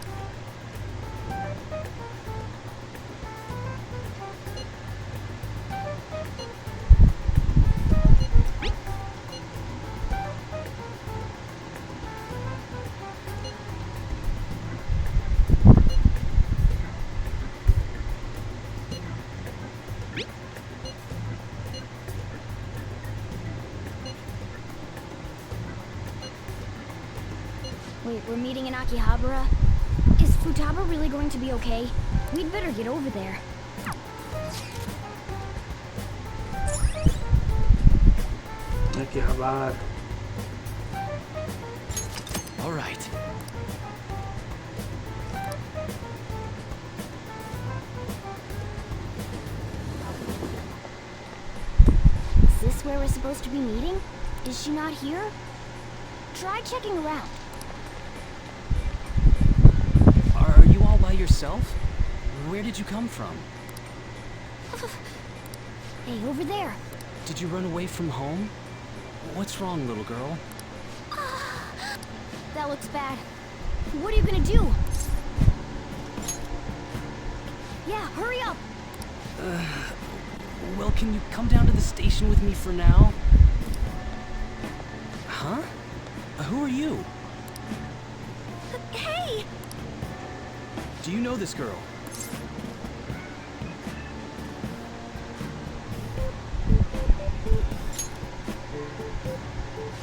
Wait, we're meeting in Akihabara? Is Futaba really going to be okay? We'd better get over there. Akihabara. All right. Is this where we're supposed to be meeting? Is she not here? Try checking around. Are you all by yourself? Where did you come from? Hey, over there. Did you run away from home? What's wrong, little girl? That looks bad. What are you gonna do? Yeah, hurry up! Well, can you come down to the station with me for now? Huh? Who are you? Hey! Do you know this girl?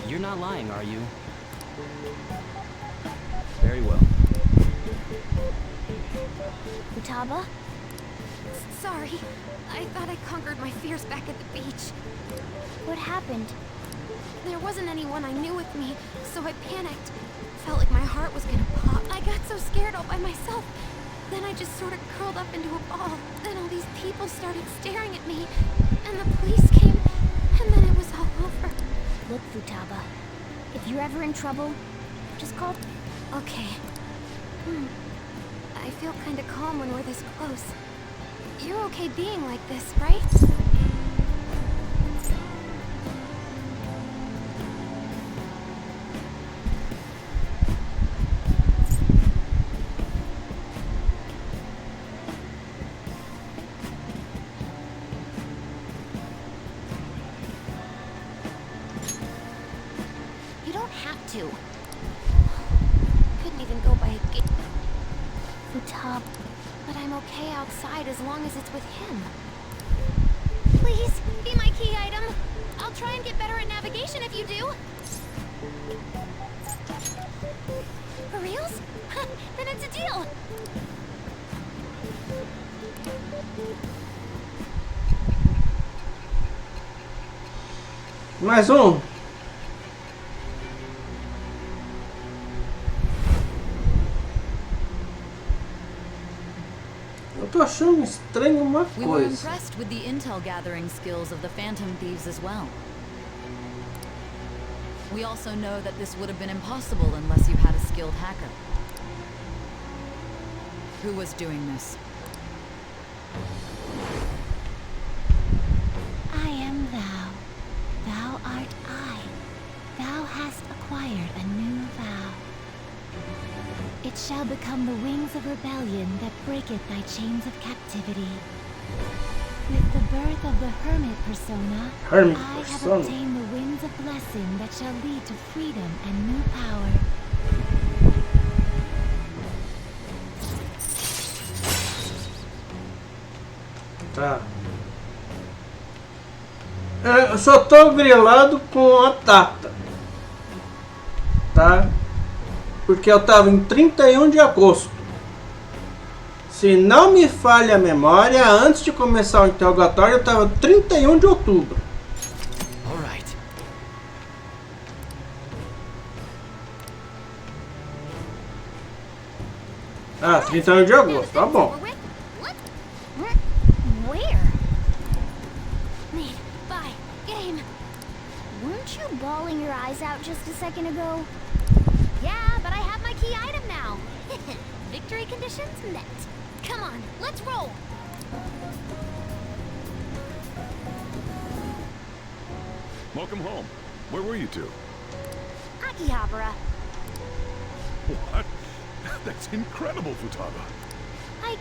You're not lying, are you? Very well. Futaba? Sorry. I thought I conquered my fears back at the beach. What happened? There wasn't anyone I knew with me, so I panicked. Felt like my heart was gonna pop. I got so scared all by myself. Then I just sort of curled up into a ball. Then all these people started staring at me, and the police came, and then it was all over. Look, Futaba. If you're ever in trouble, just call... Okay. I feel kinda calm when we're this close. You're okay being like this, right? You don't have to. Couldn't even go by a gate. Futaba. But I'm okay outside as long as it's with him. Please, be my key item. I'll try and get better at navigation if you do. For reals? Then it's a deal. Mais um. Eu tô achando estranho uma We were coisa. impressed with the intel gathering skills of the Phantom Thieves as well. We also know that this would have been impossible unless you had a skilled hacker. Who was doing this? I am thou. Thou art I. Thou hast acquired a new vow. It shall become the wings of rebellion that breaketh thy chains of captivity. With the birth of the hermit persona, I have obtained the winds of blessing that shall lead to freedom and new power. Tá. Eu só tô grilado com a data. Tá? Porque eu tava em 31 de agosto. Se não me falha a memória, antes de começar o interrogatório eu tava 31 de outubro. All right. Ah, 31 de agosto, tá bom. Where? Me, bye, game. Weren't you bawling your eyes out just a second ago? Yeah, but I have my key item now. Victory conditions met. Come on, let's roll. Welcome home. Where were you two? Akihabara. What? That's incredible, Futaba. I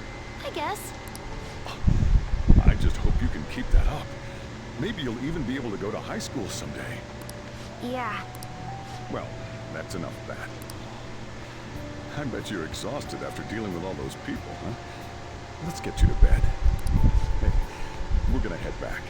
guess. I just hope you can keep that up. Maybe you'll even be able to go to high school someday. Yeah. Well, that's enough of that. I bet you're exhausted after dealing with all those people, huh? Let's get you to bed. Hey, we're gonna head back.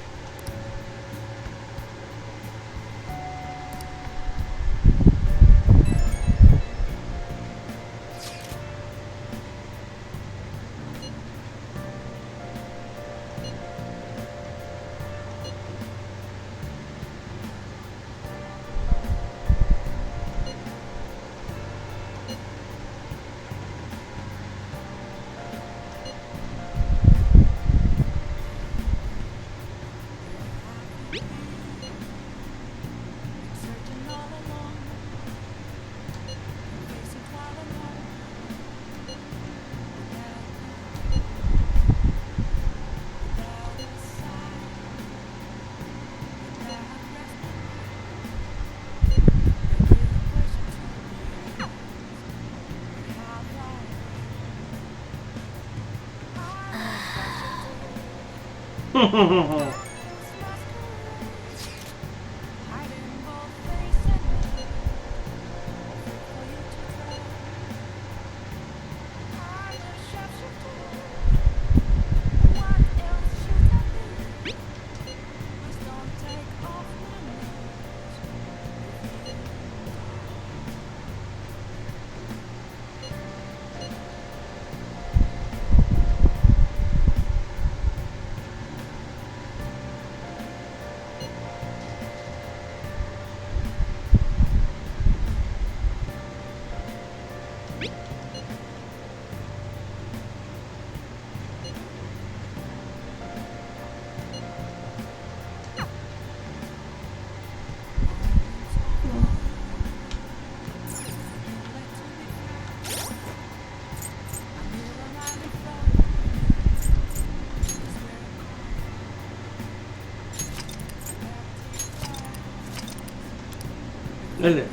Beleza.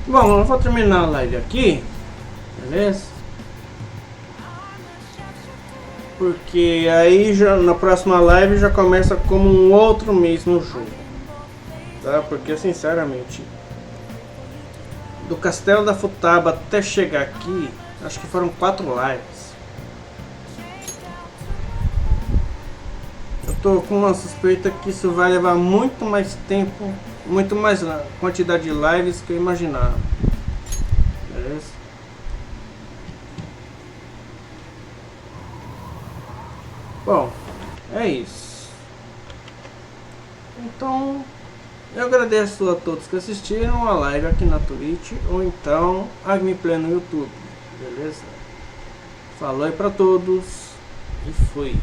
Bom, eu vou terminar a live aqui, beleza? Porque aí já na próxima live já começa como um outro mesmo jogo, tá? Porque sinceramente, do Castelo da Futaba até chegar aqui, acho que foram 4 lives. Eu tô com uma suspeita que isso vai levar muito mais tempo, muito mais quantidade de lives que eu imaginava. Beleza? Bom, é isso. Então, eu agradeço a todos que assistiram a live aqui na Twitch ou então a gameplay no YouTube. Beleza? Falou aí pra todos e fui.